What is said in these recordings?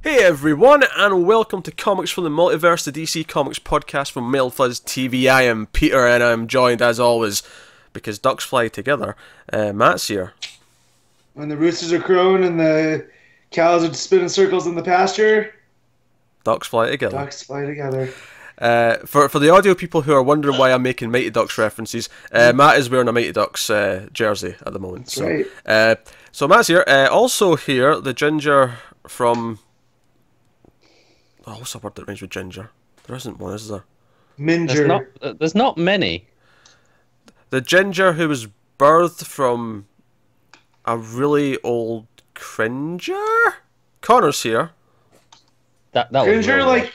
Hey everyone, and welcome to Comics from the Multiverse, the DC Comics podcast from Mail Fuzz TV. I am Peter, and I'm joined as always, because ducks fly together, Matt's here. When the roosters are crowing and the cows are spinning circles in the pasture, Ducks fly together. ducks fly together. For the audio people who are wondering why I'm making Mighty Ducks references, Matt is wearing a Mighty Ducks jersey at the moment. That's right. So Matt's here. Also here, the ginger from... Oh, what's the word that rhymes with ginger? There isn't one, is there? Minger. There's not many. The ginger who was birthed from a really old cringer? Connor's here. That was Cringer really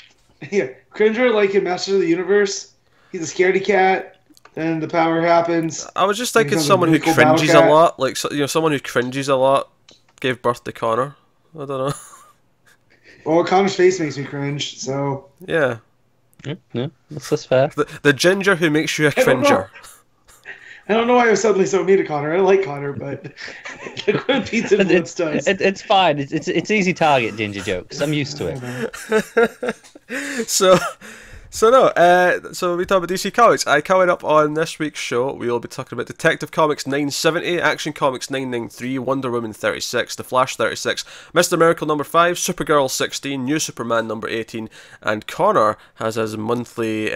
Cringer like in Masters of the Universe. He's a scaredy cat. Then the power happens. I was just thinking becomes a someone who really cool cringes a battle cat. lot, like someone who cringes a lot, gave birth to Connor. I don't know. Well, Connor's face makes me cringe, so... Yeah, Yeah, that's fair. the ginger who makes you a I don't know. cringer. I don't know why I was suddenly so mean to Connor. I like Connor, but the Quinn Pizza influence does. It's fine. It's easy target ginger jokes. I'm used to it. So we talk about DC Comics. Coming up on this week's show, we will be talking about Detective Comics 970, Action Comics 993, Wonder Woman 36, The Flash 36, Mr. Miracle number 5, Supergirl 16, New Superman number 18, and Connor has his monthly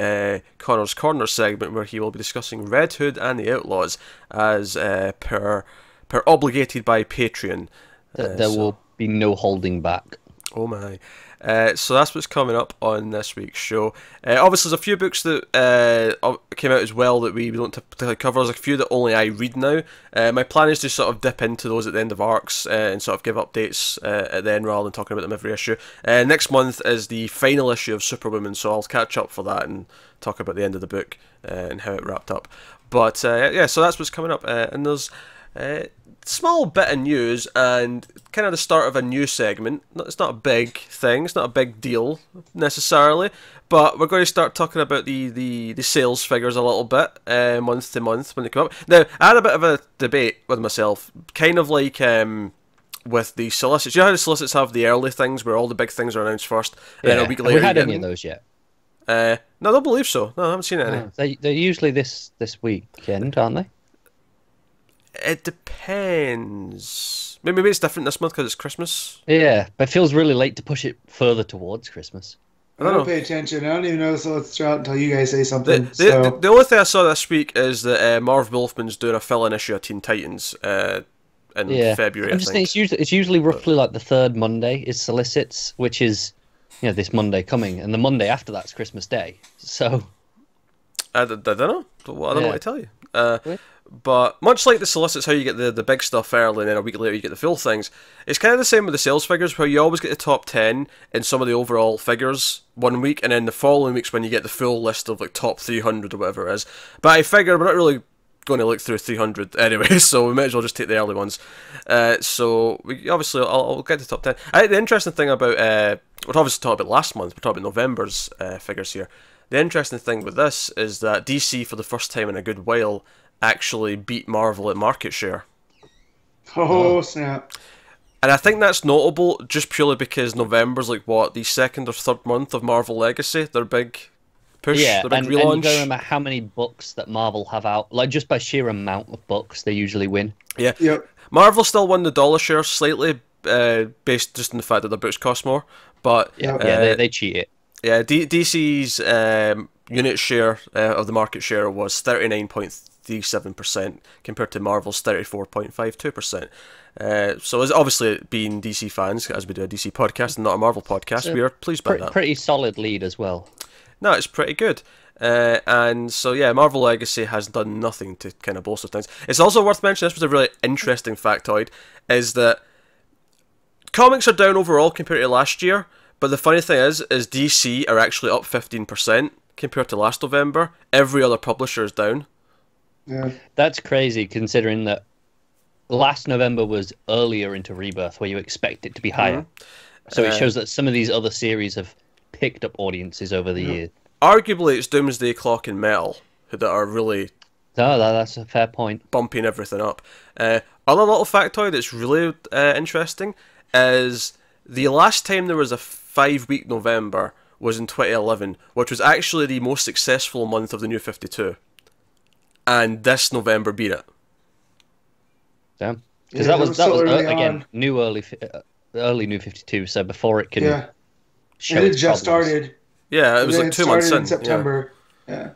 Connor's Corner segment where he will be discussing Red Hood and the Outlaws as per obligated by Patreon. There will be no holding back. Oh my. So that's what's coming up on this week's show. Obviously, there's a few books that came out as well that we don't typically cover. There's a few that only I read now. My plan is to sort of dip into those at the end of arcs and sort of give updates at the end rather than talking about them every issue. Next month is the final issue of Superwoman, so I'll catch up for that and talk about the end of the book and how it wrapped up. But yeah, so that's what's coming up. And there's... small bit of news and kind of the start of a new segment. It's not a big thing, it's not a big deal necessarily, but we're going to start talking about the sales figures a little bit month to month when they come up. Now, I had a bit of a debate with myself, kind of like with the solicits. You know how the solicits have the early things where all the big things are announced first, and then a week later... Have we had any of those yet? No, I don't believe so. No, I haven't seen any. They're usually this weekend, aren't they? It depends. Maybe it's different this month because it's Christmas. Yeah, but it feels really late to push it further towards Christmas. I don't pay attention. I don't even know so let's try out until you guys say something. The only thing I saw this week is that Marv Wolfman's doing a fill-in issue of Teen Titans in February, I think. It's usually roughly like the third Monday is solicits, which is this Monday coming, and the Monday after that's Christmas Day. So I don't know. I don't know what to tell you. But much like the solicits, how you get the big stuff early and then a week later you get the full things, it's kind of the same with the sales figures where you always get the top 10 in some of the overall figures one week, and then the following week's when you get the full list of like top 300 or whatever it is. But I figure we're not really going to look through 300 anyway, so we might as well just take the early ones. So we obviously I'll get to the top 10. I think the interesting thing about we're obviously talking about last month, we're talking about November's figures here. The interesting thing with this is that DC for the first time in a good while actually beat Marvel at market share. Oh, snap. And I think that's notable just purely because November's like the second or third month of Marvel Legacy, their big push, their big relaunch. And you gotta remember how many books that Marvel have out, like just by sheer amount of books they usually win. Yeah. Yep. Marvel still won the dollar share slightly, based just on the fact that their books cost more, but they cheat it. Yeah, DC's unit share of the market share was 39.37% compared to Marvel's 34.52%. So as obviously being DC fans, as we do a DC podcast and not a Marvel podcast, we are pleased by that. Pretty solid lead as well. No, it's pretty good. And so yeah, Marvel Legacy has done nothing to kind of bolster things. It's also worth mentioning, this was a really interesting factoid, is that comics are down overall compared to last year, but the funny thing is DC are actually up 15% compared to last November. Every other publisher is down. Yeah. That's crazy considering that last November was earlier into Rebirth where you expect it to be higher. So it shows that some of these other series have picked up audiences over the year. Arguably it's Doomsday Clock and Metal that are really that's a fair point. Bumping everything up. Other little factoid that's really interesting is the last time there was a 5-week November was in 2011, which was actually the most successful month of the New 52. And this November beat it. Damn. Because Yeah, that was on. new early New 52, so before it can show and it its just problems. started. Yeah, it was like 2 months in. September. Yeah.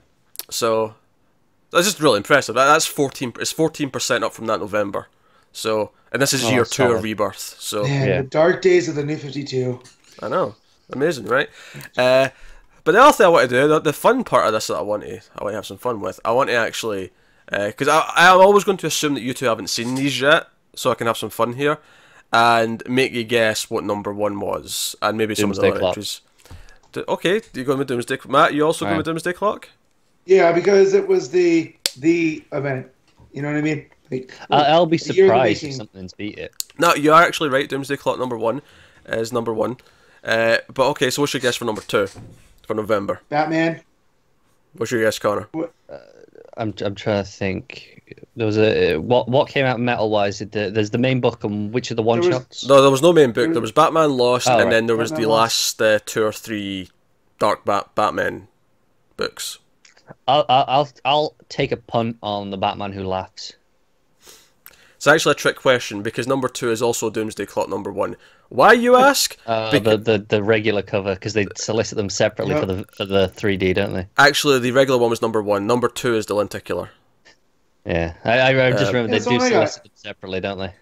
So that's just really impressive. That's 14. It's 14% up from that November. So, and this is year 2 solid. of Rebirth. So Man, the dark days of the New 52. I know, amazing, right? But the other thing I want to do, the fun part of this that I want to have some fun with. I want to actually, because I'm always going to assume that you two haven't seen these yet, so I can have some fun here and make you guess what number 1 was, and maybe some of the other entries. Okay, you going with Doomsday Clock? Matt, you also going with Doomsday Clock? Yeah, because it was the event. You know what I mean? Like, I'll be surprised if something's beat it. No, you are actually right. Doomsday Clock number 1 is number 1. But okay, so what's your guess for number 2 for November? Batman. What's your guess, Connor? I'm trying to think. There was what came out metal wise. There's the main book and which of the one shots? No, there was no main book. There was Batman Lost, and then there was Batman the last 2 or 3 Dark Batman books. I'll take a punt on the Batman Who Laughs. It's actually a trick question because number 2 is also Doomsday Clock number 1. Why, you ask? The regular cover, because they solicit them separately for the 3D, don't they? Actually, the regular one was number 1. Number 2 is the lenticular. Yeah, I just remember they do solicit them separately, don't they?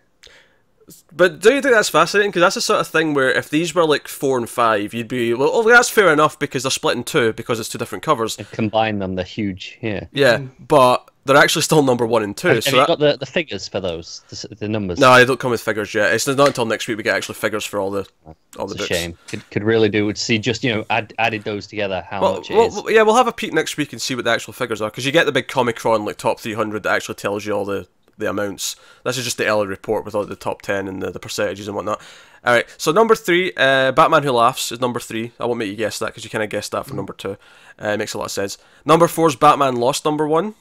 But do you think that's fascinating? Because that's the sort of thing where if these were like 4 and 5, you'd be, well, oh, that's fair enough because they're split in 2 because it's 2 different covers. And combine them, they're huge, Yeah, but they're actually still number 1 and 2. Have you got the figures for those, the numbers? No, they don't come with figures yet. It's not until next week we get actually figures for all the books. It's a shame. Could really do would see just added those together how much it is. Yeah, we'll have a peek next week and see what the actual figures are because you get the big Comicron like top 300 that actually tells you all the amounts. This is just the early report with all the top 10 and the percentages and whatnot. Alright, so number 3, Batman Who Laughs is number 3. I won't make you guess that because you kind of guessed that for number 2. It makes a lot of sense. Number 4 is Batman Lost number 1.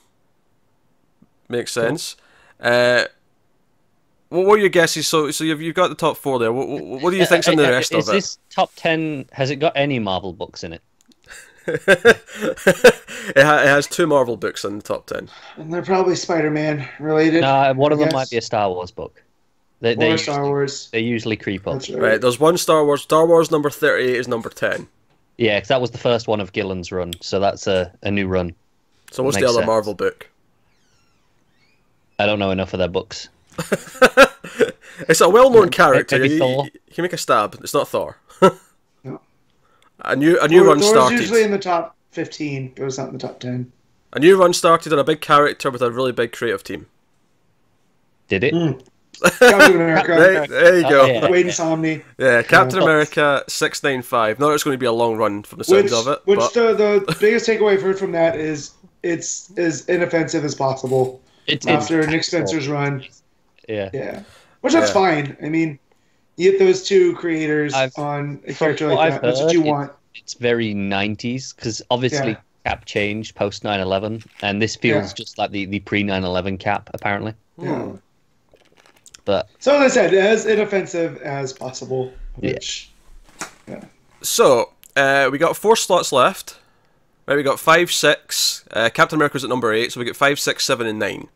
Makes sense. What were your guesses? So you've got the top 4 there. What do you think's in the rest of it? Is this top 10, has it got any Marvel books in it? It has 2 Marvel books in the top 10. And they're probably Spider-Man related. No, one of them might be a Star Wars book. Or Star Wars. They usually creep up. That's Right, there's one Star Wars. Star Wars number 38 is number 10. Yeah, because that was the first one of Gillen's run, so that's a new run. So what's the other Marvel book? I don't know enough of their books. It's a well-known character. Maybe Thor? You can make a stab. It's not Thor. No. A new run Thor's started. usually in the top 15, but it's not in the top 10. A new run started on a big character with a really big creative team. Did it? Captain America. Right, there you go. yeah. Wade Insomni. Yeah, Captain America 695. Not that it's going to be a long run from the sounds of it. Which but... the biggest takeaway I've heard from that is it's as inoffensive as possible after Nick Spencer's run. Yeah. Which that's fine. I mean, you get those 2 creators on a character like that. That's what you want. It's very 90s because obviously Cap changed post 9/11, and this feels just like the pre 9/11 Cap apparently. Yeah. But so as I said, as inoffensive as possible. Which, So we got 4 slots left. Right, we got 5, 6. Captain America's at number 8, so we get 5, 6, 7, and 9.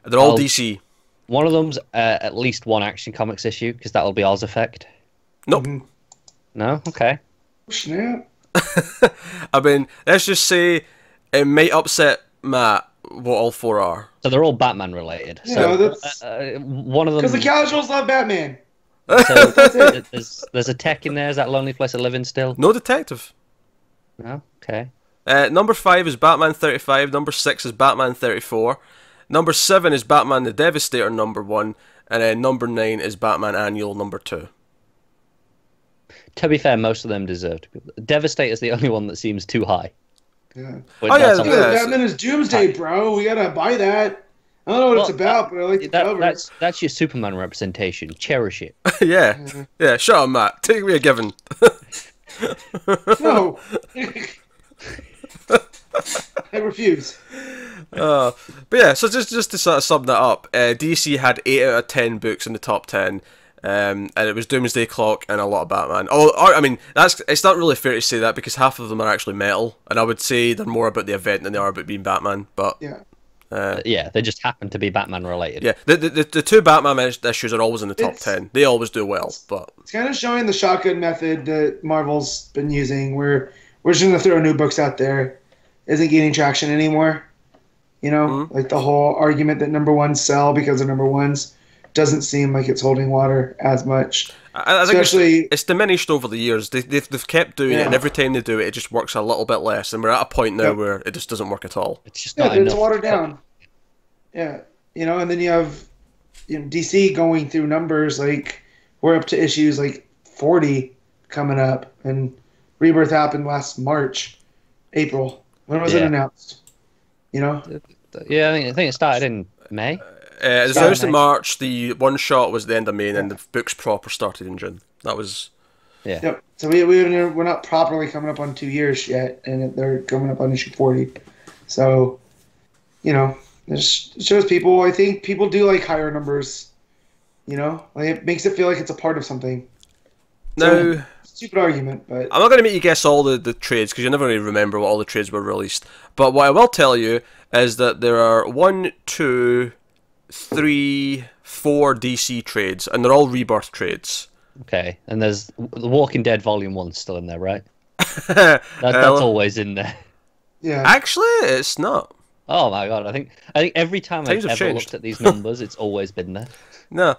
They're all DC. One of them's at least one Action Comics issue because that'll be Oz Effect. Nope. No. Okay. Snap. I mean, let's just say it might upset Matt what all 4 are. So they're all Batman related. Yeah, so one of them because the casuals love Batman. So there's a tech in there. Is that Lonely Place of Living still? No detective. No. Okay. Number 5 is Batman 35. Number 6 is Batman 34. Number 7 is Batman the Devastator number 1. And then number 9 is Batman Annual number 2. To be fair, most of them deserve to be. Devastator's the only one that seems too high. Yeah. Batman is Doomsday, bro. We gotta buy that. I don't know what it's about, but I like the cover. That's your Superman representation. Cherish it. yeah. Shut up, Matt. Take me a given. No. I refuse. But yeah, so just to sort of sum that up, DC had 8 out of 10 books in the top 10. and it was Doomsday Clock and a lot of Batman. Oh, I mean, it's not really fair to say that because half of them are actually metal, and I would say they're more about the event than they are about being Batman. But yeah, they just happen to be Batman related. Yeah, the two Batman issues are always in the top 10. They always do well, but it's kind of showing the shotgun method that Marvel's been using, where we're just going to throw new books out there. Isn't gaining traction anymore. You know, like the whole argument that number ones sell because they're number ones doesn't seem like it's holding water as much. I think it's diminished over the years. They've kept doing it, and every time they do it, it just works a little bit less. And we're at a point now where it just doesn't work at all. It's just not enough. It's watered down. Yeah, you know, and then you have DC going through numbers like we're up to issues like 40 coming up, and Rebirth happened last April. When was it announced? You know? Yeah, I think it started in May. It was announced in March. The one shot was the end of May, and then the books proper started in June. That was. Yeah. Yep. So we're not properly coming up on 2 years yet, and they're coming up on issue 40. So, you know, it shows people. I think people do like higher numbers. You know, like it makes it feel like it's a part of something. No. Stupid argument, but I'm not going to make you guess all the trades because you never really remember what all the trades were released. But what I will tell you is that there are 1, 2, 3, 4 DC trades, and they're all Rebirth trades. Okay, and there's the Walking Dead Volume 1 still in there, right? That's always in there. Yeah. Actually, it's not. Oh my god! I think every time I've ever looked at these numbers, it's always been there. No.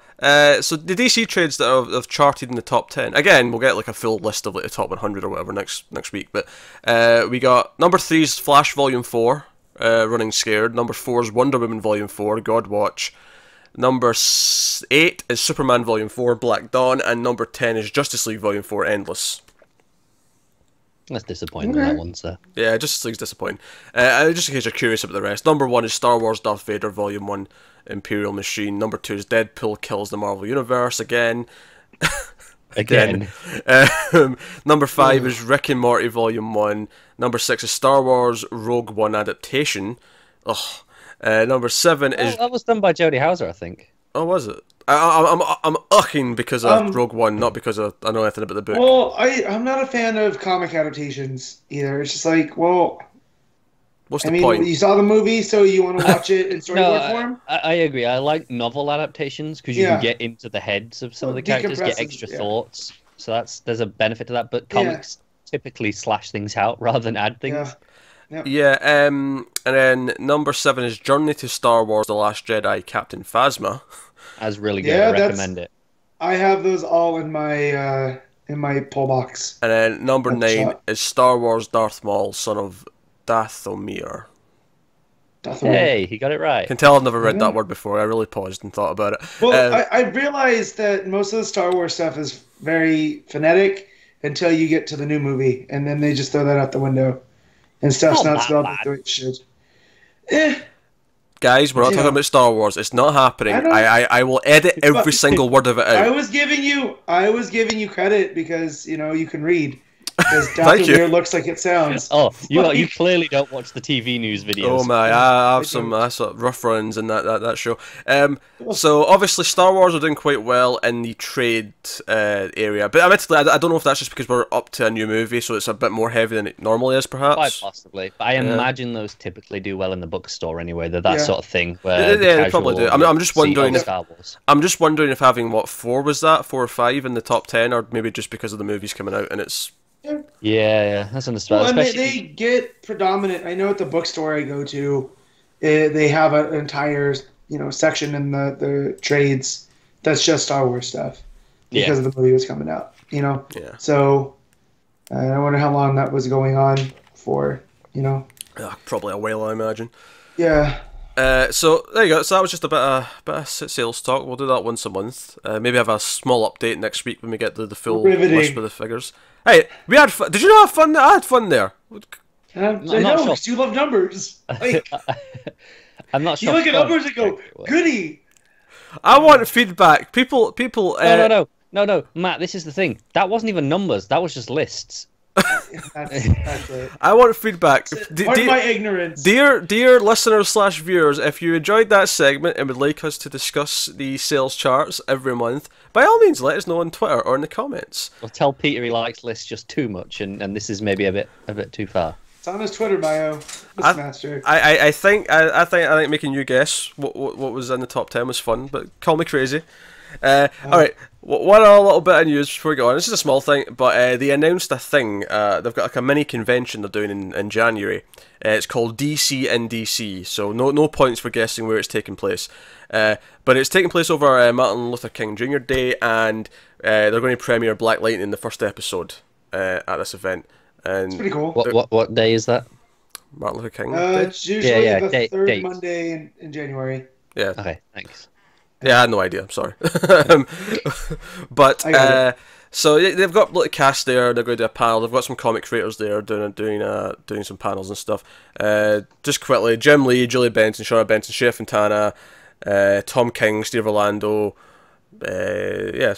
So the DC trades that have charted in the top 10. Again, we'll get like a full list of like the top 100 or whatever next week. But we got number 3's Flash Volume 4, Running Scared. Number 4's Wonder Woman Volume 4, God Watch. Number 8 is Superman Volume 4, Black Dawn, and number 10 is Justice League Volume 4, Endless. That's disappointing, that one, sir. Yeah, Justice League's disappointing. Just in case you're curious about the rest, number 1 is Star Wars Darth Vader Volume 1, Imperial Machine. Number 2 is Deadpool Kills the Marvel Universe, again. Again. Number 5 is Rick and Morty Volume 1. Number 6 is Star Wars Rogue One Adaptation. Ugh. Number 7 is... that was done by Jody Houser, I think. Oh, was it? I'm ucking because of Rogue One, not because I know anything about the book. Well, I'm not a fan of comic adaptations either. It's just like, well, what's the point? You saw the movie, so you want to watch it in storyboard form? I agree. I like novel adaptations because you can get into the heads of some of the characters, get extra thoughts. So there's a benefit to that. But comics typically slash things out rather than add things. Yeah, and then number 7 is Journey to Star Wars: The Last Jedi, Captain Phasma. That's really good. I recommend it. I have those all in my pull box. And then number 9 is Star Wars: Darth Maul, Son of Dathomir. Hey, he got it right. I can tell I've never read that word before. I really paused and thought about it. Well, I realized that most of the Star Wars stuff is very phonetic until you get to the new movie, and then they just throw that out the window. And stuff's not spelled the way it should. Guys, we're not talking about Star Wars. It's not happening. I will edit every single word of it out. I was giving you credit because you can read. Because Dathomir looks like it sounds. Oh, you clearly don't watch the TV news videos. Oh my, I have some sort of rough runs in that show. So obviously Star Wars are doing quite well in the trade area, but admittedly I don't know if that's just because we're up to a new movie, so it's a bit more heavy than it normally is, perhaps. Quite possibly, but I imagine those typically do well in the bookstore anyway. They're that sort of thing. Where they probably do. I'm just wondering if I'm just wondering if having 4 or 5 in the top 10, or maybe just because of the movies coming out and it's. Yeah, that's understandable. Well, and they get predominant. I know at the bookstore I go to, they have an entire section in the trades that's just Star Wars stuff because of the movie was coming out. So I wonder how long that was going on for. Probably a while, I imagine. Yeah. So there you go. So that was just a bit of sales talk. We'll do that once a month. Maybe have a small update next week when we get the full list of the figures. Hey, we had fun. Did you not have fun? I had fun there. I know, because you love numbers. Like, I'm not sure. You look at numbers and go, goody. I want feedback. People. No, Matt. This is the thing. That wasn't even numbers. That was just lists. That's it. I want feedback. Pardon my ignorance. Dear listeners/viewers, if you enjoyed that segment and would like us to discuss the sales charts every month, by all means, let us know on Twitter or in the comments. Or tell Peter he likes lists just too much, and this is maybe a bit too far. It's on his Twitter bio. Master. I think making you guess what was in the top 10 was fun, but call me crazy. All right, one other little bit of news before we go on. This is a small thing, but they announced a thing. They've got like a mini convention they're doing in January. It's called DC in DC, so no points for guessing where it's taking place. But it's taking place over Martin Luther King Jr. Day, and they're going to premiere Black Lightning, the first episode, at this event. And it's pretty cool. What day is that? Martin Luther King Day? It's usually the third date. Monday in January. Yeah. Okay, thanks. Yeah, I had no idea. I'm sorry. But so they've got a cast there. They're going to do a panel. They've got some comic creators there doing some panels and stuff. Just quickly, Jim Lee, Julie Benson, Shara Benson, Shea Fontana, Tom King, Steve Orlando. Maria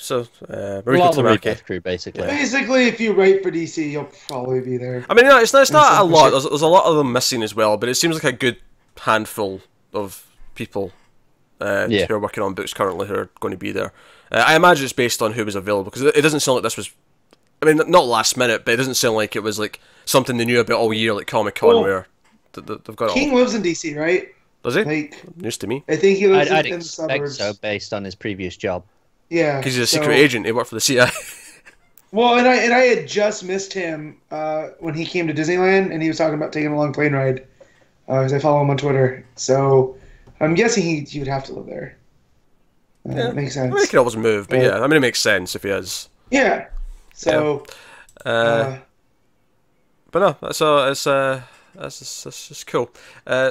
Rebirth crew, basically. Basically, if you write for DC, you'll probably be there. I mean, it's not a lot. There's a lot of them missing as well, but it seems like a good handful of people who are working on books currently who are going to be there. I imagine it's based on who was available, because it doesn't sound like this was, I mean, not last minute, but it doesn't sound like it was like something they knew about all year, like Comic-Con, where they've got King lives in DC, right? Does he? Like, news to me. I think he lives I'd in the expect suburbs. so, based on his previous job. Yeah, because he's a secret agent. He worked for the CIA. Well, and I had just missed him when he came to Disneyland, and he was talking about taking a long plane ride. Because I follow him on Twitter, so I'm guessing he would have to live there. That makes sense. I mean, he could always move, but yeah, I mean, it makes sense if he is. Yeah. So. Yeah. But no, that's just cool.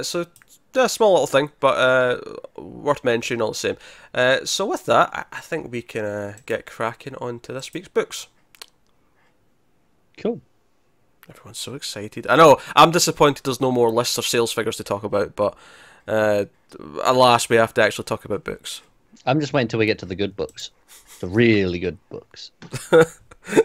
So. Yeah, small little thing, but worth mentioning all the same. So with that, I think we can get cracking on to this week's books. Cool. Everyone's so excited. I know, I'm disappointed there's no more lists of sales figures to talk about, but alas, we have to actually talk about books. I'm just waiting until we get to the good books. The really good books.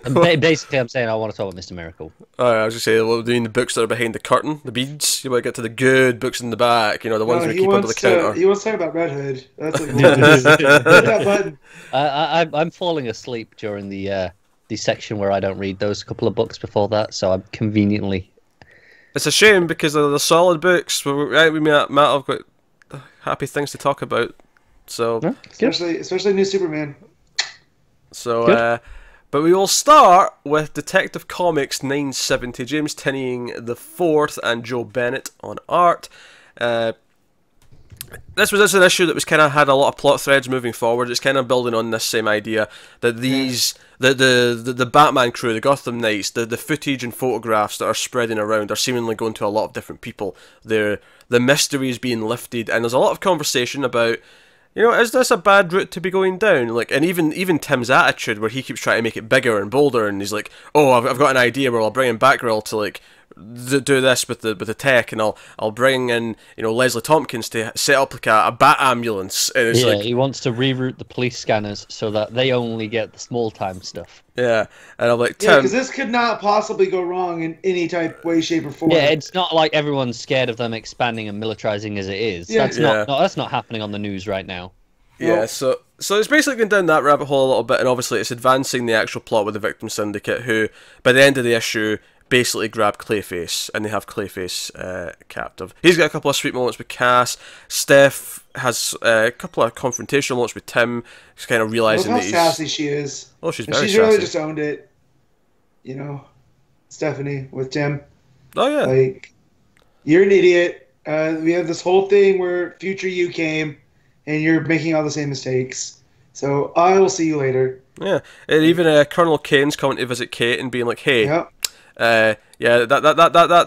And basically, I'm saying I want to talk about Mr. Miracle. I was going to say, well, doing the books that are behind the curtain, the beads. You might get to the good books in the back, the ones we keep under the counter. He wants to talk about Red Hood. That's what he wants. Hit that button. I'm falling asleep during the section where I don't read those couple of books before that, so I'm conveniently... It's a shame, because they're the solid books. We might have got happy things to talk about. So, especially New Superman. So, but we will start with Detective Comics 970, James Tynion the Fourth and Joe Bennett on art. This was an issue that was kind of had a lot of plot threads moving forward. It's kind of building on this same idea that the Batman crew, the Gotham Knights, the footage and photographs that are spreading around are seemingly going to a lot of different people. The mystery is being lifted, and there's a lot of conversation about, is this a bad route to be going down? Like, and even Tim's attitude, where he keeps trying to make it bigger and bolder, and he's like, "Oh, I've got an idea where I'll bring in Batgirl to like do this with the tech, and I'll bring in Leslie Tompkins to set up like a bat ambulance." And it's he wants to reroute the police scanners so that they only get the small time stuff. Yeah, and I'm like, Tim, because this could not possibly go wrong in any type, way, shape, or form. Yeah, it's not like everyone's scared of them expanding and militarizing as it is. Yeah. That's not happening on the news right now. Yeah, nope. So it's basically going down that rabbit hole a little bit, and obviously it's advancing the actual plot with the Victim Syndicate, who, by the end of the issue, basically grab Clayface, and they have Clayface captive. He's got a couple of sweet moments with Cass. Steph has a couple of confrontational moments with Tim. He's kind of realizing that he's... sassy she is. Oh, she's very she's sassy. Really just owned it. Stephanie with Tim. Oh, yeah. Like, you're an idiot. We have this whole thing where future you came, and you're making all the same mistakes. So I will see you later. Yeah, and even Colonel Kane's coming to visit Kate and being like, "Hey, that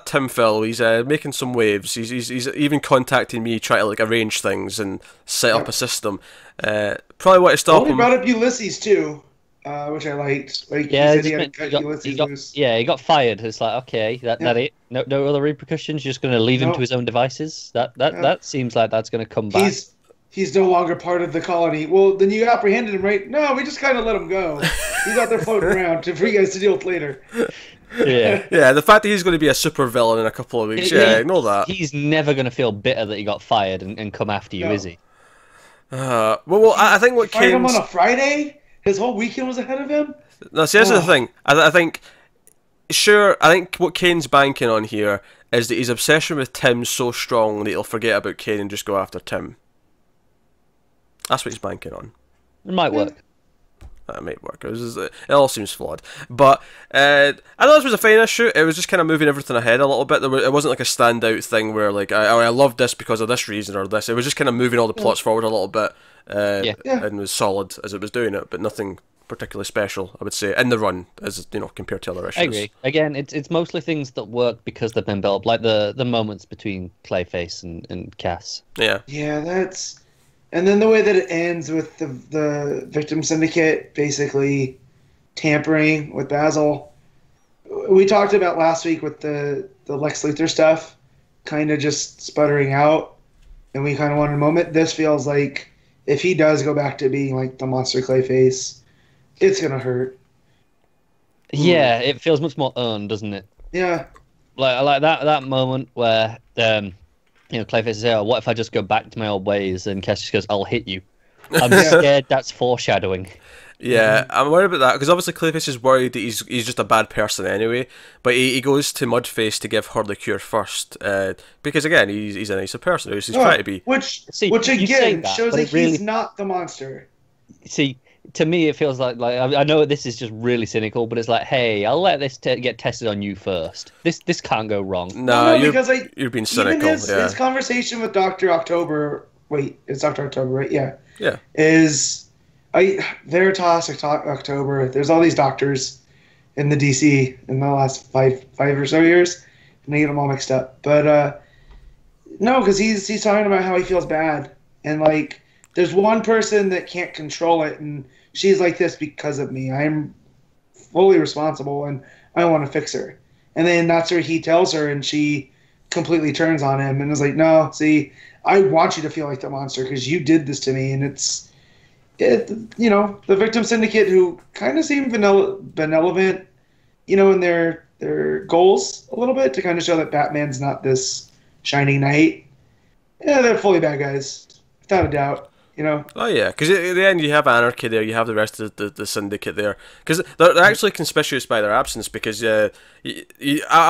Tim fellow, he's making some waves. He's even contacting me, trying to like arrange things and set up a system. Probably want to stop him." He brought up Ulysses too, which I liked. Like, he said he had to cut Ulysses loose. Yeah, he got fired. It's like, okay, that it. No other repercussions. You're just going to leave him to his own devices. That seems like that's going to come back. He's no longer part of the colony. Well, then you apprehended him, right? No, we just kind of let him go. He's out there floating around for you guys to deal with later. Yeah. Yeah, the fact that he's going to be a super villain in a couple of weeks, ignore that. He's never going to feel bitter that he got fired and come after you, is he? Well, I think what fired him Kane's... on a Friday? His whole weekend was ahead of him? No, see, that's the thing. I think... Sure, I think what Kane's banking on here is that his obsession with Tim's so strong that he'll forget about Kane and just go after Tim. That's what he's banking on. It might work. That might work. It all seems flawed. But I thought this was a fine issue. It was just kind of moving everything ahead a little bit. It wasn't like a standout thing where like I loved this because of this reason or this. It was just kind of moving all the plots forward a little bit. And was solid as it was doing it, but nothing particularly special, I would say, in the run, as compared to other issues. I agree. Again, it's mostly things that work because they've been built, like the moments between Clayface and Cass. Yeah. Yeah, that's... And then the way that it ends with the victim syndicate basically tampering with Basil. We talked about last week with the Lex Luthor stuff, kind of just sputtering out, and we kind of wanted a moment. This feels like if he does go back to being like the monster Clayface, it's gonna hurt. Yeah, it feels much more earned, doesn't it? Yeah. Like that moment where Clayface says, "Oh, what if I just go back to my old ways?" And Cass just goes, "I'll hit you." I'm scared that's foreshadowing. Yeah, I'm worried about that because obviously Clayface is worried that he's just a bad person anyway. But he goes to Mudface to give her the cure first because again he's a nicer person. He's trying to be. Which again shows that he's not the monster. See, to me, it feels like I know this is just really cynical, but it's like, hey, I'll let this get tested on you first. This can't go wrong. No, because you're being cynical. Even his conversation with Dr. October. Wait, it's Dr. October, right? Yeah. Yeah. Veritas October. There's all these doctors in the DC in the last five or so years, and I get them all mixed up. But no, because he's talking about how he feels bad, and like there's one person that can't control it, and she's like this because of me. I'm fully responsible, and I want to fix her. And then that's where he tells her, and she completely turns on him and is like, "No, see, I want you to feel like the monster because you did this to me." And the victim syndicate who kind of seem benevolent, in their goals a little bit to kind of show that Batman's not this shining knight. Yeah, they're fully bad guys, without a doubt. Oh yeah, because at the end you have Anarchy there, you have the rest of the syndicate there, because they're actually conspicuous by their absence. Because I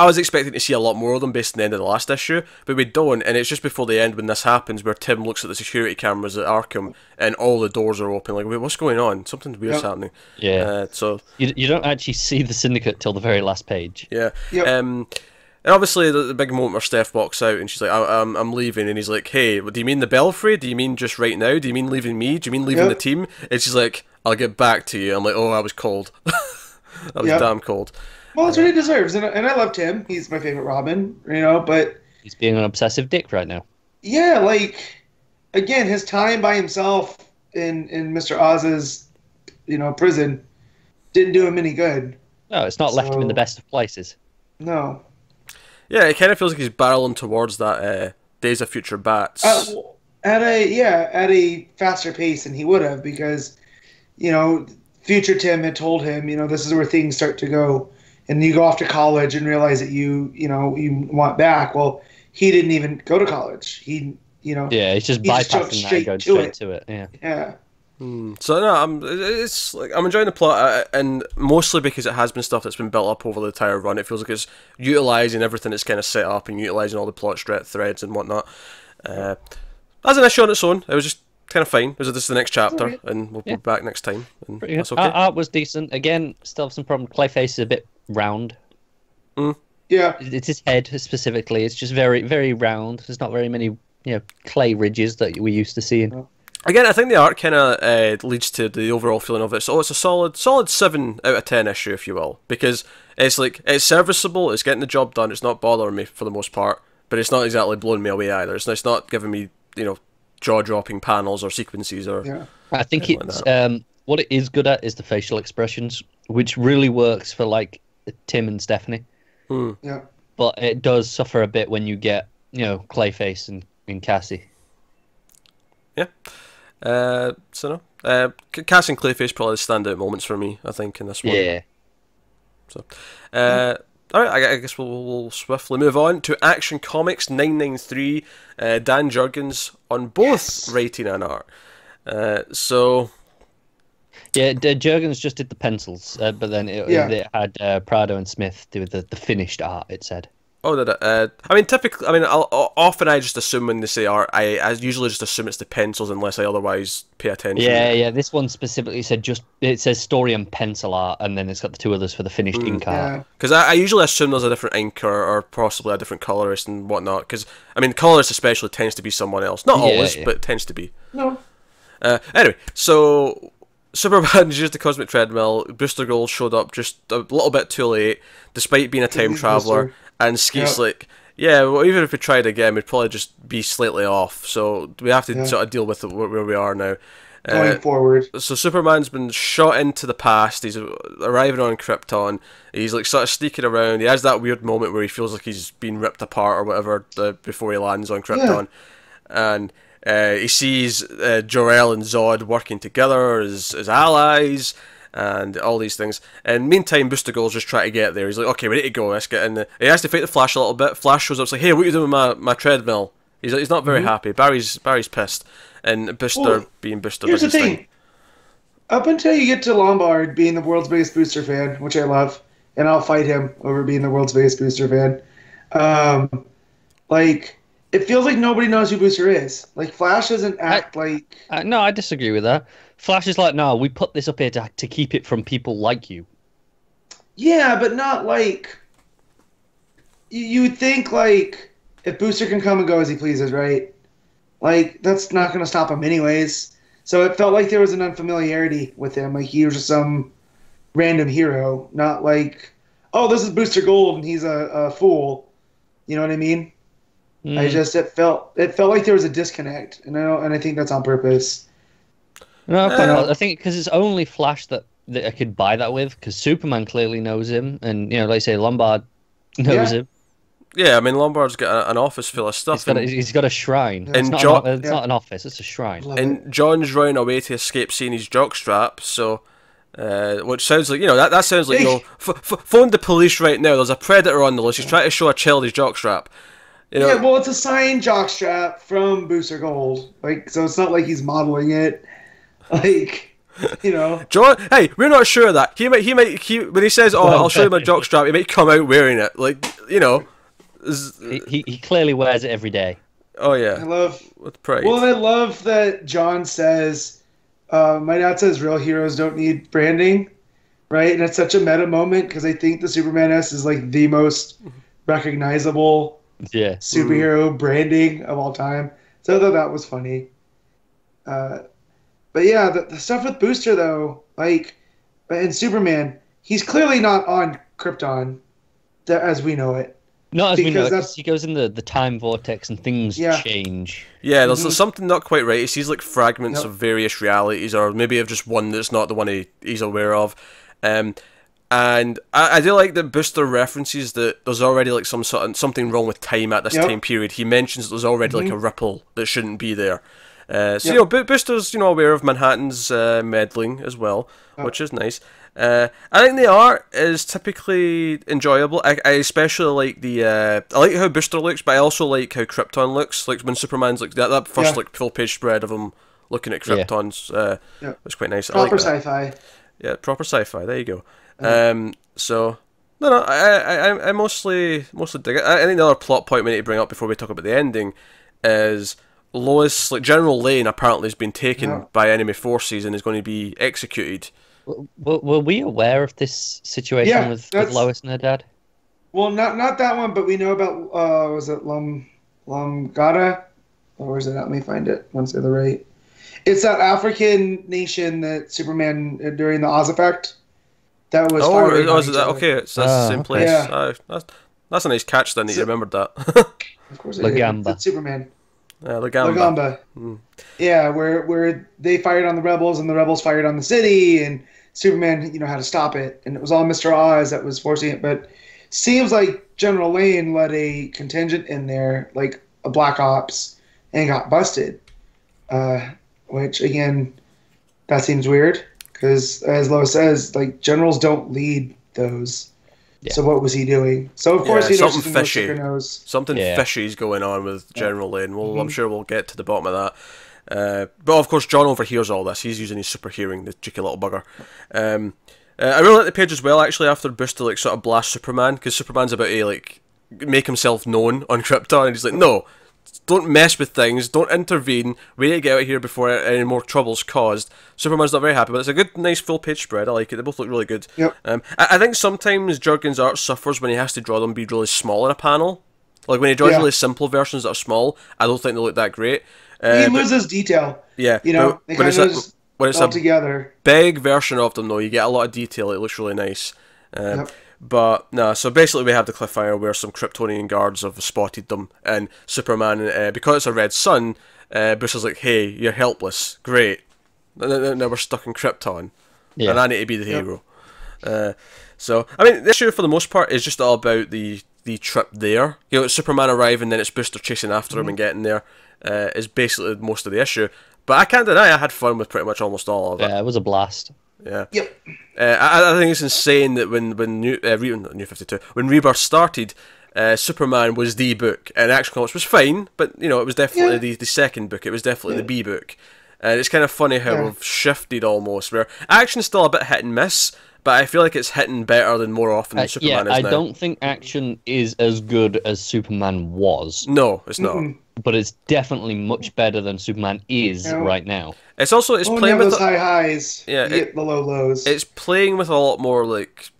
was expecting to see a lot more of them based on the end of the last issue, but we don't, and it's just before the end when this happens, where Tim looks at the security cameras at Arkham, and all the doors are open. Like, wait, what's going on? Something weird's happening. Yeah. So you don't actually see the syndicate till the very last page. Yeah. Yep. And obviously, the big moment where Steph walks out and she's like, I'm leaving. And he's like, hey, do you mean the Belfry? Do you mean just right now? Do you mean leaving me? Do you mean leaving the team? And she's like, I'll get back to you. I'm like, oh, I was cold. I was damn cold. Well, that's what he deserves. And I loved him. He's my favorite Robin, but... He's being an obsessive dick right now. Yeah, again, his time by himself in Mr. Oz's, prison didn't do him any good. No, it's not left him in the best of places. No. Yeah, it kind of feels like he's barreling towards that Days of Future Bats. At a faster pace than he would have, because, future Tim had told him, this is where things start to go, and you go off to college and realize that you want back. Well, he didn't even go to college. He's just bypassing that and going straight to it. Yeah. Yeah. So no, I'm enjoying the plot, and mostly because it has been stuff that's been built up over the entire run. It feels like it's utilising everything that's kind of set up and utilising all the plot threads and whatnot. As an issue on its own, it was just kind of fine. This is the next chapter, and we'll be back next time. And that's okay. Art was decent. Again, still have some problem. Clayface is a bit round. Yeah, it's his head specifically. It's just very, very round. There's not very many, clay ridges that we used to seeing. Again, I think the art kind of leads to the overall feeling of it. So it's a solid 7 out of 10 issue, if you will, because it's serviceable. It's getting the job done. It's not bothering me for the most part, but it's not exactly blowing me away either. It's not giving me jaw-dropping panels or sequences or. Yeah. I think it's what it is good at is the facial expressions, which really works for Tim and Stephanie. Yeah. But it does suffer a bit when you get Clayface and Cassie. Yeah. So no. Cass and Clayface probably the standout moments for me, I think, in this one. Yeah. So, Alright, I guess we'll swiftly move on to Action Comics 993, Dan Jurgens on both writing and art. So... Yeah, Jurgens just did the pencils, but then it had Prado and Smith do the finished art, it said. Oh, did it? I mean, typically, often I just assume when they say art, I usually just assume it's the pencils unless I otherwise pay attention. Yeah. This one specifically said it says story and pencil art, and then it's got the two others for the finished ink art. Because I usually assume there's a different inker or possibly a different colorist and whatnot. Because colorist especially tends to be someone else, not always, but it tends to be. No. Anyway, so Superman used the cosmic treadmill. Boostergirl showed up just a little bit too late, despite being a time traveler. And Skeet's like, yeah, well, even if we tried again, we'd probably just be slightly off. So we have to sort of deal with where we are now. Going forward. So Superman's been shot into the past. He's arriving on Krypton. He's like sort of sneaking around. He has that weird moment where he feels like he's been ripped apart or whatever before he lands on Krypton. And he sees Jor-El and Zod working together as allies. And all these things. And meantime, Boostergirl's just trying to get there. He's like, okay, we need to go. Let's get in there. He has to fight the Flash a little bit. Flash shows up. It's like, hey, what are you doing with my treadmill? He's not very happy. Barry's pissed. And Booster, being Booster, here's does the his thing. thing. Up until you get to Lombard being the world's biggest Booster fan, which I love, and I'll fight him over being the world's biggest Booster fan. It feels like nobody knows who Booster is. Like, Flash doesn't act like... No, I disagree with that. Flash is like, no, we put this up here to keep it from people like you. Yeah, but not like... You would think, like, if Booster can come and go as he pleases, right? Like, that's not going to stop him anyways. So it felt like there was an unfamiliarity with him. Like, he was just some random hero. Not like, oh, this is Booster Gold and he's a fool. You know what I mean? It felt like there was a disconnect. And I think that's on purpose. No, I think because it's only Flash that I could buy that with, because Superman clearly knows him, and like I say, Lombard knows him. Yeah, Lombard's got an office full of stuff. He's got a shrine. And it's not an office; it's a shrine. And John's running away to escape seeing his jockstrap. So, which sounds like that sounds like phone the police right now. There's a predator on the loose. He's trying to show a child his jockstrap. Yeah, well, it's a signed jockstrap from Booster Gold. Like, so it's not like he's modeling it. Like, John, hey, we're not sure of that. He might when he says, I'll show you my jockstrap, he might come out wearing it. Like, He clearly wears it every day. Oh, yeah. With pride. Well, I love that John says, my dad says real heroes don't need branding, right? And it's such a meta moment, because I think the Superman S is, like, the most recognizable superhero branding of all time. So I thought that was funny. But yeah, the stuff with Booster, though, like, and Superman, he's clearly not on Krypton as we know it. Not as we know it, because he goes in the time vortex and things change. Yeah, there's something not quite right. He sees, like, fragments of various realities, or maybe of just one that's not the one he's aware of. And I do like that Booster references that there's already, like, something wrong with time at this time period. He mentions that there's already, like, a ripple that shouldn't be there. Booster's aware of Manhattan's meddling as well, which is nice. I think the art is typically enjoyable. I especially like I like how Booster looks, but I also like how Krypton looks. Like when Superman's like that first like full page spread of him looking at Krypton's was quite nice. Proper sci-fi. Yeah, proper sci-fi. There you go. So no, I mostly dig it. I think the other plot point we need to bring up before we talk about the ending is Lois, like General Lane, apparently has been taken by enemy forces and is going to be executed. Were we aware of this situation with Lois and her dad? Well, not that one, but we know about was it Lomgada, or is it? Let me find it. Once they're the right. It's that African nation that Superman during the Oz effect. That was. Is that okay? So that's the same place. Yeah. That's a nice catch. Then that you remembered that. Of course, Lagamba. Superman. Lagamba. Yeah, where they fired on the rebels and the rebels fired on the city, and Superman, had to stop it, and it was all Mr. Oz that was forcing it. But seems like General Lane led a contingent in there, like a Black Ops, and got busted. Which again, that seems weird because, as Lois says, like generals don't lead those. Yeah. So what was he doing? So of course something fishy. Knows. Something fishy's going on with General Lane. Well, I'm sure we'll get to the bottom of that. But of course, John overhears all this. He's using his super hearing, the cheeky little bugger. I really like the page as well, actually, after Booster like sort of blasts Superman, because Superman's about to like make himself known on Krypton, and he's like, no, don't mess with things, don't intervene, wait to get out of here before any more trouble's caused. Superman's not very happy, but it's a good, nice full page spread. I like it. They both look really good. Yep. I think sometimes Jurgens' art suffers when he has to draw them be really small in a panel. Like when he draws really simple versions that are small, I don't think they look that great. He loses detail. Yeah. You know, they kind of when it's all together. Big version of them, though, you get a lot of detail. It looks really nice. But no, so basically we have the cliffhanger where some Kryptonian guards have spotted them, and Superman, because it's a red sun, Bruce like, "Hey, you're helpless. Great. Now we're stuck in Krypton, and I need to be the hero." So I mean, the issue for the most part is just all about the trip there. You know, it's Superman arriving, then it's Booster chasing after him and getting there. Is basically most of the issue. But I can't deny I had fun with pretty much almost all of it. Yeah, it was a blast. Yeah. Yep. I think it's insane that when New 52, when Rebirth started, Superman was the book, and Action Comics was fine, but you know it was definitely the second book. It was definitely the B book, and it's kind of funny how we've shifted almost. Where Action's still a bit hit and miss, but I feel like it's hitting better than more often than Superman is now. I don't think Action is as good as Superman was. No, it's not. But it's definitely much better than Superman is right now. It's also playing with those high highs. Yeah, you get the low lows. It's playing with a lot more like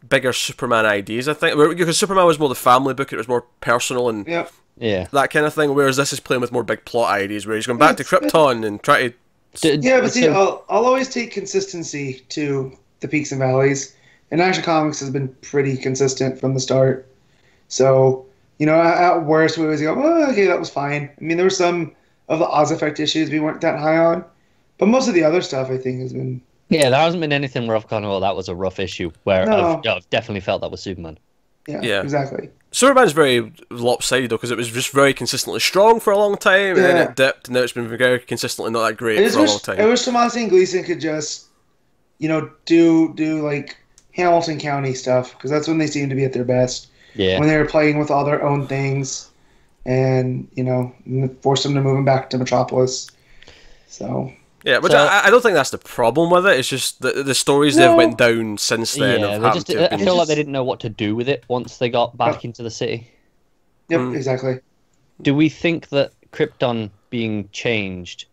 bigger Superman ideas. I think because Superman was more the family book, it was more personal and that kind of thing. Whereas this is playing with more big plot ideas, where he's going back to Krypton and try to. Yeah, but see, I'll always take consistency to the peaks and valleys, and Action Comics has been pretty consistent from the start. So. You know, at worst, we always go, oh, okay, that was fine. I mean, there were some of the Oz Effect issues we weren't that high on, but most of the other stuff, I think, has been... Yeah, there hasn't been anything where I've gone, oh, that was a rough issue, where I've definitely felt that was Superman. Yeah, exactly. Superman's very lopsided, though, because it was just very consistently strong for a long time, and then it dipped, and now it's been very consistently not that great for a long time. I wish Tomasi and Gleason could just, you know, do like, Hamilton County stuff, because that's when they seem to be at their best. Yeah. When they were playing with all their own things, and you know, force them to move them back to Metropolis. So. Yeah, but I don't think that's the problem with it. It's just the stories they've went down since then. Yeah, I feel like they didn't know what to do with it once they got back into the city. Yep, exactly. Do we think that Krypton being changed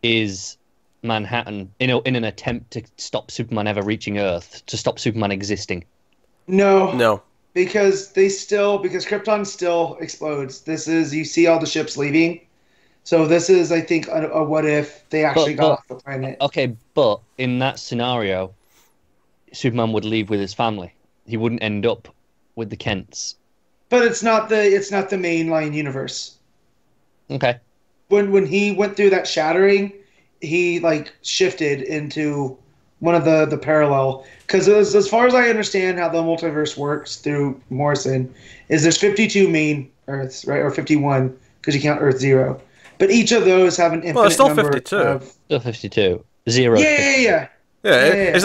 is Manhattan in an attempt to stop Superman ever reaching Earth, to stop Superman existing? No. Because Krypton still explodes. You see all the ships leaving. So this is, I think, a what if they actually got off the planet. Okay, but in that scenario, Superman would leave with his family. He wouldn't end up with the Kents. But it's not the mainline universe. Okay. When he went through that shattering, he like shifted into one of the parallel, because as far as I understand how the multiverse works through Morrison, is there's 52 main Earths, right, or 51 because you count Earth 0, but each of those have an infinite it's still number 52. Still 52. 0. Yeah. It's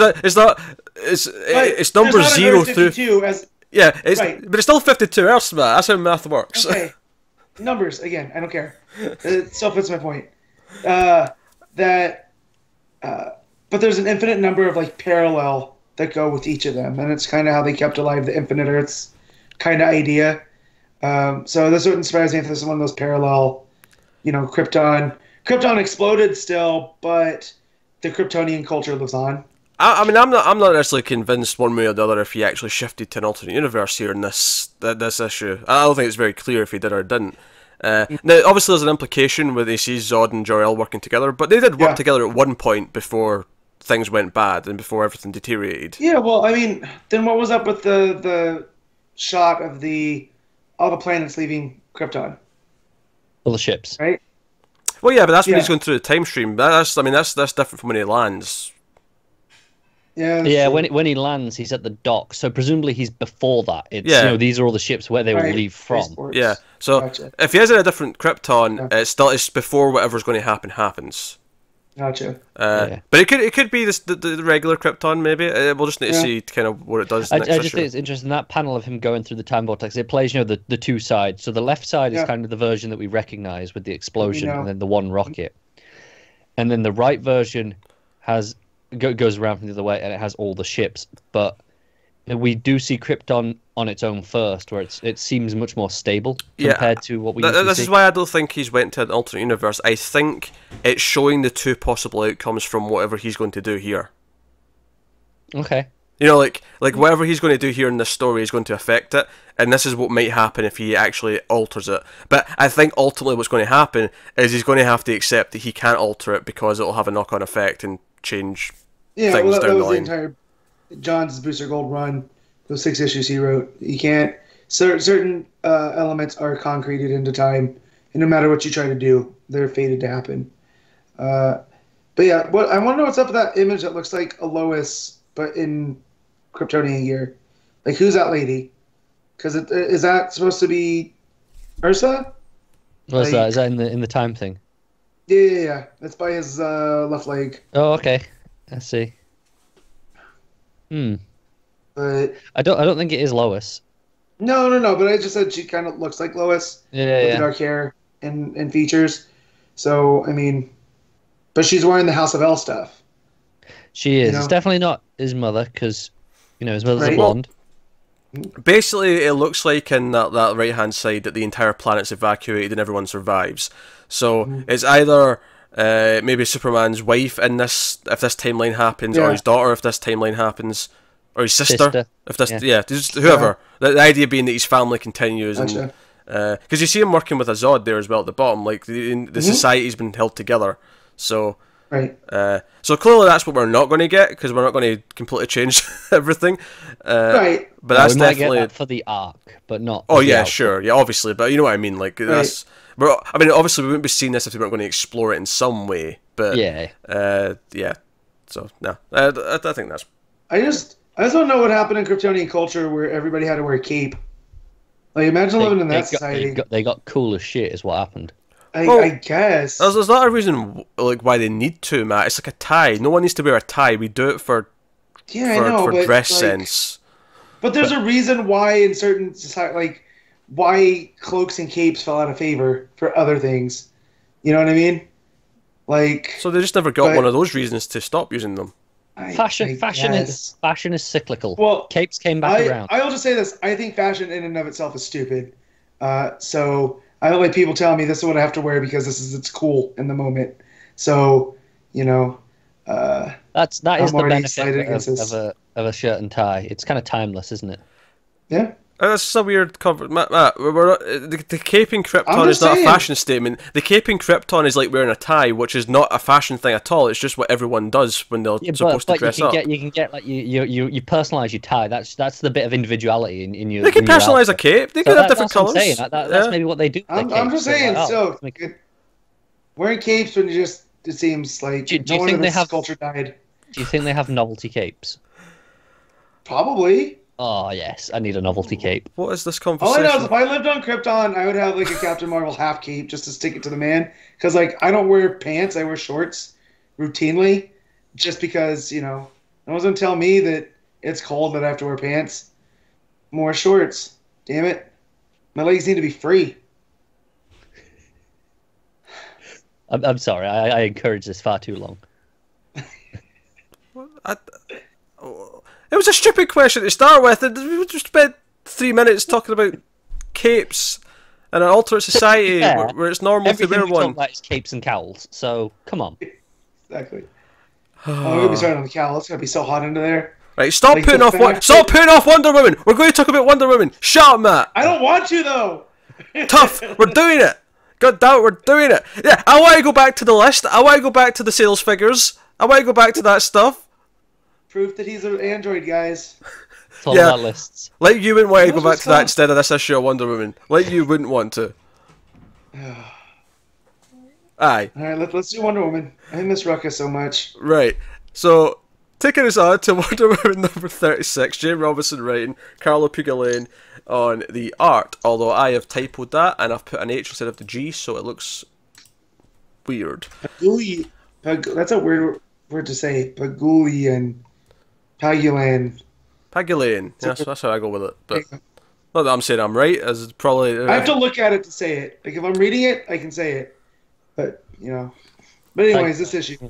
number 0 through. As but it's stibut it's still 52 Earths, man. That's how math works. Okay, numbers again. I don't care. It still fits my point. But there's an infinite number of like parallel that go with each of them, and it's kind of how they kept alive the infinite Earths kind of idea. So this wouldn't surprise me if this is one of those parallel, you know, Krypton exploded still, but the Kryptonian culture lives on. I mean, I'm not necessarily convinced one way or the other if he actually shifted to an alternate universe here in this issue. I don't think it's very clear if he did or didn't. Now, obviously, there's an implication where they see Zod and Jor-El working together, but they did work together at one point before things went bad and before everything deteriorated. Yeah, well, I mean, then what was up with the shot of all the planets leaving Krypton? All the ships, right? Well, yeah, but that's when he's going through the time stream. That's different from when he lands. Yeah, when he lands, he's at the dock. So presumably he's before that. It's you know, these are all the ships where they will leave from. Yeah. So if he is in a different Krypton, it's before whatever's going to happen happens. Gotcha. But it could be the regular Krypton, maybe. We'll just need to see kind of what it does. I just think it's interesting, that panel of him going through the time vortex. It plays, the two sides. So the left side is kind of the version that we recognize with the explosion and then the one rocket, and then the right version goes around from the other way and it has all the ships. But we do see Krypton on its own first, where it seems much more stable compared to what we usually see. This is why I don't think he's went to an alternate universe. I think it's showing the two possible outcomes from whatever he's going to do here. Okay. Like whatever he's going to do here in this story is going to affect it, and this is what might happen if he actually alters it. But I think ultimately what's going to happen is he's going to have to accept that he can't alter it because it'll have a knock-on effect and change things down the line. That was the entire John's Booster Gold run, those 6 issues he wrote. You can't. Certain elements are concreted into time, and no matter what you try to do, they're fated to happen. But yeah, I want to know what's up with that image that looks like a Lois, but in Kryptonian gear. Like, who's that lady? Because is that supposed to be Ursa? What's that? Is that in the time thing? Yeah. That's by his left leg. Oh, okay. I see. But I don't think it is Lois. No. But I just said she kind of looks like Lois. With the dark hair and features. So I mean, but she's wearing the House of L stuff. She is. It's definitely not his mother, because his mother's a blonde. Basically, it looks like in that right hand side that the entire planet's evacuated and everyone survives. So it's either maybe Superman's wife in this, if this timeline happens, or his daughter if this timeline happens, or his sister if this, just whoever. The idea being that his family continues, and because you see him working with a Zod there as well at the bottom, like the society's been held together. So so clearly that's what we're not going to get, because we're not going to completely change everything. But that's definitely might get that for the arc, but not. Oh yeah, sure, yeah, obviously, but you know what I mean. Like that's. But I mean, obviously, we wouldn't be seeing this if we weren't going to explore it in some way. But yeah. So no, I think that's. I just don't know what happened in Kryptonian culture where everybody had to wear a cape. Like, imagine living in that society. They got cool as shit, is what happened. I guess. There's not a reason like why they need to, Matt. It's like a tie. No one needs to wear a tie. We do it for dress sense. But there's a reason why in certain society, like, why cloaks and capes fell out of favor for other things. You know what I mean? Like. So they just never got one of those reasons to stop using them. Fashion is cyclical. Well, capes came back around. I'll just say this: I think fashion in and of itself is stupid. So I don't like people telling me this is what I have to wear because it's cool in the moment. So that is the benefit of a shirt and tie. It's kind of timeless, isn't it? Yeah. That's just a weird cover, Matt. The cape in Krypton is not a fashion statement. The cape in Krypton is like wearing a tie, which is not a fashion thing at all. It's just what everyone does when they're supposed to dress up. You can get like you personalize your tie. That's the bit of individuality in your. They can personalize a cape. They can have different colors. That's maybe what they do. I'm just saying. So wearing capes when it seems like do you think they have culture died. Do you think they have novelty capes? Probably. Oh yes, I need a novelty cape. What is this conversation? All I know is if I lived on Krypton, I would have like a Captain Marvel half cape just to stick it to the man. Because like I don't wear pants, I wear shorts routinely, just because no one's gonna tell me that it's cold that I have to wear pants. More shorts, damn it! My legs need to be free. I'm sorry, I encouraged this far too long. It was a stupid question to start with. We just spent 3 minutes talking about capes and an alternate society where it's normal to wear one. Everything we talk about is capes and cowls, so come on. Exactly. I'm going to be starting on the cowl. It's going to be so hot into there. Right, stop putting off Wonder Woman! We're going to talk about Wonder Woman! Shut up, Matt! I don't want to, though! Tough! We're doing it! God damn it, we're doing it! Yeah, I want to go back to the list. I want to go back to the sales figures. I want to go back to that stuff. Proof that he's an android, guys. It's all about lists. Like you wouldn't want to go back to that instead of this issue of Wonder Woman. Like you wouldn't want to. Aye. Alright, let's do Wonder Woman. I miss Rocha so much. Right. So, taking us on to Wonder Woman number 36, J. Robson writing, Carlo Pagulayan on the art. Although I have typoed that and I've put an H instead of the G, so it looks weird. That's a weird word to say. Pagulayan. Pagulayan. Pagulayan. Yeah, that's how I go with it. But not that I'm saying I'm right, as probably... I have to look at it to say it. Like, if I'm reading it, I can say it. But, you know. But anyways, this issue.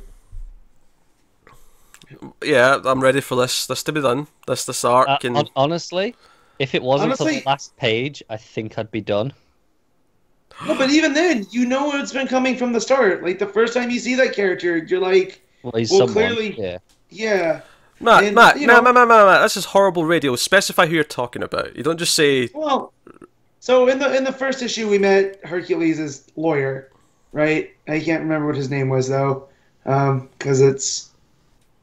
Yeah, I'm ready for this to be done. This arc. And... Honestly, if it wasn't for the last page, I think I'd be done. No, but even then, you know it's been coming from the start. Like, the first time you see that character, you're like, well, he's someone. Clearly, yeah. Matt, this is horrible radio. Specify who you're talking about. You don't just say... Well, so in the first issue, we met Hercules' lawyer, right? I can't remember what his name was, though, because it's...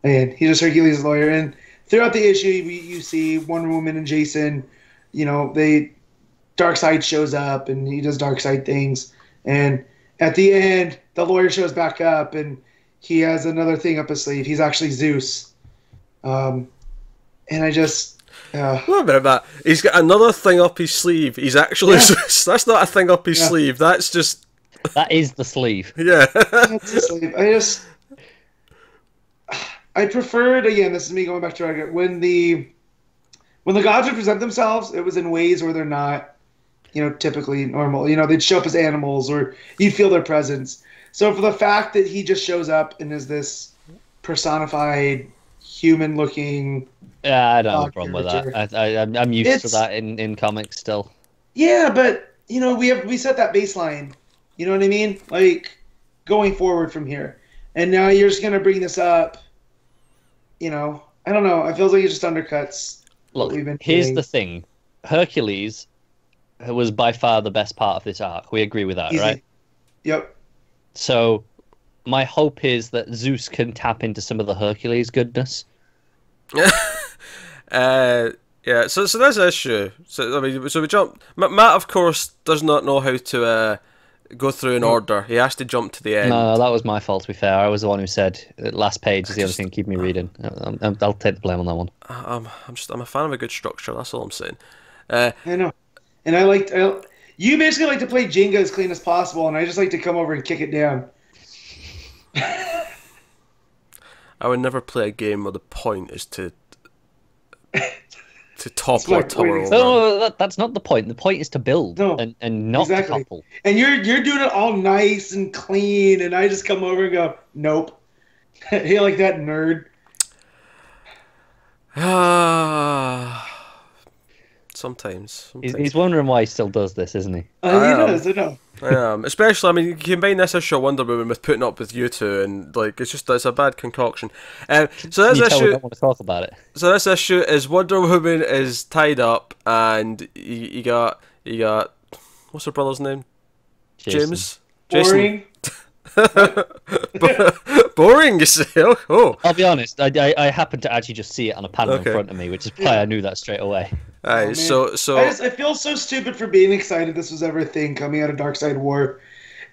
And he's just Hercules' lawyer. And throughout the issue, you see Wonder Woman and Jason, you know, Darkseid shows up, and he does Darkseid things. And at the end, the lawyer shows back up, and he has another thing up his sleeve. He's actually Zeus. And I just... Wait a minute, Matt. He's got another thing up his sleeve. He's actually... Zeus. That's not a thing up his sleeve. That's just... That is the sleeve. Yeah. That's the sleeve. I preferred, again, this is me going back to Rocha, when the gods would present themselves, it was in ways where they're not, you know, typically normal. You know, they'd show up as animals, or you'd feel their presence. So for the fact that he just shows up and is this personified, human-looking... Yeah, I don't have a problem with that. I'm used to that in comics still. Yeah, but, you know, we set that baseline. You know what I mean? Like, going forward from here. And now you're just going to bring this up. You know, I don't know. It feels like it just undercuts what we've been here's doing. The thing. Hercules was by far the best part of this arc. We agree with that, right? Yep. So my hope is that Zeus can tap into some of the Hercules goodness. Yeah. So that's an issue. So we jump. Matt, of course, does not know how to go through an order. He has to jump to the end. No, that was my fault. To be fair, I was the one who said last page is the only thing keep me reading. I'll take the blame on that one. I'm a fan of a good structure. That's all I'm saying. I know, and you basically like to play Jenga as clean as possible, and I just like to come over and kick it down. I would never play a game where the point is to topple a tower over. No, that's not the point. The point is to build and not to topple. And you're doing it all nice and clean, and I just come over and go, nope. You're like that nerd. Sometimes. He's wondering why he still does this, isn't he? He does, I know. Especially, I mean, you combine this issue of Wonder Woman with putting up with you two, and like it's a bad concoction. So this issue, we don't want to talk about it. So this issue is Wonder Woman is tied up, and you got what's her brother's name? James. Boring. Boring, you say? Oh. I'll be honest. I happened to actually just see it on a panel in front of me, which is why I knew that straight away. So I feel so stupid for being excited this was ever a thing coming out of Darkseid War,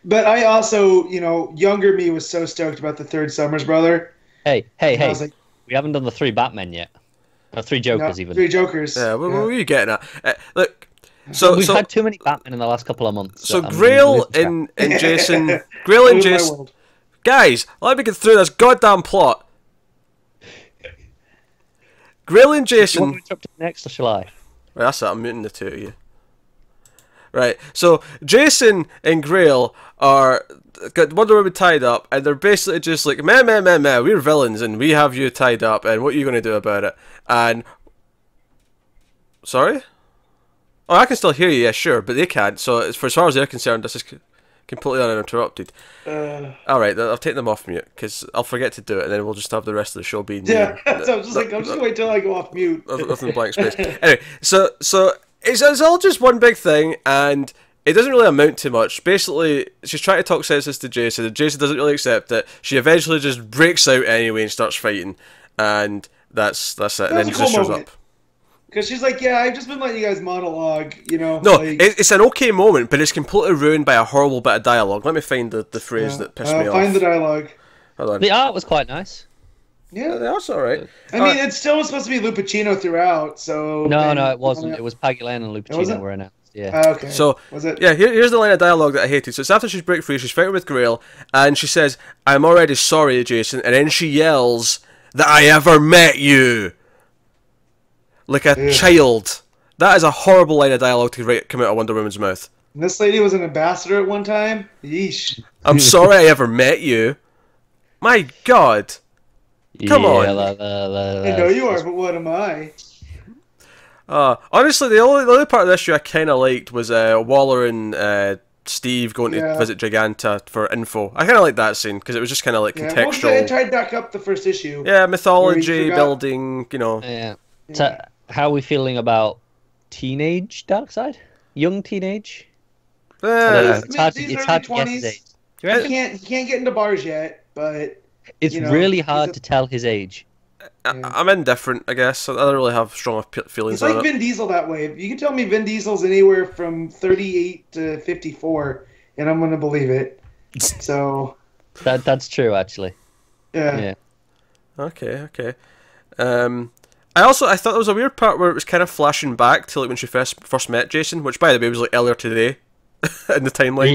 but I also, you know, younger me was so stoked about the third Summers brother. Hey! Like, we haven't done the 3 Batmen yet. Or 3 Jokers even. 3 Jokers. Yeah, what were you getting at? Look. So we've had too many Batman in the last couple of months. So Grail and Jason, Grail and Jason, guys, let me get through this goddamn plot. Grail and Jason. You want me to interrupt next, or shall I? Right, that's it. I'm muting the two of you. Right. So Jason and Grail are got Wonder Woman tied up, and they're basically just like, meh, we're villains, and we have you tied up, and what are you going to do about it? And sorry. Oh, I can still hear you, yeah, sure, but they can't. So, for as far as they're concerned, this is completely uninterrupted. Alright, I'll take them off mute, because I'll forget to do it, and then we'll just have the rest of the show being... Yeah, so I'm just going to wait till I go off mute. Nothing blank space. Anyway, so it's all just one big thing, and it doesn't really amount to much. Basically, she's trying to talk sense to Jason, and Jason doesn't really accept it. She eventually just breaks out anyway and starts fighting, and that's it, and then just shows up. Because she's like, yeah, I've just been letting you guys monologue, you know. No, like, it's an okay moment, but it's completely ruined by a horrible bit of dialogue. Let me find the phrase that pissed me off. Find the dialogue. Hold on. The art was quite nice. Yeah, that's alright. I mean, it still was supposed to be Lupacino throughout, so... No, it wasn't. It was Pagulayan and Lupacino were announced. Yeah. Okay. So, was it? Yeah, here's the line of dialogue that I hated. So it's after she's break free, she's fighting with Grail, and she says, "I'm already sorry, Jason," and then she yells, "That I ever met you!" Like a child. That is a horrible line of dialogue to come out of Wonder Woman's mouth. And this lady was an ambassador at one time? Yeesh. I'm sorry I ever met you. My God. Come on. I know you are, but what am I? Honestly, the only part of this show I kind of liked was Waller and Steve going to visit Giganta for info. I kind of liked that scene because it was just kind of like contextual. Well, it tied back up the first issue. Yeah, mythology building, you know. Yeah. So, how are we feeling about teenage Darkseid? Young teenage? It's hard to guess his age. He can't get into bars yet, but it's really hard to tell his age. I'm indifferent, I guess. I don't really have strong feelings on it. It's like Vin Diesel that way. You can tell me Vin Diesel's anywhere from 38 to 54, and I'm going to believe it. So that's true, actually. Yeah. Okay. I thought there was a weird part where it was kind of flashing back to like when she first met Jason, which by the way was like earlier today in the timeline.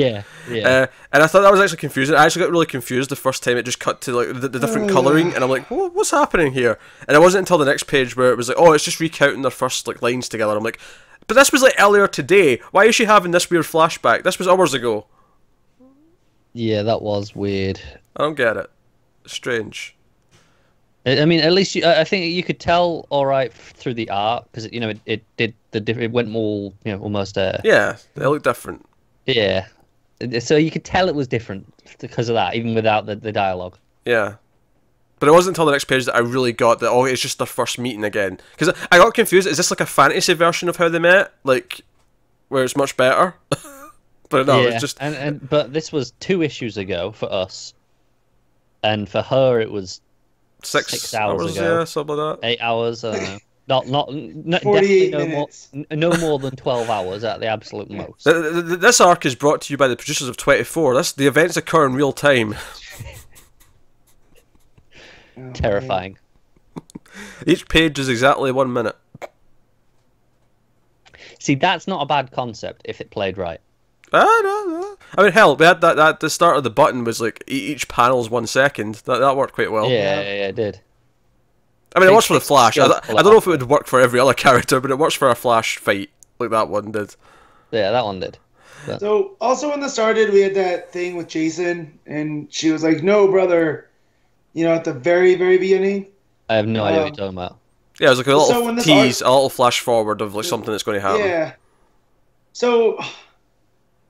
Yeah. And I thought that was actually confusing. I actually got really confused the first time it just cut to like the different colouring, and I'm like, what's happening here? And it wasn't until the next page where it was like, oh, it's just recounting their first like lines together. I'm like, but this was like earlier today. Why is she having this weird flashback? This was hours ago. Yeah, that was weird. I don't get it. Strange. I mean, at least I think you could tell all right through the art because it went more almost. Yeah, they look different. Yeah, so you could tell it was different because of that, even without the dialogue. Yeah, but it wasn't until the next page that I really got that. Oh, it's just their first meeting again. Because I got confused. Is this like a fantasy version of how they met, like where it's much better? But no, it's just. But this was 2 issues ago for us, and for her it was 6 hours ago. Yeah, something like that. 8 hours. Not 48 minutes. No more than 12 hours at the absolute most. This arc is brought to you by the producers of 24. The events occur in real time. Terrifying. Each page is exactly 1 minute. See, that's not a bad concept if it played right. No. I mean, hell, we had that the start of the button was like each panel's 1 second. That worked quite well. Yeah, it did. I mean, it works for the Flash. I don't know if it would work for every other character, but it works for a Flash fight like that one did. Yeah, that one did. But... So, also when this started, we had that thing with Jason, and she was like, "No, brother," at the very, very beginning. I have no idea what you're talking about. Yeah, it was like a little tease, a little flash forward of like something that's going to happen. Yeah. So,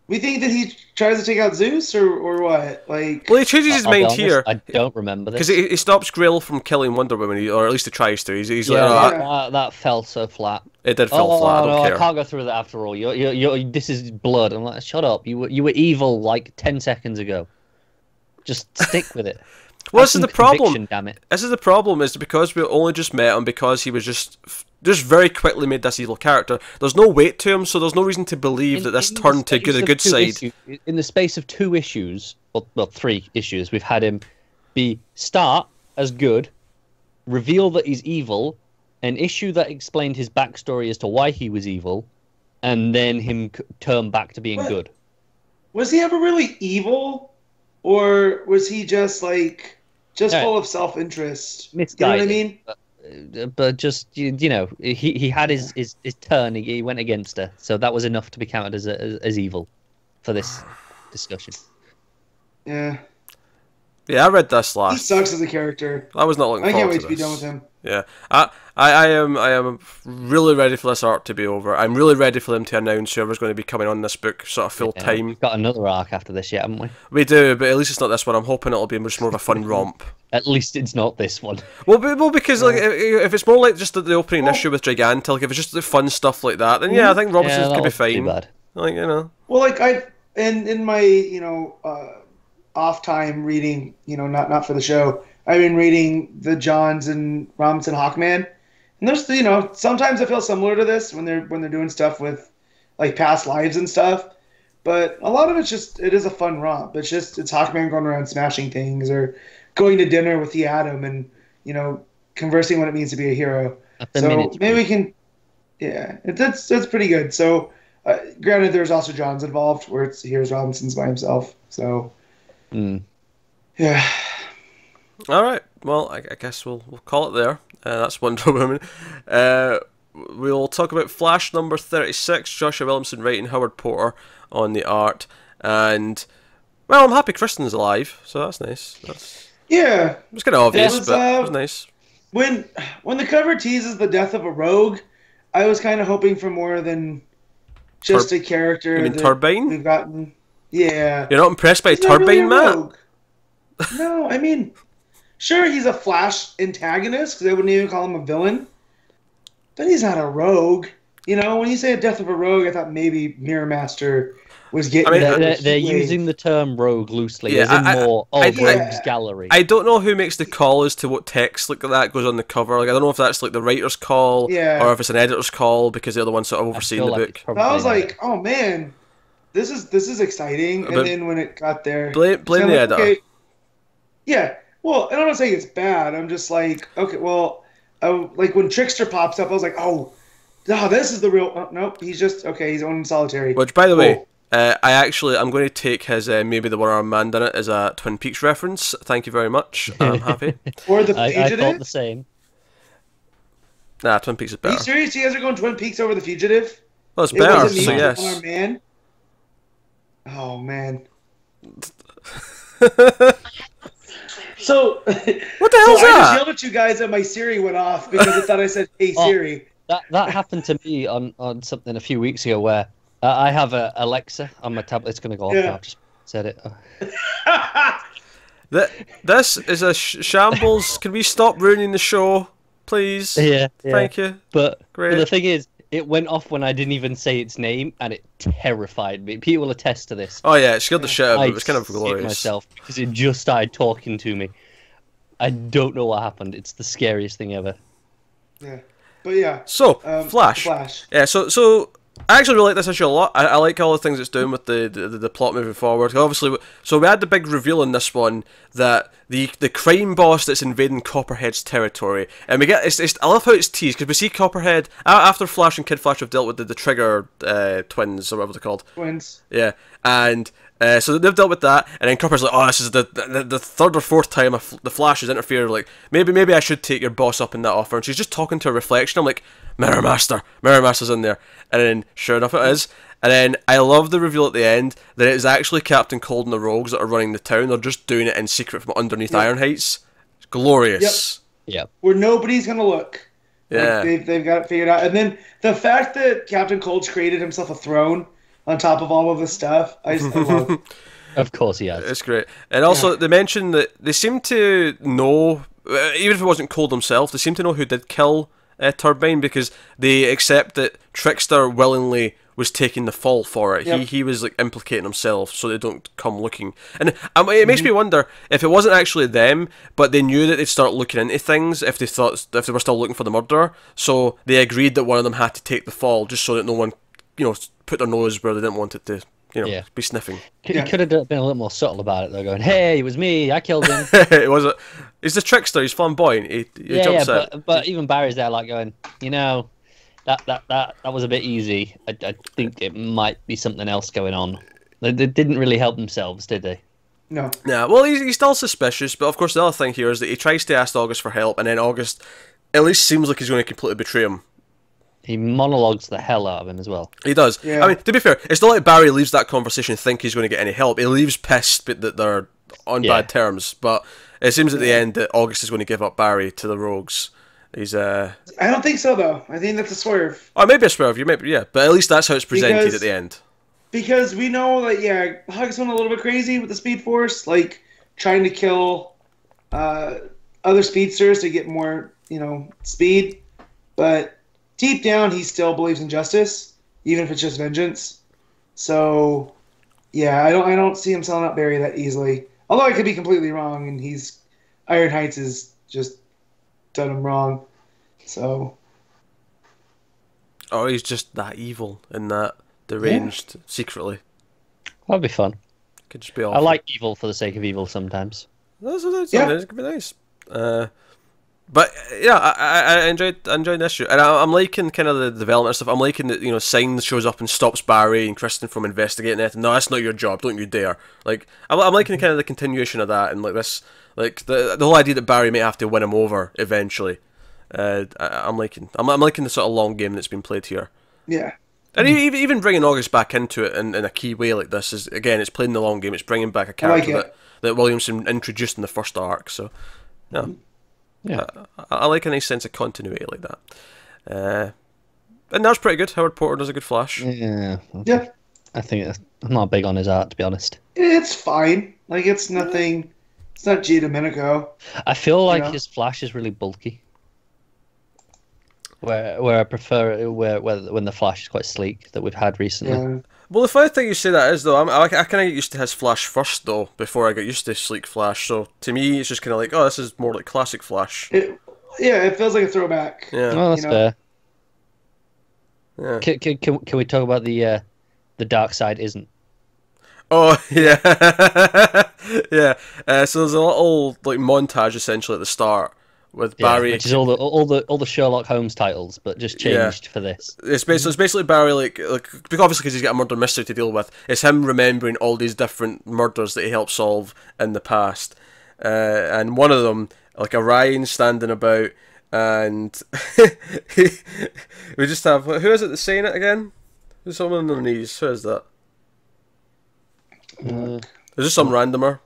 we think that he tries to take out Zeus, or what? Like, well, he changes his mind here. I don't remember this because he stops Grail from killing Wonder Woman, or at least he tries to. He's that fell so flat. It did fall flat. I don't care. I can't go through that after all. This is blood. I'm like, shut up. You were evil like 10 seconds ago. Just stick with it. Well, this is the problem. Damn it. This is the problem. Is because we only just met him because he was just very quickly made this evil character. There's no weight to him, so there's no reason to believe that this turned to the good side. In the space of 2 issues, well, 3 issues, we've had him start as good, reveal that he's evil, an issue that explained his backstory as to why he was evil, and then him turn back to being good. Was he ever really evil, or was he just full of self-interest? Misguided. You know what I mean? But just he had his turn. He went against her, so that was enough to be counted as evil for this discussion. Yeah. Yeah, I read this last. He sucks as a character. I was not looking forward to this. I can't wait to be done with him. Yeah, I am really ready for this arc to be over. I'm really ready for them to announce whoever's going to be coming on this book sort of full time. We've got another arc after this yet, haven't we? We do, but at least it's not this one. I'm hoping it'll be much more of a fun romp. At least it's not this one. Well, because like if it's more like just the opening issue with Giganta, like if it's just the fun stuff like that, then I think Robson could be fine. Too bad. Like Well, like in my off time reading, not for the show. I've been reading the Johns and Robson Hawkman, and there's sometimes I feel similar to this when they're doing stuff with like past lives and stuff, but a lot of it is a fun romp. It's Hawkman going around smashing things or going to dinner with the Atom and conversing what it means to be a hero. So maybe we can, that's pretty good. So granted, there's also John's involved, where here's Robinson's by himself. So, yeah. All right. Well, I guess we'll call it there. That's Wonder Woman. We'll talk about Flash number 36. Joshua Williamson writing, Howard Porter on the art, and well, I'm happy Kristen's alive, so that's nice. Yeah. It was kind of obvious, but it was nice. When the cover teases the death of a rogue, I was kind of hoping for more than just a character. You mean Turbine? We've gotten. Yeah. You're not impressed by Turbine, Matt? No, I mean, sure, he's a Flash antagonist, because I wouldn't even call him a villain. But he's not a rogue. You know, when you say a death of a rogue, I thought maybe Mirror Master was getting. I mean, they're using the term rogue loosely, as in more rogues gallery. I don't know who makes the call as to what text like that goes on the cover. Like, I don't know if that's like the writer's call, or if it's an editor's call, because they're the ones sort of overseeing the book. I was like, oh man, this is exciting. And then when it got there, blame the editor. Okay, yeah, well, and I'm not saying it's bad. I'm just like, okay, well, like when Trickster pops up, I was like, oh, this is the real. Oh, nope, he's just he's on solitary. Which, by the way. I'm going to take his maybe the one-armed man done it as a Twin Peaks reference. Thank you very much. I'm happy. Or the Fugitive? I thought the same. Nah, Twin Peaks is better. Are you serious? You guys are going Twin Peaks over the Fugitive? Well, it's better, so yes. Man. Oh, man. So, what the hell is that? I just yelled at you guys and my Siri went off because it thought I said, hey, Siri. That happened to me on something a few weeks ago where I have a Alexa on my tablet. It's going to go off now. I've just said it. This is a shambles. Can we stop ruining the show, please? Yeah. Thank you. But the thing is, it went off when I didn't even say its name, and it terrified me. People will attest to this. Oh yeah, it scared the shit out of me. It was kind of glorious. Myself because it just started talking to me. I don't know what happened. It's the scariest thing ever. Yeah, but yeah. So Flash. Yeah. So. I actually really like this issue a lot. I like all the things it's doing with the plot moving forward. Obviously, so we had the big reveal in this one that the crime boss that's invading Copperhead's territory, and we get I love how it's teased because we see Copperhead after Flash and Kid Flash have dealt with the Trigger twins or whatever they're called. Twins. Yeah, and so they've dealt with that, and then Copperhead's like, oh, this is the third or fourth time the Flash has interfered. Like maybe I should take your boss up in that offer, and she's just talking to a reflection. I'm like, Mirror Master's in there. And then, sure enough, it is. And then, I love the reveal at the end that it is actually Captain Cold and the Rogues that are running the town. They're just doing it in secret from underneath Iron Heights. It's glorious. Yep. Where nobody's going to look. Yeah. Like they've got it figured out. And then, the fact that Captain Cold's created himself a throne on top of all of this stuff, I love. Of course he has. It's great. And also, they mentioned that they seem to know, even if it wasn't Cold himself, they seem to know who did kill Turbine, because they accept that Trickster willingly was taking the fall for it. Yep. He was like implicating himself so they don't come looking. And it makes me wonder if it wasn't actually them, but they knew that they'd start looking into things if they were still looking for the murderer. So they agreed that one of them had to take the fall just so that no one, put their nose where they didn't want it to. Be sniffing. He could have been a little more subtle about it, though, going, hey, it was me, I killed him. He's the trickster, he's flamboyant, he jumps out. But even Barry's there, like, going, that was a bit easy. I think it might be something else going on. They didn't really help themselves, did they? No. Yeah, well, he's still suspicious, but of course the other thing here is that he tries to ask August for help, and then August at least seems like he's going to completely betray him. He monologues the hell out of him as well. He does. Yeah. I mean, to be fair, it's not like Barry leaves that conversation think he's going to get any help. He leaves pissed that they're on bad terms. But it seems at the end that August is going to give up Barry to the Rogues. He's I don't think so, though. I think that's a swerve. Oh, maybe a swerve. Yeah. But at least that's how it's presented at the end. Because we know that, Hugs went a little bit crazy with the Speed Force, like trying to kill other speedsters to get more, speed. But deep down, he still believes in justice, even if it's just vengeance. So, I don't see him selling out Barry that easily. Although I could be completely wrong, and Iron Heights has just done him wrong. So. Or he's just that evil and that deranged secretly. That'd be fun. Could just be awful. I like evil for the sake of evil sometimes. It could be nice. But yeah, I enjoyed this issue, and I'm liking kind of the development stuff. I'm liking that, you know, Signs shows up and stops Barry and Kristen from investigating it. No, that's not your job. Don't you dare. Like I'm liking kind of the continuation of that, and like this, like the whole idea that Barry may have to win him over eventually. I'm liking the sort of long game that's been played here. Yeah. And even bringing August back into it in a key way like this is, again, it's playing the long game. It's bringing back a character that Williamson introduced in the first arc. So yeah. Yeah, I like a nice sense of continuity like that. And that's pretty good. Howard Porter does a good Flash. Yeah. Yeah. I think I'm not big on his art, to be honest. It's fine. Like, it's nothing. It's not G. Domenico. I feel like his Flash is really bulky. Where I prefer when the Flash is quite sleek that we've had recently. Yeah. Well, the funny thing you say that is, though, I kind of get used to his Flash first, though, before I get used to sleek Flash. So to me, it's just kind of like, oh, this is more like classic Flash. It feels like a throwback. Yeah. Oh, that's fair. Yeah. Can we talk about the dark side isn't? Oh yeah, yeah. So there's a little like montage essentially at the start with Barry, which is all the Sherlock Holmes titles, but just changed for this. It's basically Barry like obviously because he's got a murder mystery to deal with. It's him remembering all these different murders that he helped solve in the past, and one of them, like Orion standing about, and we just have, who is it that's saying it again? Who's someone on their knees? Who is that? Is this some randomer?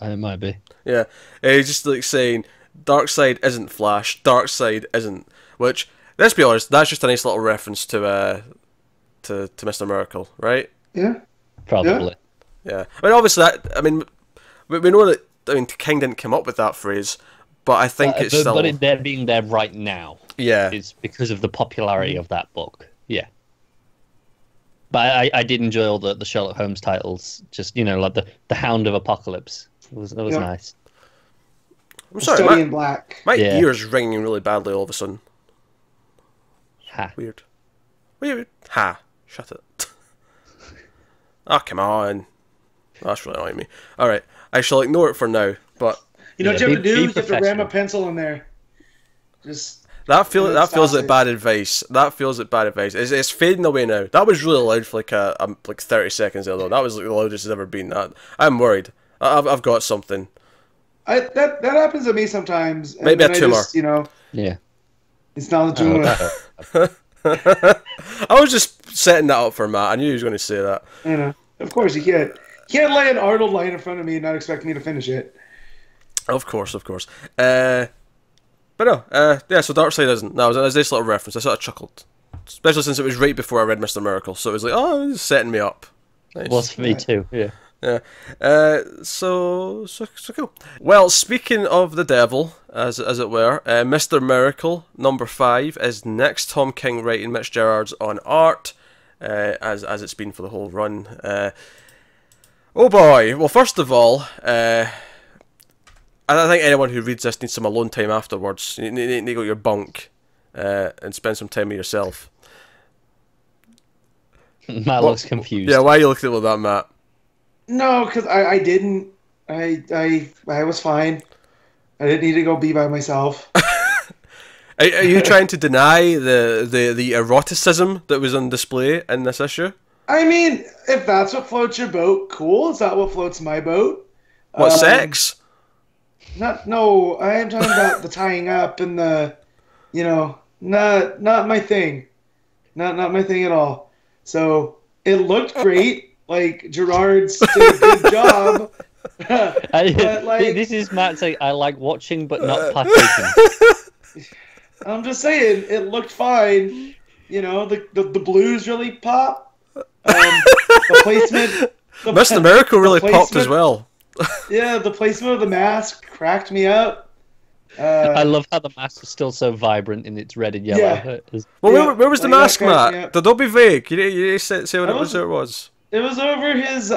It might be. Yeah, he's just like saying, Darkseid isn't Flash, Darkseid isn't, which, let's be honest, that's just a nice little reference to Mr. Miracle, right? Yeah. Probably. Yeah. I mean, obviously, we know that, King didn't come up with that phrase, but I think it's still... But it there being there right now is because of the popularity of that book. Yeah. But I did enjoy all the Sherlock Holmes titles, just, like the Hound of Apocalypse. That was nice. I'm sorry, Study in Black. My ear's ringing really badly all of a sudden. Ha. Weird. Ha. Shut it. Oh, come on. That's really annoying me. Alright, I shall ignore it for now, but... You know what you have to do? You have to ram a pencil in there. Just... That feels like bad advice. That feels like bad advice. It's fading away now. That was really loud for like 30 seconds there, though. That was like the loudest it's ever been. I'm worried. I've got something. That happens to me sometimes. And maybe a tumor. Yeah. It's not a tumor. I was just setting that up for Matt. I knew he was going to say that. I know. Of course, you can't. You can't lay an Arnold line in front of me and not expect me to finish it. Of course. But no, so Darkseid isn't. No, it was a nice little reference. I sort of chuckled. Especially since it was right before I read Mr. Miracle, so it was like, oh, it's setting me up. Nice. It was for me too, yeah. Yeah. So cool. Well, speaking of the devil, as it were, Mr. Miracle, number 5, is next. Tom King writing, Mitch Gerads on art, as it's been for the whole run. Oh boy. Well, first of all, I think anyone who reads this needs some alone time afterwards. You need to go to your bunk and spend some time with yourself. Matt looks confused. Yeah, why are you looking at that, Matt? No, because I didn't. I was fine. I didn't need to go be by myself. Are you trying to deny the eroticism that was on display in this issue? I mean, if that's what floats your boat, cool. It's not what floats my boat. What, sex? No, I am talking about the tying up and the, not my thing. Not my thing at all. So, it looked great. Like, Gerads did a good job. But, this is Matt saying, I like watching but not partaking. I'm just saying, it looked fine. The blues really pop. The placement... Mr. Miracle really popped as well. Yeah, the placement of the mask cracked me up. I love how the mask is still so vibrant in its red and yellow. Yeah. Well, where was the mask, Matt? Don't be vague. You say what it was. It was over his, do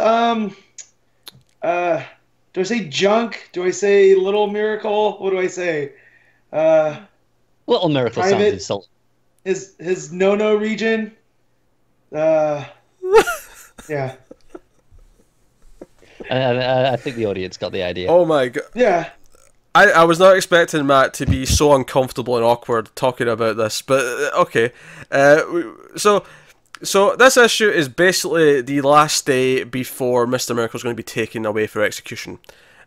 I say junk? Do I say little miracle? What do I say? Little miracle sounds insulting. His no-no region. Yeah. I think the audience got the idea. Oh my god. Yeah. I was not expecting Matt to be so uncomfortable and awkward talking about this, but okay. So this issue is basically the last day before Mr. Miracle's going to be taken away for execution,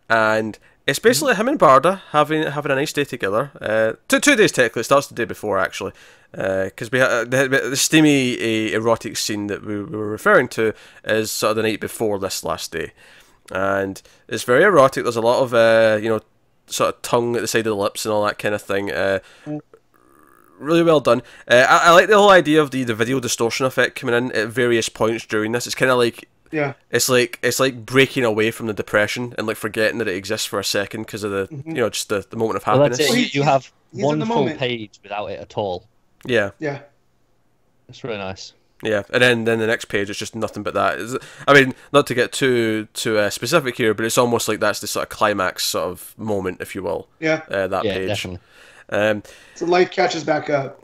and it's basically him and Barda having a nice day together. 2 days technically. It starts the day before actually, because we had the steamy erotic scene that we were referring to is sort of the night before this last day, and it's very erotic. There's a lot of sort of tongue at the side of the lips and all that kind of thing. Really well done. I like the whole idea of the video distortion effect coming in at various points during this. It's kind of like it's like breaking away from the depression and like forgetting that it exists for a second because of the just the moment of happiness. Well, that's it. You have one full page without it at all. Yeah. It's really nice. Yeah, and then the next page is just nothing but that. I mean, not to get too specific here, but it's almost like that's the sort of climax sort of moment, if you will. Yeah. That page. Definitely. So life catches back up.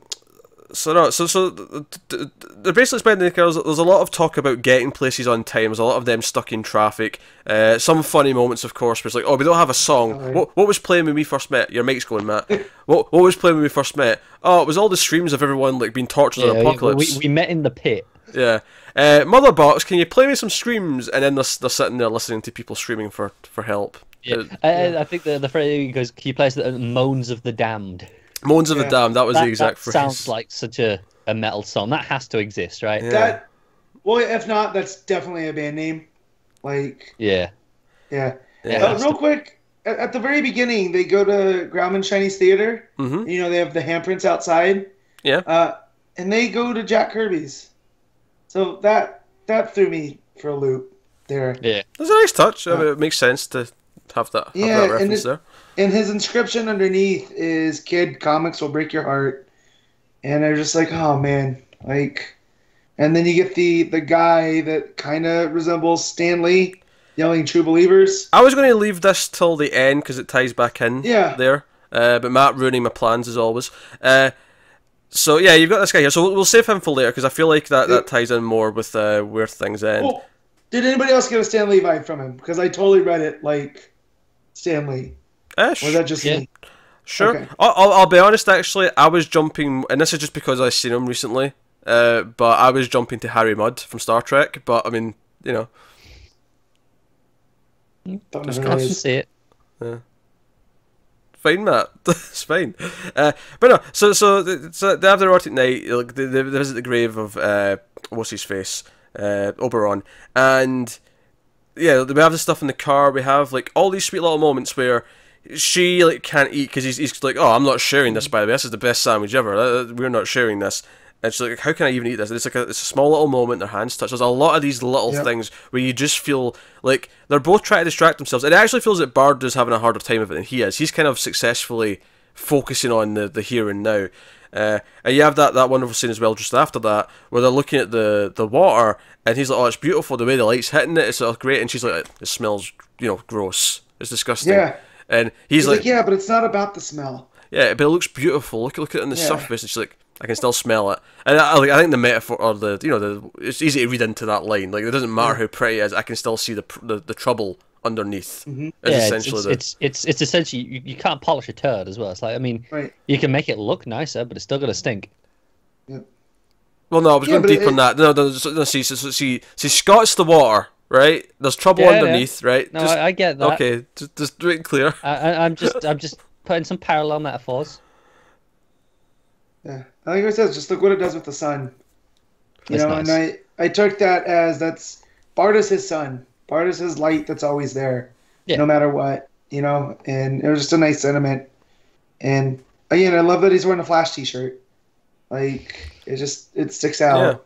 So they're basically spending the girls. There's a lot of talk about getting places on time. There's a lot of them stuck in traffic. Some funny moments, of course, where it's like, oh, we don't have a song. Right. What was playing when we first met? Your mic's going, Matt. What was playing when we first met? Oh, it was all the screams of everyone like being tortured in Apocalypse. We met in the pit. Yeah. Mother Box, can you play me some screams? And then they're sitting there listening to people screaming for help. Yeah. I think the phrase goes, can you play us the moans of the damned? Moans of the Damned, that was the exact phrase. Sounds like such a metal song. That has to exist, right? Yeah. Well, if not, that's definitely a band name. Like. Yeah. Real quick, at the very beginning, they go to Grauman Chinese Theater. Mm-hmm. They have the handprints outside. Yeah. And they go to Jack Kirby's. So that threw me for a loop there. Yeah. That's a nice touch. I mean, it makes sense to have that reference there. And his inscription underneath is "Kid, comics will break your heart," and they're just like, oh man, like. And then you get the guy that kind of resembles Stan Lee yelling "True Believers." I was going to leave this till the end because it ties back in. There, but Matt ruining my plans as always. So yeah, you've got this guy here. So we'll save him for later because I feel like that ties in more with where things end. Well, did anybody else get a Stan Lee vibe from him? Because I totally read it like Stan Lee. Or was that just me? Sure. Okay. I'll be honest, actually, I was jumping, and this is just because I've seen him recently, but I was jumping to Harry Mudd from Star Trek, but I mean, Don't know see it. Yeah. Fine, Matt. It's fine. But no, so they have the erotic night, like, they visit the grave of, what's his face? Oberon, and yeah, we have the stuff in the car. We have like all these sweet little moments where she like can't eat because he's like, oh, I'm not sharing this, by the way, this is the best sandwich ever, we're not sharing this, and she's like, how can I even eat this? And it's like it's a small little moment, their hands touch. There's a lot of these little things where you just feel like they're both trying to distract themselves, and it actually feels that Bard is having a harder time of it than he is. He's kind of successfully focusing on the here and now. And you have that wonderful scene as well just after that where they're looking at the water and he's like, oh, it's beautiful the way the light's hitting it, it's sort of great, and she's like, it smells gross, it's disgusting. And he's like, yeah, but it's not about the smell. Yeah, but it looks beautiful, look at it on the surface. And she's like, I can still smell it. And I think the metaphor, or it's easy to read into that line, like it doesn't matter how pretty it is, I can still see the trouble underneath. It's essentially you can't polish a turd as well. It's like, I mean, you can make it look nicer, but it's still gonna stink. Well, no, I was going deep on that. No, see, Scott's the water, right? There's trouble underneath, right? No, I get that. Okay, just make it clear. I'm just putting some parallel metaphors. Yeah, I think it says just look what it does with the sun. Nice. And I took that as Bard is his sun. Bard is his light that's always there, no matter what, and it was just a nice sentiment. And again, I love that he's wearing a Flash t-shirt. Like, it sticks out. Yeah.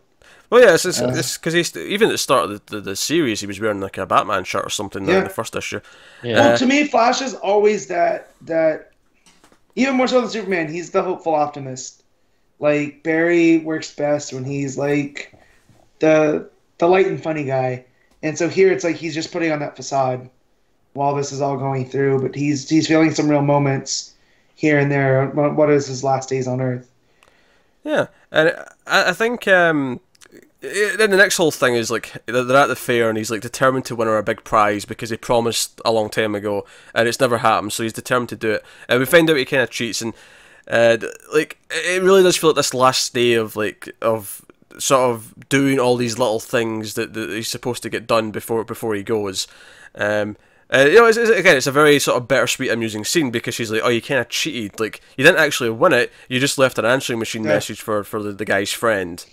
Well, yeah, it's because he's even at the start of the series, he was wearing like a Batman shirt or something in the first issue. Yeah. Well, to me, Flash is always that even more so than Superman, he's the hopeful optimist. Like, Barry works best when he's like the light and funny guy. And so here it's like he's just putting on that facade while this is all going through, but he's feeling some real moments here and there. What is his last days on Earth? Yeah, and I think then the next whole thing is like they're at the fair and he's like determined to win her a big prize because he promised a long time ago and it's never happened, so he's determined to do it. And we find out he kind of cheats, and like it really does feel like this last day of sort of doing all these little things that he's supposed to get done before he goes. You know, it's a very sort of bittersweet, amusing scene because she's like, "Oh, you kind of cheated. Like, you didn't actually win it. You just left an answering machine message for the guy's friend."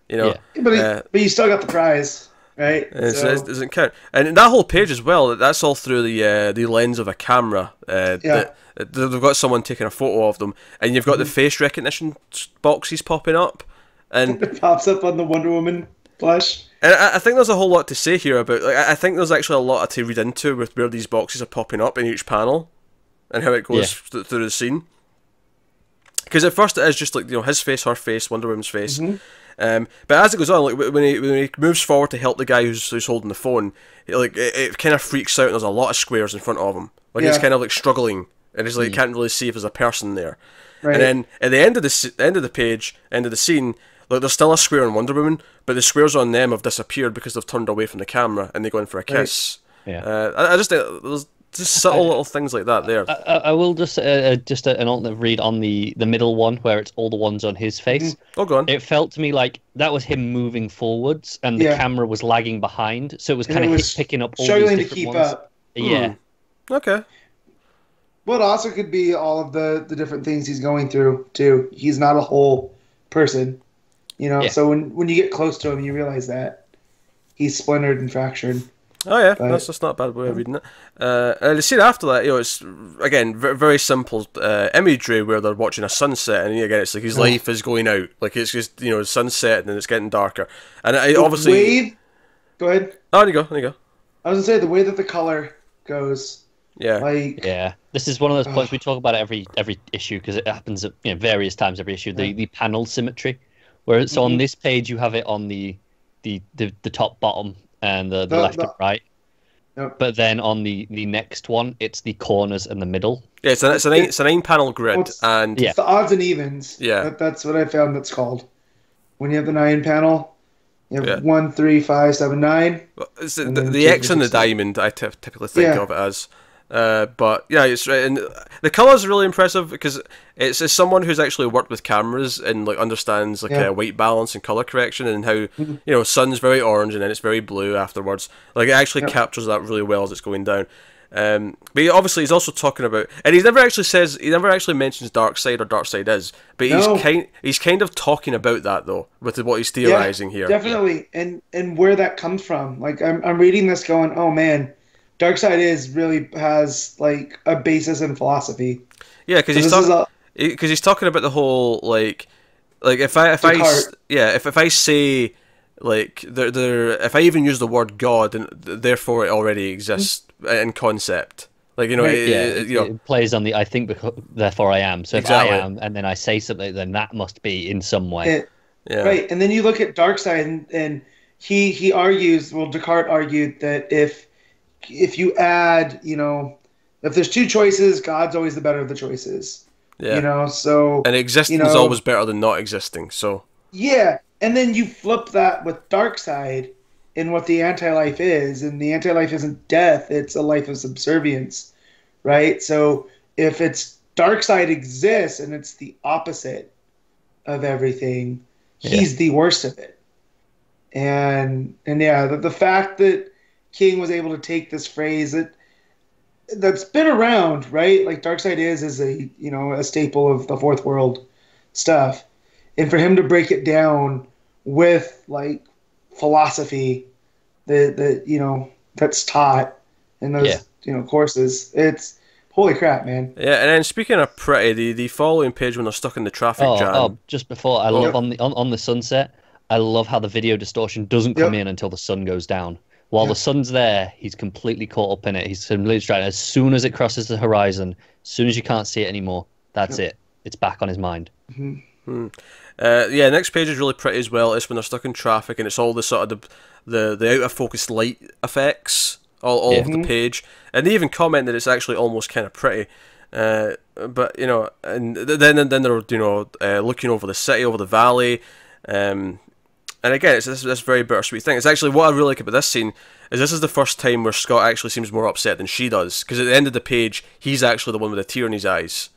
You know, but you still got the prize, right? So it doesn't count. And that whole page as well, that's all through the lens of a camera. They've got someone taking a photo of them, and you've got the face recognition boxes popping up, and it pops up on the Wonder Woman plush. And I think there's a whole lot to say here about, like, I think there's actually a lot to read into with where these boxes are popping up in each panel, and how it goes through the scene. Because at first it is just like, you know, his face, her face, Wonder Woman's face. But as it goes on, like when he moves forward to help the guy who's holding the phone, it kind of freaks out, and there's a lot of squares in front of him. Like he's kind of like struggling, and he's like can't really see if there's a person there. Right. And then at the end of the page, end of the scene, like there's still a square on Wonder Woman, but the squares on them have disappeared because they've turned away from the camera and they go in for a kiss. Right. Yeah. I just think there's just subtle little things like that there. I will just an alternate read on the middle one where it's all the ones on his face. Oh, go on. It felt to me like that was him moving forwards and the camera was lagging behind, so it was kind of picking up all these different to keep ones. Up. Yeah. Okay. Well, it also could be all of the different things he's going through too. He's not a whole person. You know, so when you get close to him, you realize that he's splintered and fractured. Oh yeah, that's just not a bad way of reading it. And the scene after that, you know, it's again very simple imagery where they're watching a sunset, and again it's like his life is going out, like it's just, you know, sunset and then it's getting darker, and obviously. Wave. Go ahead. Oh, there you go. I was gonna say the way that the color goes. This is one of those points we talk about every issue because it happens at various times every issue. The panel symmetry. Whereas on this page you have it on the top, bottom, and the left and right. Yep. But then on the next one, it's the corners and the middle. Yeah, it's a 9-panel grid, and it's the odds and evens. Yeah, that's what I found. That's called when you have the 9-panel. You have 1, 3, 5, 7, 9. It's the X and the diamond. I typically think of it as. But yeah, it's right, and the colours are really impressive because it's someone who's actually worked with cameras and like understands like white balance and colour correction, and how you know, sun's very orange and then it's very blue afterwards. Like it actually captures that really well as it's going down. But obviously he's also talking about, and he never actually mentions Darkseid or Darkseid is, but he's kind of talking about that though with what he's theorising here. Definitely, and where that comes from. Like I'm reading this going, oh man. Darkseid really has like a basis in philosophy. Yeah, because he's talking about the whole like if I say like if I even use the word God, and therefore it already exists in concept. Like, you know, it plays on the I think therefore I am. So if I am and then I say something, then that must be in some way. Right, and then you look at Darkseid and he argues. Well, Descartes argued that if you add, you know, if there's two choices, God's always the better of the choices. Yeah. You know, so... And existing is always better than not existing, so... Yeah, and then you flip that with Darkseid and what the anti-life is, and the anti-life isn't death, it's a life of subservience, right? So if it's Darkseid exists and it's the opposite of everything, he's the worst of it. And the fact that King was able to take this phrase that's been around, right? Like Darkseid is a staple of the Fourth World stuff, and for him to break it down with like philosophy that's taught in those courses, it's holy crap, man. Yeah, and then speaking of pretty, the following page when they're stuck in the traffic jam. Oh, just before I love on the sunset, I love how the video distortion doesn't come in until the sun goes down. While the sun's there, he's completely caught up in it. He's completely distracted. As soon as it crosses the horizon, as soon as you can't see it anymore, that's it. It's back on his mind. Next page is really pretty as well. It's when they're stuck in traffic, and it's all the sort of the out of focus light effects all over the page. And they even comment that it's actually almost kind of pretty. But you know, and then they're looking over the city, over the valley. And again, it's this very bittersweet thing. It's actually what I really like about this scene is this is the first time where Scott actually seems more upset than she does, because at the end of the page, he's actually the one with a tear in his eyes.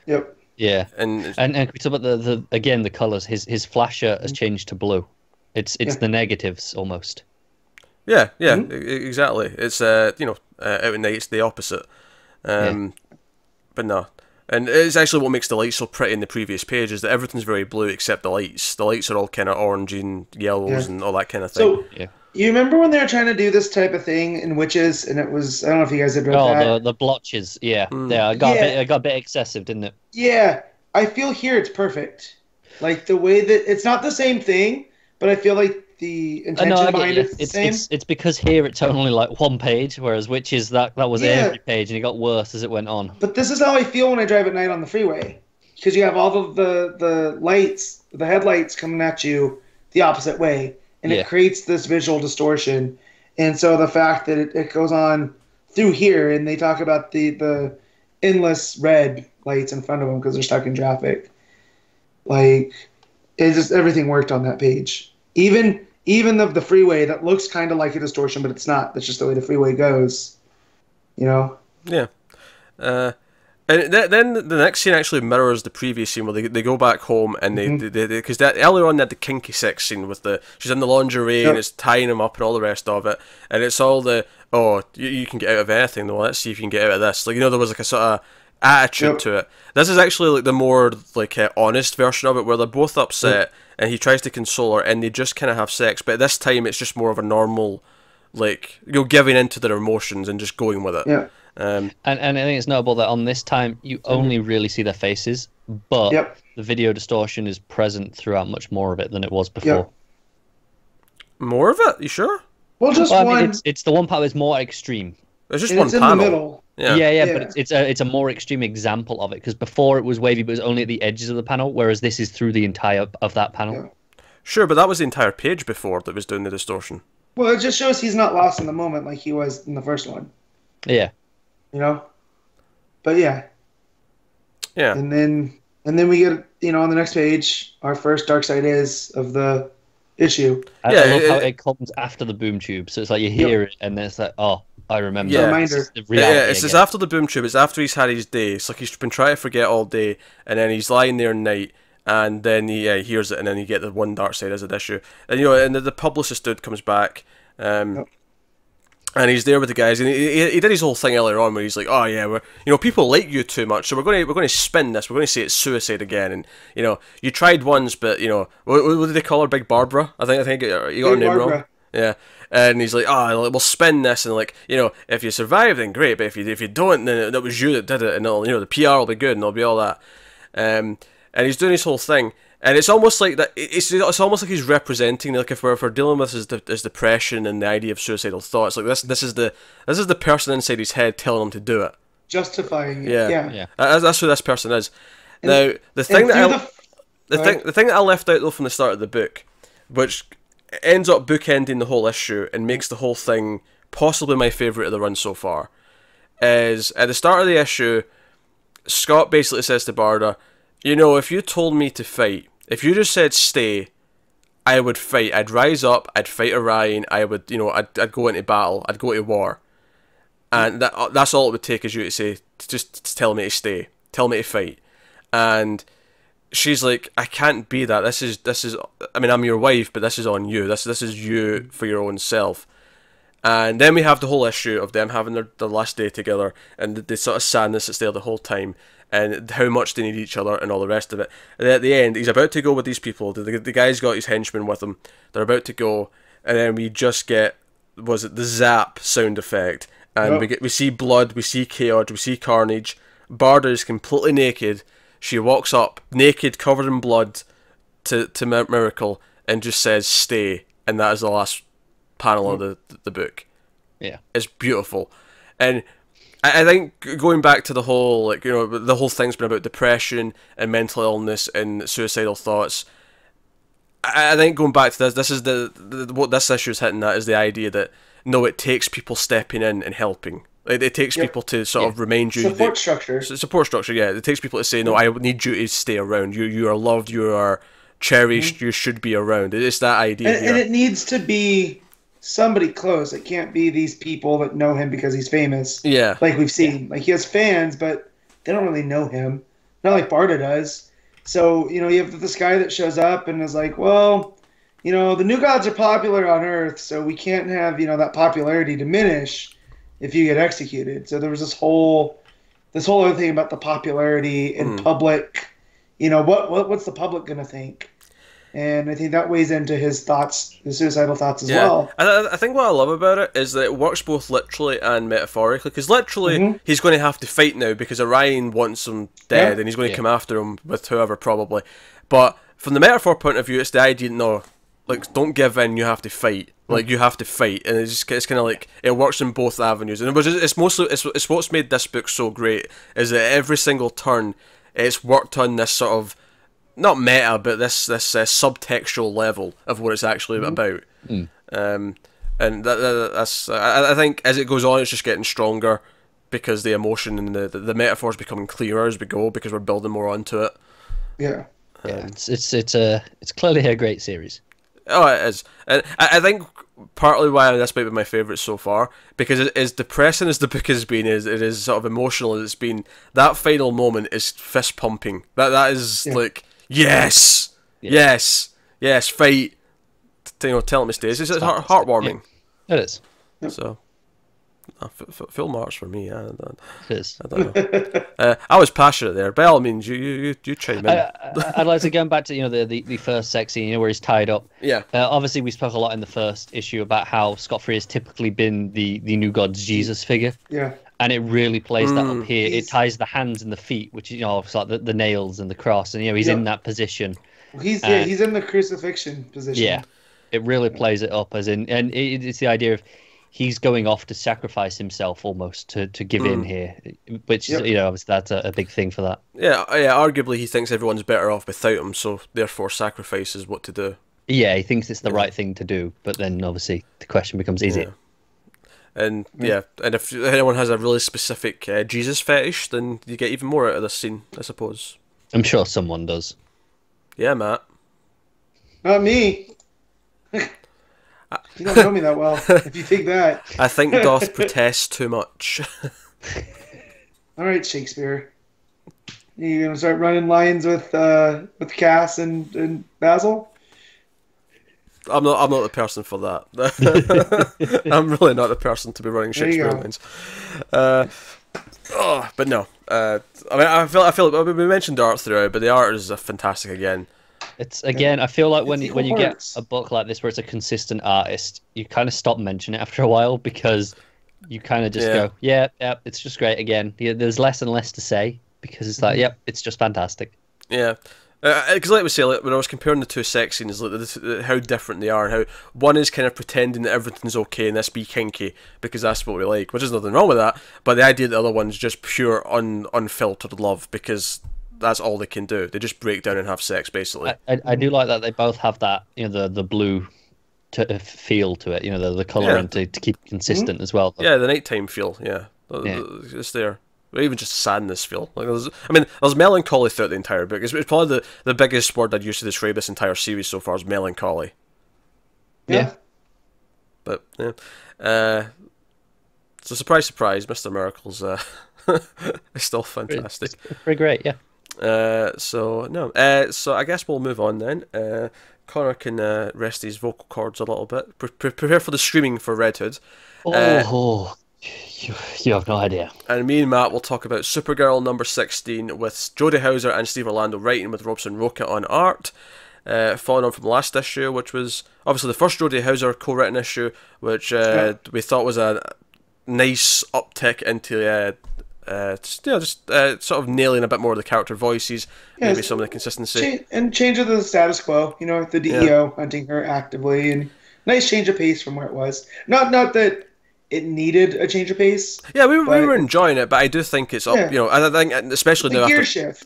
Yep. Yeah. And we talk about the colours. His flasher has changed to blue. It's the negatives almost. Yeah, exactly. It's out at night it's the opposite. But no. And it's actually what makes the lights so pretty in the previous page is that everything's very blue except the lights. The lights are all kind of orangey and yellows and all that kind of thing. So, you remember when they were trying to do this type of thing in Witches, and it was, I don't know if you guys had read that. Oh, the blotches, yeah. Yeah, it got a bit excessive, didn't it? Yeah, I feel here it's perfect. Like, the way that, it's not the same thing, but I feel like the intention behind it's the same. It's because here it's only like one page, whereas Witches, that was every page, and it got worse as it went on. But this is how I feel when I drive at night on the freeway. Because you have all of the lights, the headlights coming at you the opposite way. And it creates this visual distortion. And so the fact that it goes on through here, and they talk about the endless red lights in front of them because they're stuck in traffic. Like, it's just everything worked on that page. Even the freeway that looks kind of like a distortion, but it's not. That's just the way the freeway goes. You know? Yeah. And then the next scene actually mirrors the previous scene where they go back home and they because earlier on they had the kinky sex scene with she's in the lingerie and it's tying him up and all the rest of it, and it's all you can get out of anything. Well, let's see if you can get out of this. Like, there was like a sort of attitude to it. This is actually like the more like honest version of it, where they're both upset and he tries to console her and they just kind of have sex, but this time it's just more of a normal, like, giving into their emotions and just going with it. Yeah. And I think it's notable that on this time you only really see their faces, but the video distortion is present throughout much more of it than it was before. Yep. More of it? You sure? Well, just one. I mean, it's the one part that's more extreme. It's just one panel. In the middle. Yeah, but it's a more extreme example of it, because before it was wavy, but it was only at the edges of the panel, whereas this is through the entire of that panel. Yeah. Sure, but that was the entire page before that was doing the distortion. Well, it just shows he's not lost in the moment like he was in the first one. Yeah. You know? But yeah. Yeah. And then we get, on the next page, our first Dark Side is of the issue. I love how it comes after the boom tube. So it's like you hear it and then it's like, oh, I remember. Yeah, reminder. It's after the boom tube. It's after he's had his day. It's like he's been trying to forget all day, and then he's lying there at night, and then he hears it, and then you get the one Dark Side as an issue. And and the publicist dude comes back, and he's there with the guys, and he did his whole thing earlier on where he's like, oh yeah, people like you too much, so we're going to spin this. We're going to say it's suicide again, and you tried once, but what did they call her? Big Barbara? I think you got her name wrong. Yeah. And he's like, oh, we'll spin this, and if you survive, then great, but if you don't, then it was you that did it, and the PR will be good, and it'll be all that. And he's doing his whole thing, and it's almost like that. It's almost like he's representing, like, if we're dealing with his depression and the idea of suicidal thoughts, like this is the person inside his head telling him to do it, justifying it. Yeah. That's who this person is. Now the thing that I left out though from the start of the book, which ends up bookending the whole issue and makes the whole thing possibly my favourite of the run so far, is at the start of the issue, Scott basically says to Barda, if you told me to fight, if you just said stay, I would fight. I'd rise up, I'd fight Orion, I would, I'd go into battle, I'd go to war. And that's all it would take is you to say, just tell me to stay, tell me to fight. And she's like, I can't be that. This is. I mean, I'm your wife, but this is on you. This is you for your own self. And then we have the whole issue of them having their last day together, and the sort of sadness that's there the whole time, and how much they need each other, and all the rest of it. And at the end, he's about to go with these people. The guy's got his henchmen with him. They're about to go, and then we just get, the zap sound effect, and we see blood, we see chaos, we see carnage. Barda is completely naked. She walks up, naked, covered in blood, to Miracle, and just says, stay. And that is the last panel of the book. Yeah. It's beautiful. And I think going back to the whole, the whole thing's been about depression and mental illness and suicidal thoughts. I think going back to this is what this issue is hitting at, is the idea that, no, it takes people stepping in and helping. It takes people to sort of remind you. Support structure. Support structure, yeah. It takes people to say, no, I need you to stay around. You are loved, you are cherished, you should be around. It's that idea here. And it needs to be somebody close. It can't be these people that know him because he's famous. Yeah. Like we've seen. Like he has fans, but they don't really know him. Not like Barda does. So, you have this guy that shows up and is like, well, the new gods are popular on Earth, so we can't have, that popularity diminish if you get executed. So there was this whole other thing about the popularity in public. What's the public going to think? And I think that weighs into his thoughts, his suicidal thoughts as well. I think what I love about it is that it works both literally and metaphorically. Because literally, he's going to have to fight now because Orion wants him dead, and he's going to come after him with whoever probably. But from the metaphor point of view, it's the idea, no, like, don't give in, you have to fight. Like, you have to fight. And it's kind of like, it works in both avenues. And it's what's made this book so great, is that every single turn, it's worked on this sort of, not meta, but this subtextual level of what it's actually about. And that's I think as it goes on, it's just getting stronger because the emotion and the metaphors becoming clearer as we go because we're building more onto it. Yeah, it's clearly a great series. Oh, it is, and I think partly why this might be my favourite so far, because it is depressing as the book has been, it is sort of emotional as it's been. That final moment is fist pumping. That is like. Yes, fight. Tell him it stays. It's heartwarming. Yeah. It is. So, full marks for me. It is. I don't know. I was passionate there. By all means, you chime in. I'd like to go back to the first sex scene where he's tied up. Yeah. Obviously, we spoke a lot in the first issue about how Scott Free has typically been the new god's Jesus figure. Yeah. And it really plays that up here. It ties the hands and the feet, which it's like the nails and the cross, and he's in that position. Well, he's in the crucifixion position. Yeah, it really plays it up and it's the idea of he's going off to sacrifice himself almost to give in here, which is obviously that's a big thing for that. Yeah. Arguably, he thinks everyone's better off without him, so therefore sacrifice is what to do. Yeah, he thinks it's the right thing to do, but then obviously the question becomes, is it? And and if anyone has a really specific Jesus fetish, then you get even more out of this scene, I suppose. I'm sure someone does. Yeah, Matt. Not me. You don't know me that well, if you think that. I think doth protest too much. All right, Shakespeare. You gonna start running lines with Cass and Basil? I'm not the person for that. I'm really not the person to be running Shakespeare lines. But no. I feel we mentioned art throughout, but the art is fantastic again. It's again. I feel like when you get a book like this where it's a consistent artist, you kind of stop mentioning it after a while because you kind of just go, yeah, it's just great again. There's less and less to say because it's like, it's just fantastic. Yeah. Because like we say, when I was comparing the two sex scenes, how different they are, and how one is kind of pretending that everything's okay and this be kinky because that's what we like, which is nothing wrong with that. But the idea that the other one's just pure, unfiltered love because that's all they can do. They just break down and have sex, basically. I do like that they both have that, the blue feel to it, the colour, and to keep it consistent as well. Yeah, the nighttime feel. Yeah, it's there. Or even just sadness feel. There's melancholy throughout the entire book. It's probably the biggest word I'd use to describe this entire series so far is melancholy. Yeah. But so surprise, Mr. Miracle's is still fantastic. It's pretty great, yeah. So I guess we'll move on then. Connor can rest his vocal cords a little bit. Prepare for the screaming for Red Hood. You have no idea. And me and Matt will talk about Supergirl number 16 with Jody Houser and Steve Orlando writing with Robson Rocha on art. Following on from the last issue, which was obviously the first Jody Houser co-written issue, which we thought was a nice uptick into sort of nailing a bit more of the character voices, maybe some of the consistency. Change of the status quo, the DEO hunting her actively, and nice change of pace from where it was. Not that it needed a change of pace. Yeah, we were enjoying it, but I do think it's up. I think especially now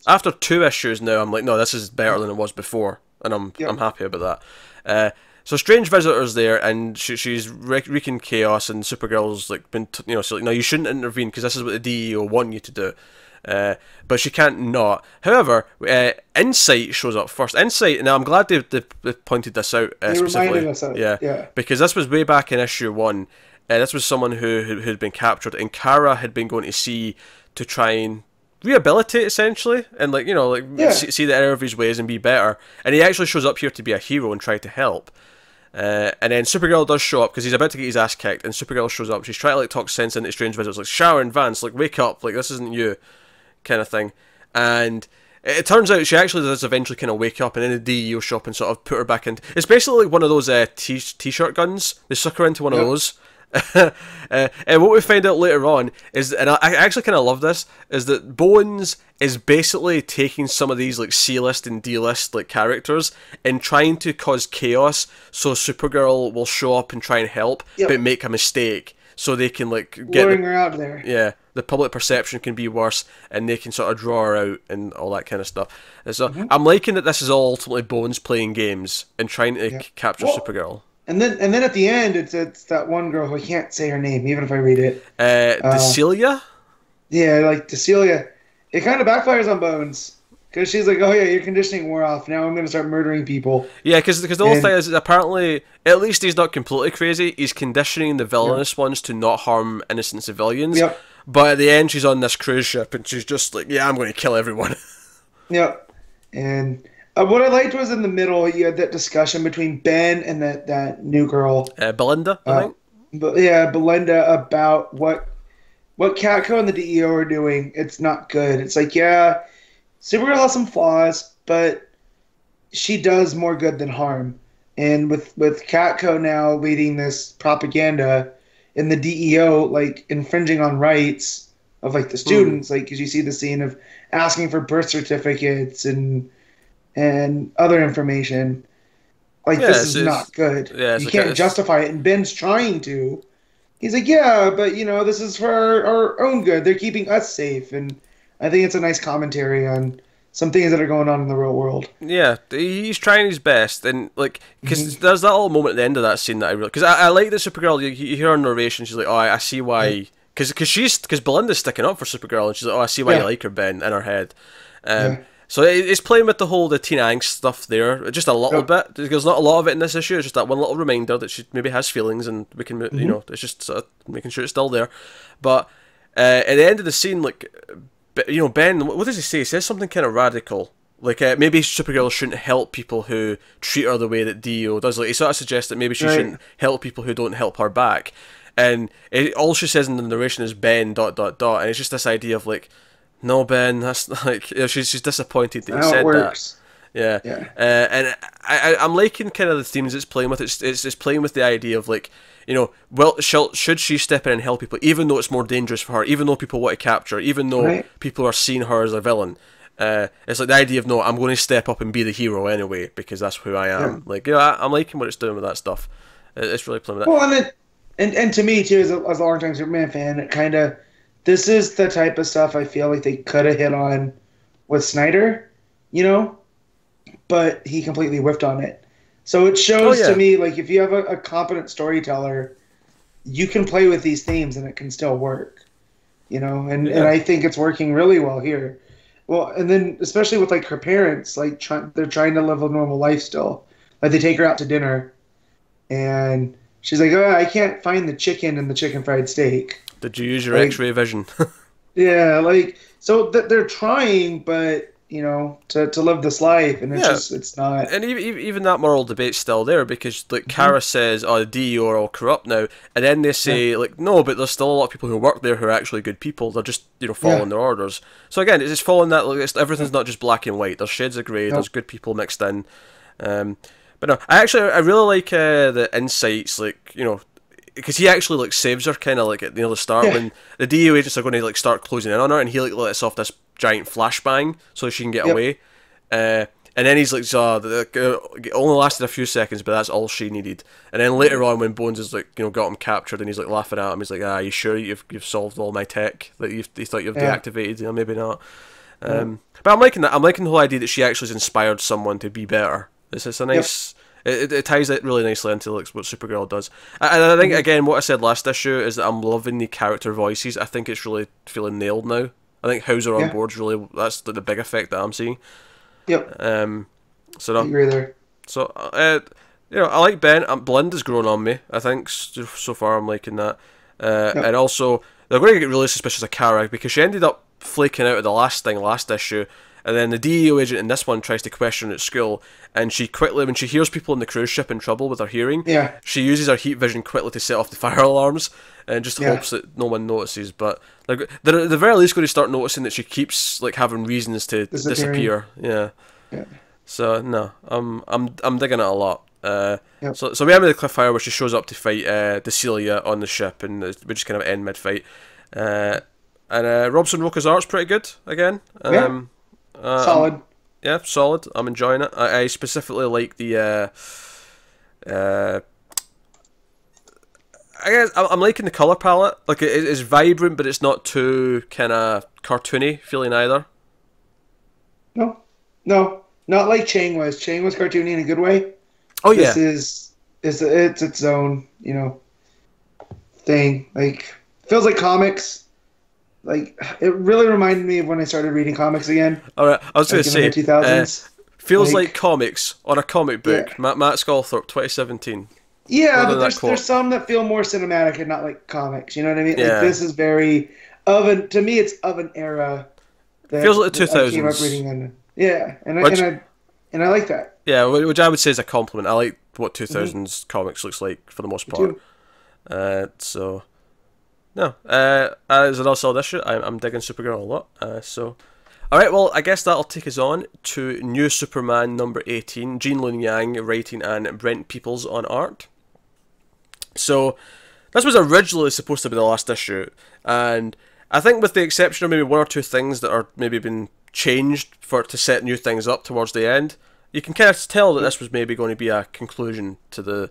after 2 issues now, I'm like, no, this is better than it was before, and I'm happy about that. So Strange Visitor's there, and she's wreaking chaos, and Supergirl's like been so like, no, you shouldn't intervene because this is what the DEO want you to do. but she can't not. However, Insight shows up first. Insight, now I'm glad they pointed this out specifically. Reminded us of it. Yeah, because this was way back in issue 1. This was someone who'd been captured, and Kara had been going to see to try and rehabilitate, essentially, and see the error of his ways and be better. And he actually shows up here to be a hero and try to help. And then Supergirl does show up because he's about to get his ass kicked, and Supergirl shows up. She's trying to talk sense into strange visitors, like shower in advance, wake up, this isn't you, kind of thing. And it turns out she actually does eventually kind of wake up, and then the DEO show up and sort of put her back in. It's basically like one of those t-shirt guns. They suck her into one of those. And what we find out later on is, and I actually kind of love this, is that Bones is basically taking some of these C-list and D-list characters and trying to cause chaos, so Supergirl will show up and try and help, but make a mistake, so they can get luring her out there. Yeah, the public perception can be worse, and they can sort of draw her out and all that kind of stuff. And so I'm liking that this is all ultimately Bones playing games and trying to capture Supergirl. And then at the end, it's that one girl who I can't say her name, even if I read it. Decelia? Yeah, Decelia. It kind of backfires on Bones. Because she's like, oh yeah, your conditioning wore off. Now I'm going to start murdering people. Yeah, because the whole thing is apparently, at least he's not completely crazy. He's conditioning the villainous ones to not harm innocent civilians. Yep. But at the end, she's on this cruise ship, and she's just like, yeah, I'm going to kill everyone. Yep. And what I liked was in the middle, you had that discussion between Ben and that new girl. Belinda, I think? Belinda, about what Catco and the DEO are doing. It's not good. It's Supergirl has some flaws, but she does more good than harm. And with Catco now leading this propaganda, and the DEO infringing on rights of the students, because you see the scene of asking for birth certificates and other information. This is not good. Yeah, you can't justify it. And Ben's trying to. He's like, yeah, but this is for our own good. They're keeping us safe. And I think it's a nice commentary on some things that are going on in the real world. Yeah, he's trying his best, and because there's that little moment at the end of that scene that I really, because I like the Supergirl. You hear her narration, she's like, oh, I see why, because Belinda's sticking up for Supergirl, and she's like, oh, I see why you like her, Ben, in her head. So it's playing with the teen angst stuff there, just a little bit. There's not a lot of it in this issue. It's just that one little reminder that she maybe has feelings, and we can, it's just sort of making sure it's still there. But at the end of the scene, Ben, what does he say? He says something kind of radical. Maybe Supergirl shouldn't help people who treat her the way that DEO does. He sort of suggests that maybe she shouldn't help people who don't help her back. And all she says in the narration is Ben ... And it's just this idea of no, Ben, that's she's disappointed that you said that. Yeah. And I'm liking kind of the themes it's playing with. It's playing with the idea of should she step in and help people, even though it's more dangerous for her, even though people want to capture her, even though people are seeing her as a villain. It's the idea of, no, I'm going to step up and be the hero anyway, because that's who I am. I'm liking what it's doing with that stuff. It's really playing with that. Well, and to me, too, as a long-time Superman fan, it kind of, this is the type of stuff I feel like they could have hit on with Snyder, but he completely whiffed on it. So it shows to me, if you have a competent storyteller, you can play with these themes and it can still work, and I think it's working really well here. Well, and then especially with her parents, they're trying to live a normal life still. They take her out to dinner, and she's like, oh, I can't find the chicken and the chicken fried steak. Did you use your X-ray vision? Yeah, so they're trying, but to live this life, and it's not. And even that moral debate's still there, because Kara says, oh, the DEO are all corrupt now, and then they say no, but there's still a lot of people who work there who are actually good people. They're just following their orders. So again, it's just following that. Everything's not just black and white. There's shades of grey. There's good people mixed in. But no, I really like the insights, because he actually saves her kind of at the start when the DEO agents are going to start closing in on her, and he lets off this giant flashbang so she can get away. And then he's it only lasted a few seconds, but that's all she needed. And then later on, when Bones is got him captured, and he's laughing at him, he's like, you sure you've solved all my tech that you thought you've deactivated? Maybe not. But I'm liking that. I'm liking the whole idea that she actually has inspired someone to be better. It's a nice. It ties it really nicely into what Supergirl does. And I think, again, what I said last issue is that I'm loving the character voices. I think it's really feeling nailed now. I think Hauser on board's really, that's the big effect that I'm seeing. Yep. So no, I agree there. So you know, I like Ben. Blind has grown on me. I think so far I'm liking that. And also they're going to get really suspicious of Kara because she ended up flaking out at the last issue, and then the DEO agent in this one tries to question her at school, and she quickly, when she hears people on the cruise ship in trouble with her hearing, she uses her heat vision quickly to set off the fire alarms and just hopes that no one notices. But they're at the very least going to start noticing that she keeps like having reasons to disappear. Yeah. So no, I'm digging it a lot. So we have the cliffhanger where she shows up to fight Decelia on the ship, and we just kind of end mid fight. And Robson Rocha's art's pretty good again. Solid. Solid. I'm enjoying it. I specifically like the. I guess I'm liking the color palette. Like it's vibrant, but it's not too kind of cartoony feeling either. No, not like Chang was. Chang was cartoony in a good way. Oh this is it's its own, you know, thing. Like feels like comics. Like it really reminded me of when I started reading comics again. All right, I was going to say, in the 2000s. Feels like comics on a comic book. Matt Sculthorpe, 2017. Yeah, but there's some that feel more cinematic and not like comics. You know what I mean? Yeah. Like this is very to me, it's of an era. That, feels like the 2000s. I came up reading and I like that. Yeah, which I would say is a compliment. I like what 2000s comics looks like for the most part. So. No, as an all-solid issue, I'm digging Supergirl a lot. Alright, well, I guess that'll take us on to New Superman number 18, Gene Luen Yang writing and Brent Peeples on art. So, this was originally supposed to be the last issue, and I think with the exception of maybe one or two things that are maybe been changed to set new things up towards the end, you can kind of tell that this was maybe going to be a conclusion to the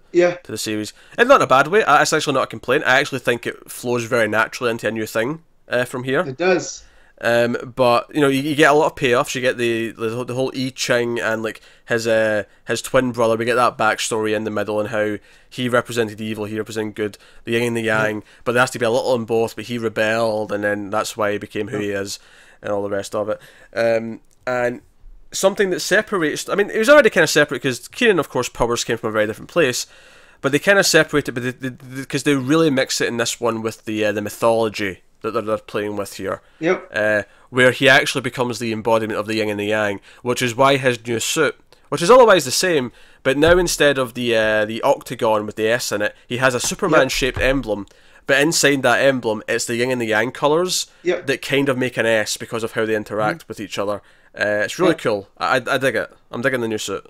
series. And not in a bad way. It's actually not a complaint. I actually think it flows very naturally into a new thing from here. It does. But you know, you get a lot of payoffs. You get the whole I Ching and like his twin brother. We get that backstory in the middle and how he represented evil, he represented good, the yin and the yang. But there has to be a little in both. But he rebelled, and then that's why he became who he is, and all the rest of it. And something that separates. I mean, it was already kind of separate because Keenan, of course, powers came from a very different place, but they kind of separate it, because they really mix it in this one with the mythology that they're playing with here. Yep. Where he actually becomes the embodiment of the yin and the yang, which is why his new suit, which is otherwise the same, but now instead of the octagon with the S in it, he has a Superman-shaped emblem. But inside that emblem, it's the yin and the yang colours that kind of make an S because of how they interact with each other. It's really cool. I dig it. I'm digging the new suit.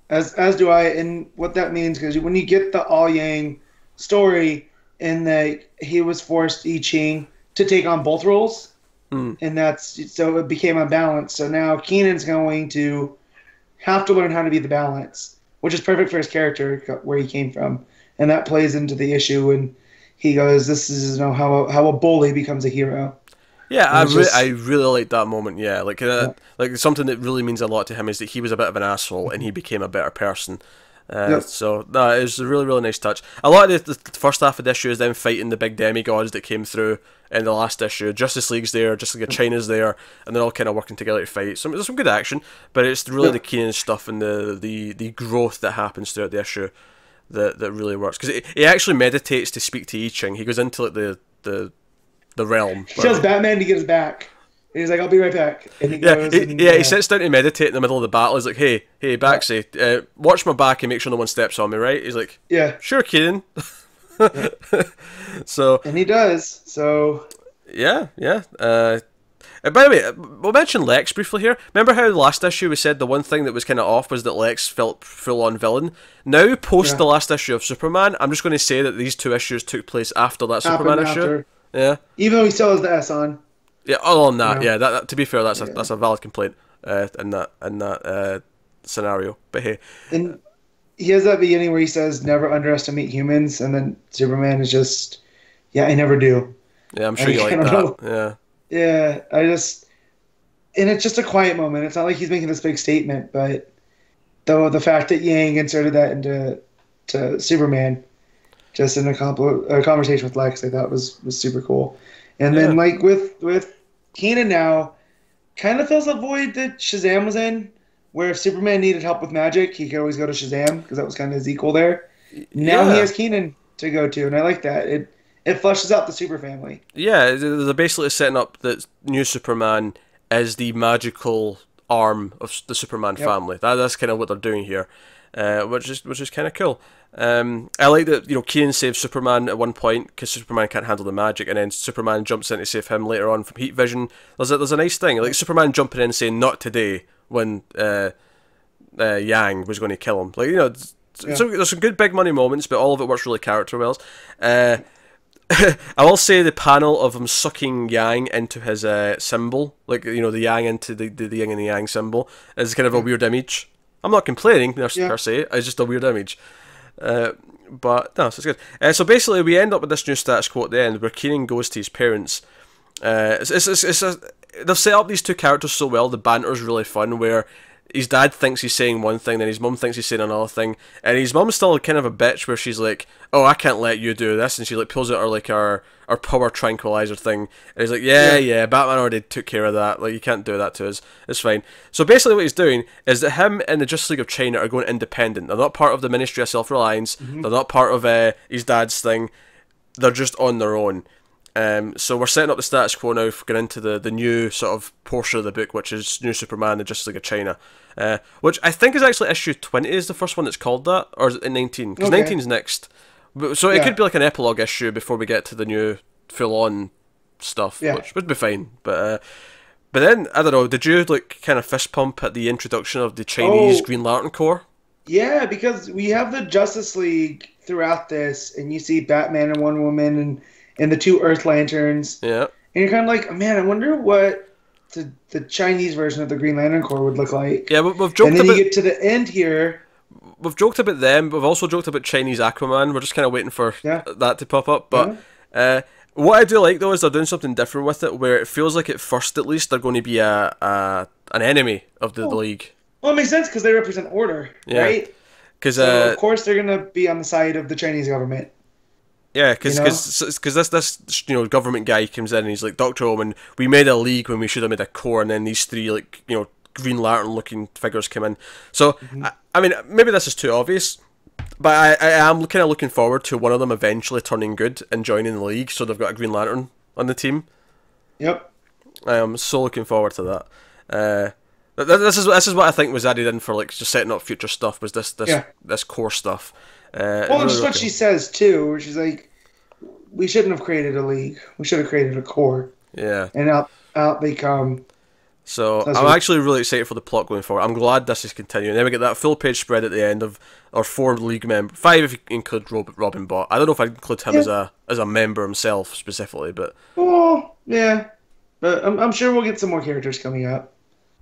As do I, and what that means, because when you get the all yang story, and that he was forced I Ching to take on both roles, and so it became unbalanced. So now Keenan's going to have to learn how to be the balance, which is perfect for his character where he came from, and that plays into the issue. And he goes, "This is how a bully becomes a hero." Yeah, I really like that moment. Yeah, like something that really means a lot to him is that he was a bit of an asshole and he became a better person. So no, it was a really, really nice touch. A lot of the first half of the issue is them fighting the big demigods that came through in the last issue. Justice League's there, Justice League of China's there, and they're all kind of working together to fight. So there's some good action, but it's really the Keenan stuff and the growth that happens throughout the issue that really works. Because he actually meditates to speak to I Ching. He goes into like the realm. He tells Batman to get his back. And he's like, "I'll be right back." And he goes. He sits down to meditate in the middle of the battle. He's like, "Hey, Baxi, watch my back and make sure no one steps on me." Right? He's like, "Yeah, sure, Keenan." And he does. So. Yeah. By the way, we'll mention Lex briefly here. Remember how the last issue we said the one thing that was kind of off was that Lex felt full-on villain? Now, post the last issue of Superman, I'm just going to say that these two issues took place after that Superman issue. Yeah. Even though he still has the S on. Yeah, other than that, that, to be fair, that's a valid complaint in that scenario. But hey. And he has that beginning where he says, "Never underestimate humans," and then Superman is just, "Yeah, I never do." Yeah, I'm sure you like that. Yeah. Yeah, and it's just a quiet moment. It's not like he's making this big statement, but the fact that Yang inserted that into Superman, just in a conversation with Lex, I thought was super cool. And then like with Keenan now kind of fills a void that Shazam was in, where if Superman needed help with magic, he could always go to Shazam because that was kind of his equal there. Now he has Keenan to go to, and I like that. It flushes out the super family. Yeah, they're basically setting up that new Superman is the magical arm of the Superman family. That's kind of what they're doing here, which is kind of cool. I like that, Keenan saves Superman at one point because Superman can't handle the magic, and then Superman jumps in to save him later on from heat vision. There's a nice thing, like Superman jumping in and saying "not today" when Yang was going to kill him. Like, so there's some good big money moments, but all of it works really character well. I will say the panel of him sucking Yang into his symbol, like the Yang into the Yin and the Yang symbol, is kind of a weird image. I'm not complaining per se. It's just a weird image. But no, so it's good. So basically, we end up with this new status quo at the end, where Keenan goes to his parents. They've set up these two characters so well. The banter's really fun, where his dad thinks he's saying one thing, then his mum thinks he's saying another thing, and his mum's still kind of a bitch, where she's like, "Oh, I can't let you do this," and she like pulls out her power tranquilizer thing, and he's like, "Yeah, Batman already took care of that. Like, you can't do that to us. It's fine." So basically, what he's doing is that him and the Justice League of China are going independent. They're not part of the Ministry of Self-Reliance. They're not part of his dad's thing. They're just on their own. So we're setting up the status quo now for going into the new sort of portion of the book, which is New Superman, the Justice League of China, which I think is actually issue 20 is the first one that's called that, or is it 19? Because 19's next. So it could be like an epilogue issue before we get to the new full-on stuff, which would be fine. But then, I don't know, did you like kind of fist pump at the introduction of the Chinese Green Lantern Corps? Yeah, because we have the Justice League throughout this, and you see Batman and Wonder Woman and the two Earth Lanterns. Yeah. And you're kind of like, man, I wonder what the Chinese version of the Green Lantern Corps would look like. Yeah, we've joked and then you get to the end here. We've joked about them. We've also joked about Chinese Aquaman. We're just kind of waiting for that to pop up. But what I do like, though, is they're doing something different with it, where it feels like at first, at least, they're going to be an enemy of the League. Well, it makes sense because they represent order, right? So, of course, they're going to be on the side of the Chinese government. Yeah, because this government guy comes in and he's like, Dr. Omen, we made a league when we should have made a corps, and then these three Green Lantern looking figures come in. So I mean, maybe this is too obvious, but I am kind of looking forward to one of them eventually turning good and joining the league, so they've got a Green Lantern on the team. Yep. I am so looking forward to that. This is what I think was added in for like just setting up future stuff, was this core stuff. Well, and just what she says too, where she's like, "We shouldn't have created a league. We should have created a core." Yeah. And out they come. So I'm actually really excited for the plot going forward. I'm glad this is continuing. Then we get that full page spread at the end of our 4 league members, 5 if you include Robin Bot. I don't know if I'd include him as a member himself specifically, but yeah. But I'm sure we'll get some more characters coming up.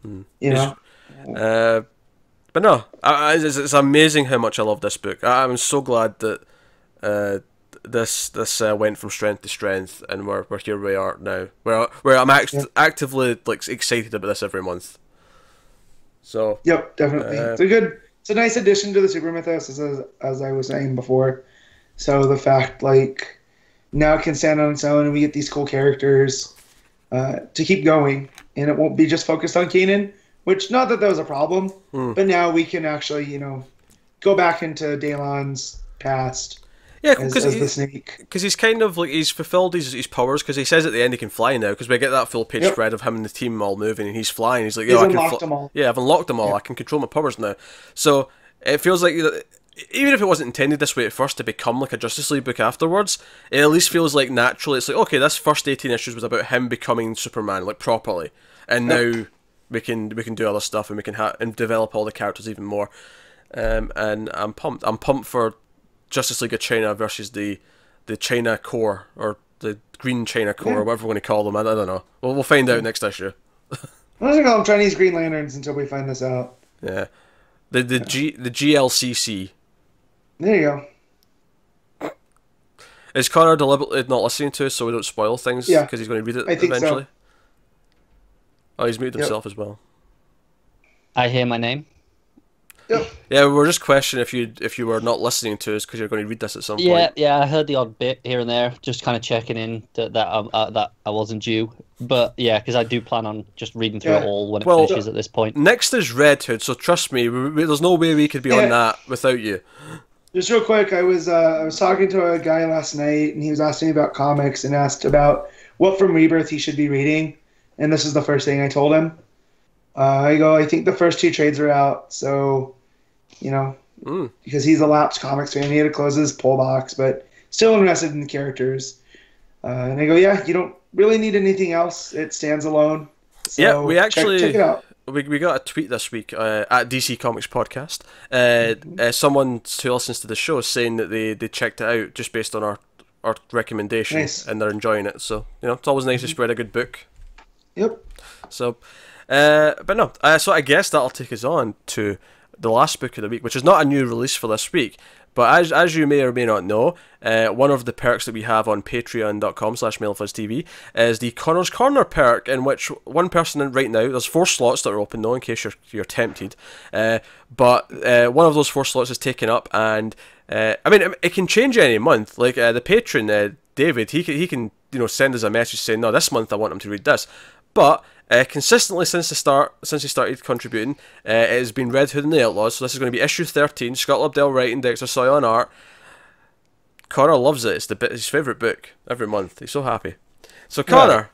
You know. But no, it's amazing how much I love this book. I'm so glad that this went from strength to strength, and we're here we are now, where I'm actively like excited about this every month. So yep, definitely, it's a nice addition to the super mythos, as I was saying before. So the fact like now it can stand on its own, and we get these cool characters to keep going, and it won't be just focused on Keenan. Which, not that was a problem, but now we can actually, go back into Daylon's past as the Snake. Because he's kind of like, he's fulfilled his powers, because he says at the end he can fly now, because we get that full page spread of him and the team all moving, and he's flying. He's like, he's unlocked them all. Yeah, I've unlocked them all. I can control my powers now. So it feels like, even if it wasn't intended this way at first to become like a Justice League book afterwards, it at least feels like naturally, it's like, okay, this first 18 issues was about him becoming Superman, like properly, and now we can do other stuff, and we can and develop all the characters even more, and I'm pumped. I'm pumped for Justice League of China versus the China Corps, or the Green China Corps, or whatever we're going to call them. I don't know. We'll find out next issue. I'm going to call them Chinese Green Lanterns until we find this out. Yeah, the GLCC. There you go. Is Connor deliberately not listening to us so we don't spoil things? Yeah, because he's going to read it I think eventually. So. Oh, he's muted himself as well. I hear my name. Yep. Yeah, we were just questioning if you were not listening to us because you're going to read this at some point. Yeah, I heard the odd bit here and there, just kind of checking in that I wasn't due. But yeah, because I do plan on just reading through it all when it finishes at this point. Next is Red Hood, so trust me, there's no way we could be on that without you. Just real quick, I was talking to a guy last night, and he was asking me about comics and asked about what from Rebirth he should be reading, and this is the first thing I told him. I think the first 2 trades are out, so, because he's a lapsed comics fan, he had to close his pull box, but still interested in the characters. And I go, yeah, you don't really need anything else. It stands alone. So yeah, we actually check it out. We got a tweet this week at DC Comics Podcast. Someone who listens to the show is saying that they checked it out just based on our recommendation, and they're enjoying it. So it's always nice to spread a good book. Yep. So, but no. So I guess that'll take us on to the last book of the week, which is not a new release for this week. But as you may or may not know, one of the perks that we have on patreon.com/MailFuzzTV is the Connor's Corner perk, in which one person right now, there's 4 slots that are open though, in case you're tempted. But one of those 4 slots is taken up, and I mean it can change any month. Like the patron David, he can send us a message saying, no, this month I want him to read this. But consistently since he started contributing, it has been Red Hood and the Outlaws. So this is going to be issue 13. Scott Lobdell writing, Dexter Soy on art. Connor loves it. It's his favourite book every month. He's so happy. So Connor,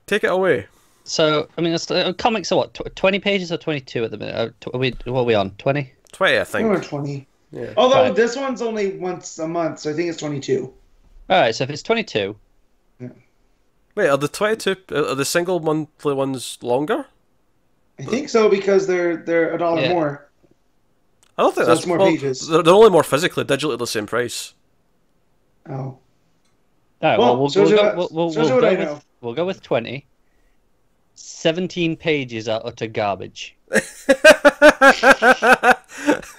take it away. So I mean, comics are what, 20 pages or 22 at the minute? What are we on? 20? 20, I think. We're 20. Yeah. Although this one's only once a month, so I think it's 22. All right. So if it's 22. Yeah. Wait, are the 22 are the single monthly ones longer? I think so, because they're $1 more. I don't think that's more pages. They're only more physically, digitally the same price. Oh. All right. Well, we'll go with 20. 17 pages are utter garbage.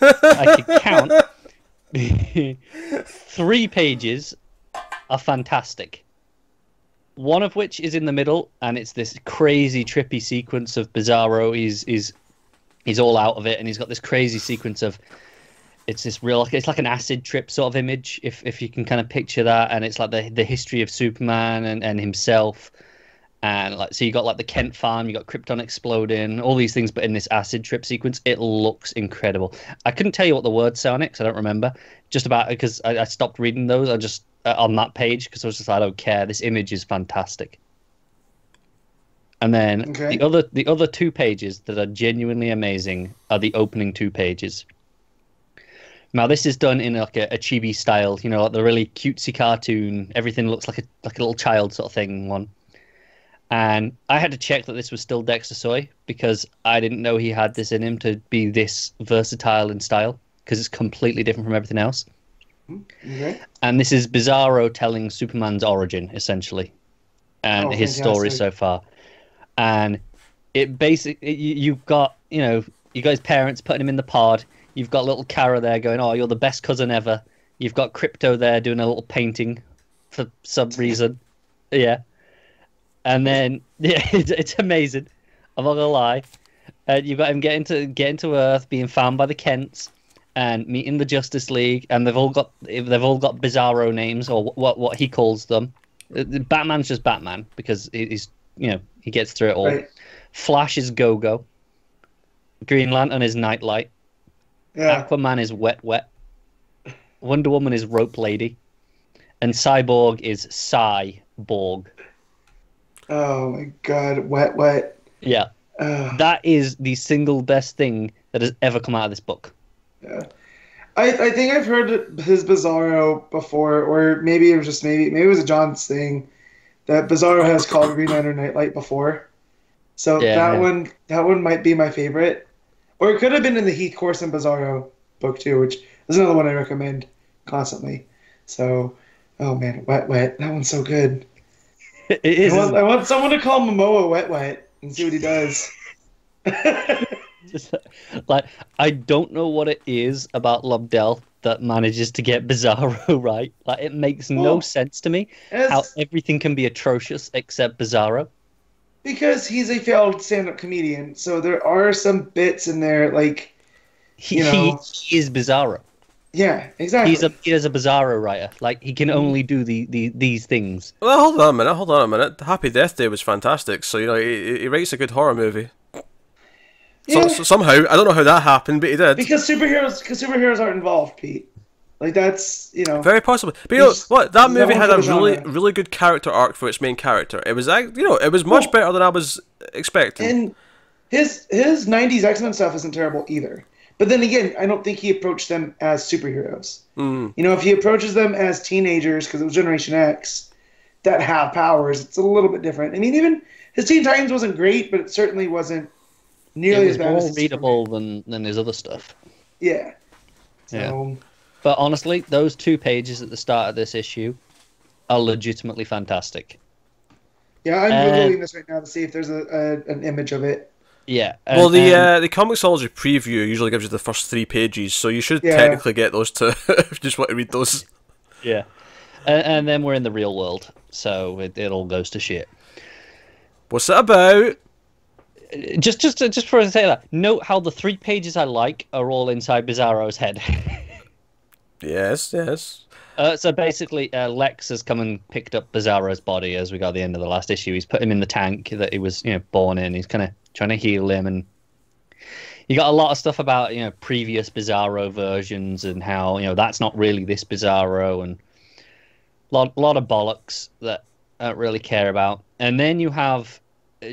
I can count. 3 pages are fantastic. One of which is in the middle, and it's this crazy trippy sequence of Bizarro. He's all out of it, and he's got this crazy sequence of it's like an acid trip sort of image, if you can kind of picture that, and it's like the history of Superman and himself, and like so you got like the Kent farm, you got Krypton exploding, all these things, but in this acid trip sequence, it looks incredible. I couldn't tell you what the words sound because I don't remember. Just about because I stopped reading those. I just on that page because I was just like, I don't care. This image is fantastic. And then the other 2 pages that are genuinely amazing are the opening 2 pages. Now this is done in like a chibi style, like the really cutesy cartoon. Everything looks like a little child sort of thing one. And I had to check that this was still Dexter Soy because I didn't know he had this in him to be this versatile in style because it's completely different from everything else. Okay. And this is Bizarro telling Superman's origin, essentially, and his story so far. And it basically, you've got, you guys' parents putting him in the pod. You've got little Kara there going, oh, you're the best cousin ever. You've got Crypto there doing a little painting for some reason. Yeah. And then, yeah, it's amazing. I'm not going to lie. And you've got him getting to Earth, being found by the Kents, and meeting the Justice League, and they've all got Bizarro names, or what he calls them. Batman's just Batman because he's he gets through it all. Right. Flash is Go-Go. Green Lantern is Nightlight. Yeah. Aquaman is Wet Wet. Wonder Woman is Rope Lady, and Cyborg is Cyborg. Oh my God, Wet Wet. Yeah, that is the single best thing that has ever come out of this book. Yeah, I think I've heard his Bizarro before, or maybe it was maybe it was a John's thing that Bizarro has called Green Lantern Nightlight before. So that one might be my favorite, or it could have been in the Heath Corson Bizarro book too, which is another one I recommend constantly. So, oh man, Wet Wet, that one's so good. It is. I want someone to call Momoa Wet Wet and see what he does. Just, like, I don't know what it is about Lobdell that manages to get Bizarro right. Like, it makes no sense to me how everything can be atrocious except Bizarro. Because he's a failed stand-up comedian, so there are some bits in there, like, He is Bizarro. Yeah, exactly. He is a Bizarro writer. Like, he can only do these things. Well, hold on a minute. Happy Death Day was fantastic. So, you know, he writes a good horror movie. Yeah. So, somehow, I don't know how that happened, but he did. Because superheroes aren't involved, Pete. Like, that's, you know... Very possible. But you know what? That movie had a really good character arc for its main character. It was, you know, it was much better than I was expecting. And his 90s X-Men stuff isn't terrible either. But then again, I don't think he approached them as superheroes. You know, if he approaches them as teenagers, because it was Generation X, that have powers, it's a little bit different. I mean, even his Teen Titans wasn't great, but it certainly wasn't nearly as bad as... It was more readable than his other stuff. Yeah. Yeah. But honestly, those 2 pages at the start of this issue are legitimately fantastic. Yeah, I'm Googling this right now to see if there's an image of it. Yeah. Well, the Comixology preview usually gives you the first 3 pages, so you should technically get those too if you just want to read those. Yeah. And then we're in the real world, so it all goes to shit. What's it about? Just before I say that, note how the 3 pages I like are all inside Bizarro's head. Yes. So basically, Lex has come and picked up Bizarro's body as we got at the end of the last issue. He's put him in the tank that he was, born in. He's kind of trying to heal him, and you got a lot of stuff about, previous Bizarro versions and how, that's not really this Bizarro, and a lot of bollocks that I don't really care about. And then you have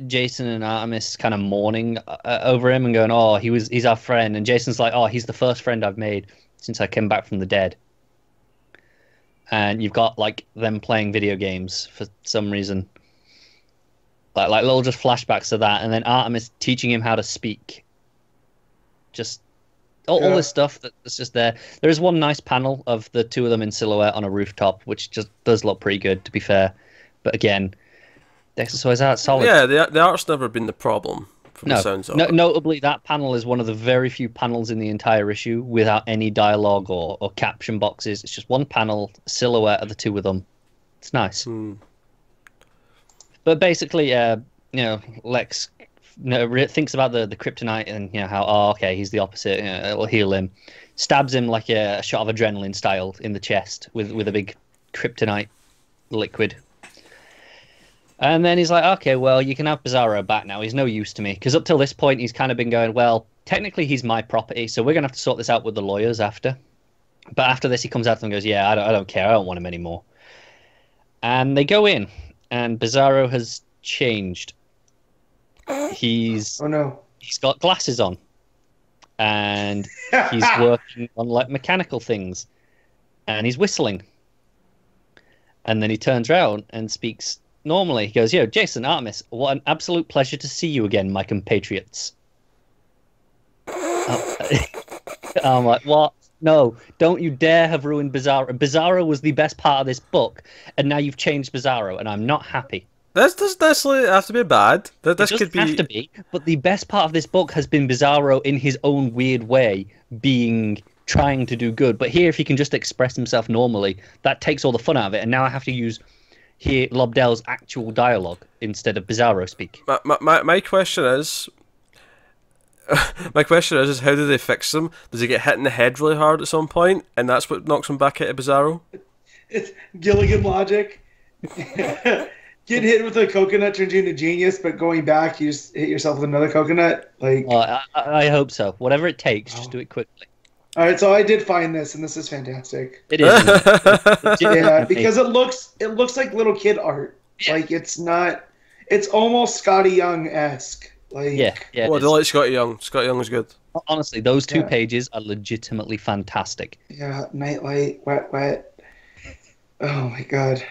Jason and Artemis kind of mourning over him and going, "Oh, he's our friend," and Jason's like, "Oh, he's the first friend I've made since I came back from the dead." And you've got like them playing video games for some reason, like little just flashbacks of that, and then Artemis teaching him how to speak. Just all this stuff that's just there. There is one nice panel of the 2 of them in silhouette on a rooftop, which just does look pretty good, to be fair. But again, Dexter Soy's art solid. Yeah, the art's never been the problem. From the sounds of it. Notably, that panel is one of the very few panels in the entire issue without any dialogue or caption boxes. It's just one panel, silhouette of the 2 of them. It's nice. But basically, Lex thinks about the kryptonite and how, he's the opposite. It'll heal him. Stabs him like a shot of adrenaline style in the chest with a big kryptonite liquid. And then he's like, okay, well, you can have Bizarro back now. He's no use to me. Because up till this point, he's kind of been going, well, technically he's my property, so we're going to have to sort this out with the lawyers after. But after this, he comes out and goes, yeah, I don't care. I don't want him anymore. And they go in, and Bizarro has changed. He's got glasses on. And he's working on, like, mechanical things. And he's whistling. And then he turns around and speaks... normally. He goes, "Yo, Jason, Artemis, what an absolute pleasure to see you again, my compatriots." I'm like, what? No, don't you dare have ruined Bizarro. Bizarro was the best part of this book, and now you've changed Bizarro, and I'm not happy. This doesn't necessarily have to be bad. This could be... have to be, but the best part of this book has been Bizarro in his own weird way, trying to do good. But here, if he can just express himself normally, that takes all the fun out of it, and now I have to use... hear Lobdell's actual dialogue instead of Bizarro speak. My question is, how do they fix him? Does he get hit in the head really hard at some point, and that's what knocks him back into Bizarro? It's Gilligan logic. Get hit with a coconut turns you into genius, but going back, you just hit yourself with another coconut. Like, I hope so. Whatever it takes, just do it quickly. All right, so I did find this, and this is fantastic. It is. Yeah, because it looks like little kid art. Yeah. Like it's not. It's almost Scotty Young-esque. Like yeah. Well, I like Scotty Young. Scotty Young is good. Honestly, those 2 pages are legitimately fantastic. Yeah, Nightlight, Wet. Oh my god.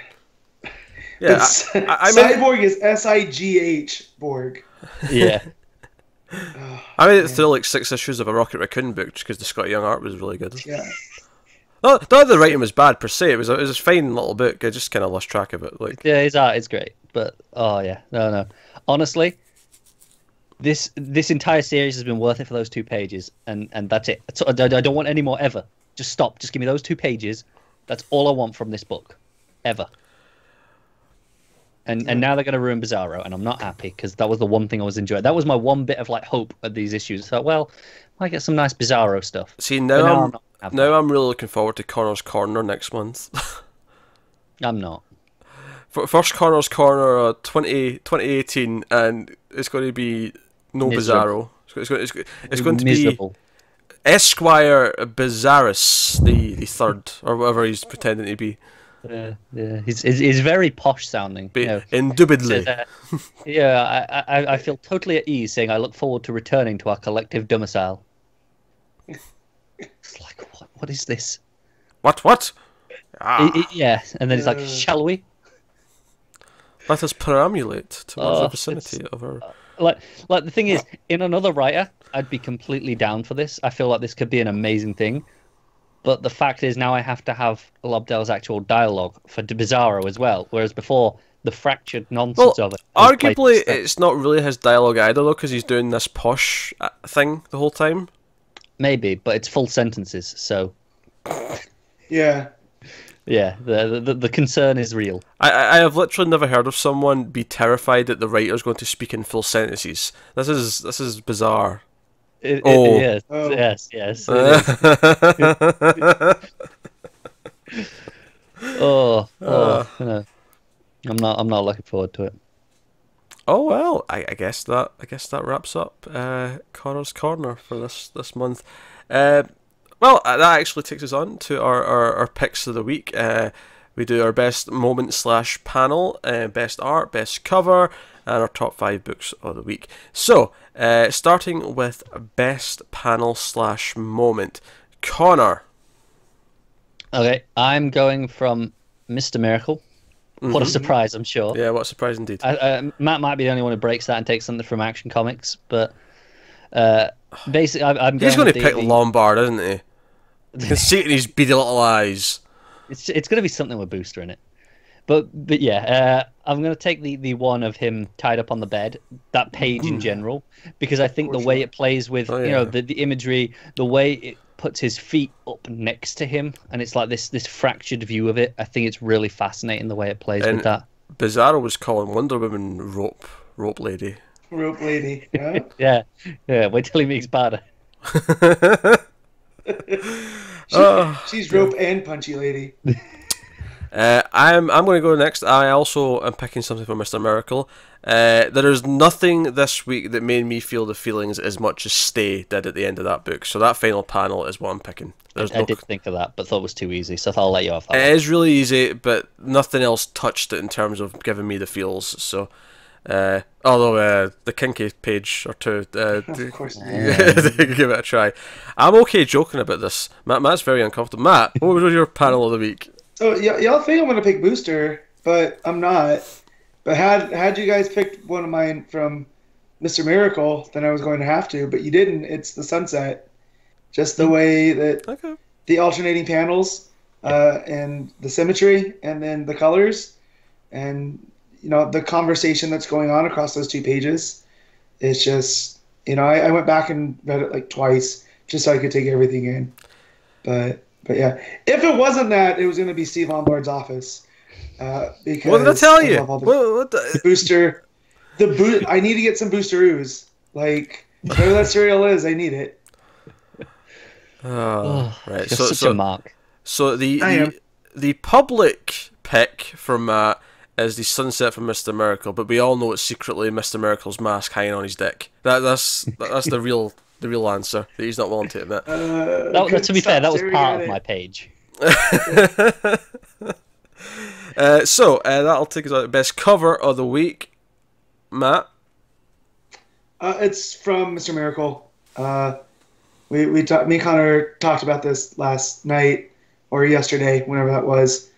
Yeah, Cyborg is SIGH Borg. Yeah. I made it through like 6 issues of a Rocket Raccoon book just because the Scotty Young art was really good. Yeah. Not that the writing was bad per se. It was a fine little book. I just kind of lost track of it. Like, yeah, his art is great, but no. Honestly, this entire series has been worth it for those 2 pages, and that's it. I don't want any more ever. Just stop. Just give me those 2 pages. That's all I want from this book, ever. And now they're going to ruin Bizarro, and I'm not happy because that was the one thing I was enjoying. That was my one bit of like hope at these issues. So, well, I might get some nice Bizarro stuff. See, now I'm really looking forward to Connor's Corner next month. I'm not. First Connor's Corner 2018, and it's going to be no Bizarro. It's going to miserable. Be Esquire Bizarrus the third, or whatever he's pretending to be. Yeah, he's very posh sounding. Indubitably. I feel totally at ease saying I look forward to returning to our collective domicile. It's like, what is this? What? Yeah, and then it's like, shall we? Let us perambulate towards the vicinity of our... Like the thing is, in another writer, I'd be completely down for this. I feel like this could be an amazing thing. But the fact is, now I have to have Lobdell's actual dialogue for Bizarro as well. Whereas before, the fractured nonsense of it. Arguably, it's not really his dialogue either, though, because he's doing this posh thing the whole time. Maybe, but it's full sentences, so... Yeah. Yeah, the concern is real. I have literally never heard of someone be terrified that the writer's going to speak in full sentences. This is bizarre. Yes. No. I'm not looking forward to it. Oh well, I guess that wraps up Connor's Corner for this month. Well, that actually takes us on to our picks of the week. We do our best moment / panel, best art, best cover, and our top 5 books of the week. So, starting with best panel / moment, Connor. Okay, I'm going from Mr. Miracle. What a surprise, I'm sure. Yeah, what a surprise indeed. Matt might be the only one who breaks that and takes something from Action Comics, but basically, I'm going. He's going to pick Lombard, isn't he? You can see it in his beady little eyes. It's going to be something with Booster in it. But yeah, I'm going to take the one of him tied up on the bed, that page in general, because I think the way it plays with the imagery, the way it puts his feet up next to him, and it's like this fractured view of it. I think it's really fascinating the way it plays with that. Bizarro was calling Wonder Woman rope lady. Rope lady. Yeah. Yeah. Wait till he meets Bada. She's rope and punchy lady. I'm going to go next. I also am picking something from Mr. Miracle. There is nothing this week that made me feel the feelings as much as Stay did at the end of that book. So that final panel is what I'm picking. I did think of that, but thought it was too easy, so I'll let you off that. It is really easy, but nothing else touched it in terms of giving me the feels. So, although the kinky page or two, of course, give it a try. I'm okay joking about this. Matt's very uncomfortable. Matt, what was your panel of the week? So y'all think I'm gonna pick Booster, but I'm not. But had you guys picked one of mine from Mr. Miracle, then I was going to have to. But you didn't. It's the Sunset. Just the way that the alternating panels and the symmetry, and then the colors, and the conversation that's going on across those 2 pages. It's just I went back and read it like twice just so I could take everything in. But yeah, if it wasn't that, it was going to be Steve Lombard's office. Because what did I tell you? The Booster, I need to get some Boosteroos. Like whatever that cereal is, I need it. Right. So such a mark. So the public pick from Matt is the Sunset from Mr. Miracle, but we all know it's secretly Mr. Miracle's mask hanging on his dick. That's the real answer that he's not willing to admit. To be fair, that was part of my page. So that'll take us out to best cover of the week. Matt? It's from Mr. Miracle. Me and Connor talked about this last night or yesterday, whenever that was,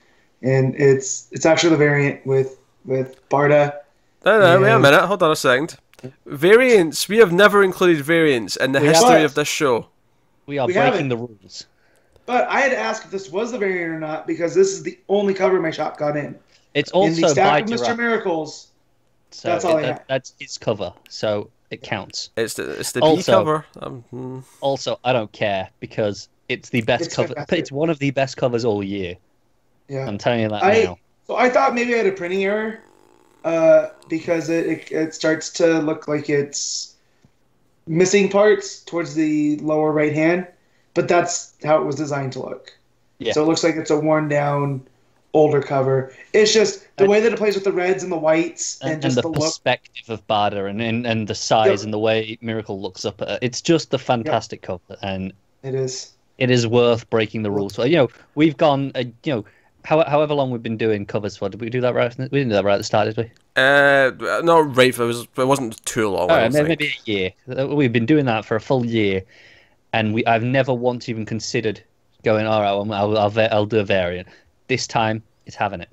and it's actually the variant with Barda. No, wait a minute. Hold on a second. Variants. We have never included variants in the history of this show. We are breaking the rules. But I had to ask if this was the variant or not because this is the only cover my shop got in. It's also in the stack of Mr. Miracles. So that's all I have. That's its cover, so it counts. It's the B cover. Also, I don't care because it's the best cover. Fantastic. It's one of the best covers all year. Yeah, I'm telling you that now. So I thought maybe I had a printing error because it starts to look like it's missing parts towards the lower right hand, but that's how it was designed to look. Yeah. So it looks like it's a worn down, older cover. It's just the way that it plays with the reds and the whites and just the perspective of Bada and the size and the way Miracle looks up at it. It's just a fantastic cover, and it is. It is worth breaking the rules. You know, we've gone. However long we've been doing covers for. Did we do that right? We didn't do that right at the start, did we? Not right. It wasn't too long. All right, maybe a year. We've been doing that for a full year, and I've never once even considered going. All right, I'll do a variant. This time, it's having it.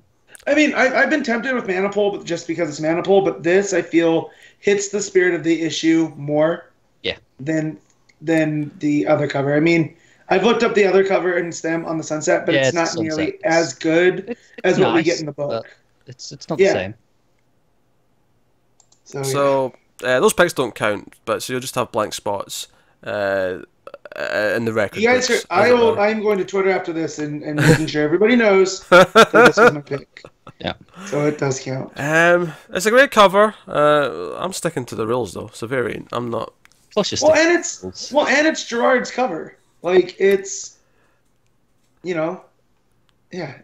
I mean, I've been tempted with Manipul, but just because it's Manipul. But this, I feel, hits the spirit of the issue more. Yeah. Than the other cover. I mean, I've looked up the other cover and stem on the Sunset, but it's not nearly as good as what we get in the book. It's not the same. So those picks don't count, but so you'll just have blank spots in the record. You guys, I'm going to Twitter after this and making sure everybody knows that this was my pick. Yeah. So it does count. It's a great cover. I'm sticking to the rules though. It's a variant. I'm not. And it's Gerard's cover. Like, it's, yeah,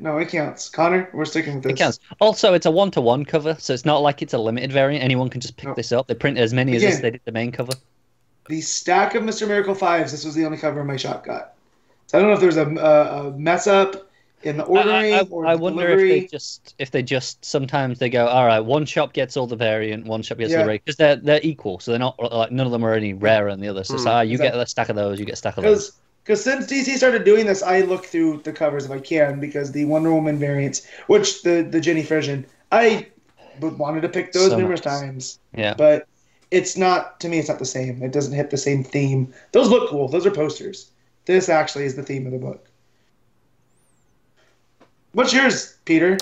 no, it counts. Connor, we're sticking with this. It counts. Also, it's a 1-to-1 cover, so it's not like it's a limited variant. Anyone can just pick this up. They print as many as they did the main cover. The stack of Mr. Miracle 5s, this was the only cover my shop got. So I don't know if there's a mess up in the ordering or the wonder delivery. if they just sometimes they go, all right, one shop gets all the variant, one shop gets all the variant, because they're equal, so they're not like none of them are any rarer than the other. So you get a stack of those, you get a stack of those. Because since DC started doing this, I look through the covers if I can, because the Wonder Woman variants, which the Jenny Frisian, I wanted to pick those numerous times. Yeah. But it's not, to me, it's not the same. It doesn't hit the same theme. Those look cool. Those are posters. This actually is the theme of the book. What's yours, Peter?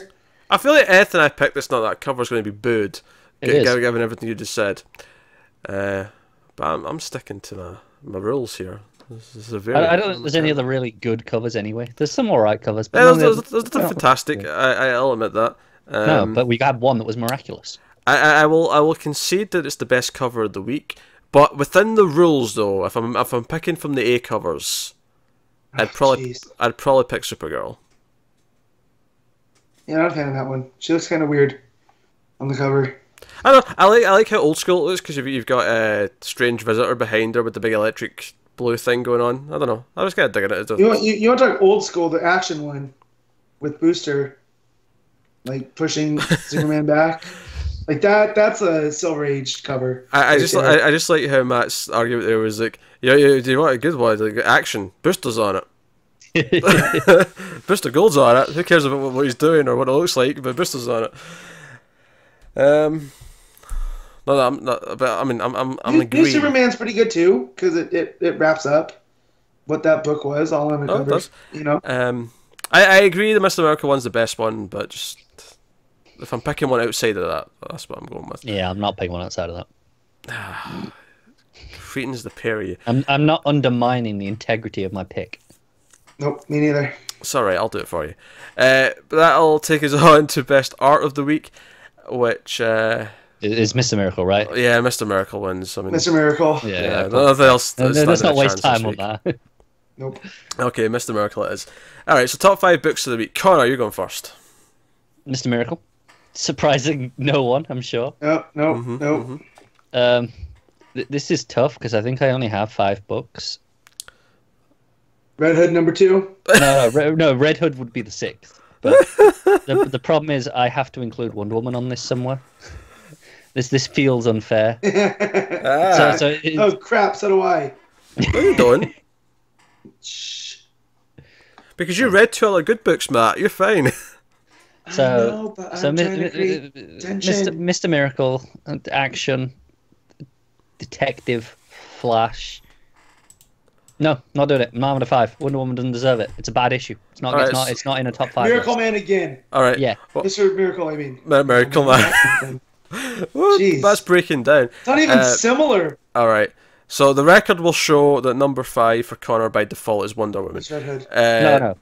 I feel like anything I picked that's not that cover is going to be booed, given everything you just said. But I'm sticking to my rules here. I don't think there's any other really good covers anyway. There's some alright covers. But there's nothing fantastic. I'll admit that. No, but we had one that was miraculous. I will concede that it's the best cover of the week. But within the rules, though, if I'm picking from the A covers, I'd probably pick Supergirl. Yeah, I'm not a fan of that one. She looks kind of weird on the cover. I don't know. I like how old school it looks because you've got a strange visitor behind her with the big electric blue thing going on. I don't know. I was kind of digging it. You want to talk old school, the action one with Booster, like pushing Superman back, like that. That's a Silver Age cover. I just like how Matt's argument there was like, do you want a good one? Like action, Booster's on it. Booster Gold's on it. Who cares about what he's doing or what it looks like? But Booster's on it. No, I'm not. But I mean, I'm agreeing. New Superman's pretty good too because it wraps up what that book was all on the covers. I agree. The Mr. America one's the best one, but just if I'm picking one outside of that, that's what I'm going with. Yeah, I'm not picking one outside of that. Frighten's the pair of you. I'm not undermining the integrity of my pick. Nope, me neither. It's alright, I'll do it for you. But that'll take us on to Best Art of the Week, which... is Mr. Miracle, right? Yeah, Mr. Miracle wins. I mean, Mr. Miracle. Yeah, nothing else. Let's not waste time on that. Nope. Okay, Mr. Miracle it is. Alright, so top 5 books of the week. Connor, you're going first. Mr. Miracle. Surprising no one, I'm sure. Nope. This is tough because I think I only have 5 books. Red Hood number 2? No, Red Hood would be the 6th. But the problem is I have to include Wonder Woman on this somewhere. This feels unfair. Oh crap! So do I. What are you doing? Because you read 2 other good books, Matt. You're fine. Mr. Miracle, action, detective, Flash. No, not doing it. I'm not having a 5. Wonder Woman doesn't deserve it. It's a bad issue. It's not. Right, it's not in a top 5. Miracle list. Man again. All right. Yeah. Mr. Miracle. I mean. Miracle Man. Jeez. That's breaking down. It's not even similar. All right. So the record will show that number 5 for Connor by default is Wonder Woman. Red Hood. No.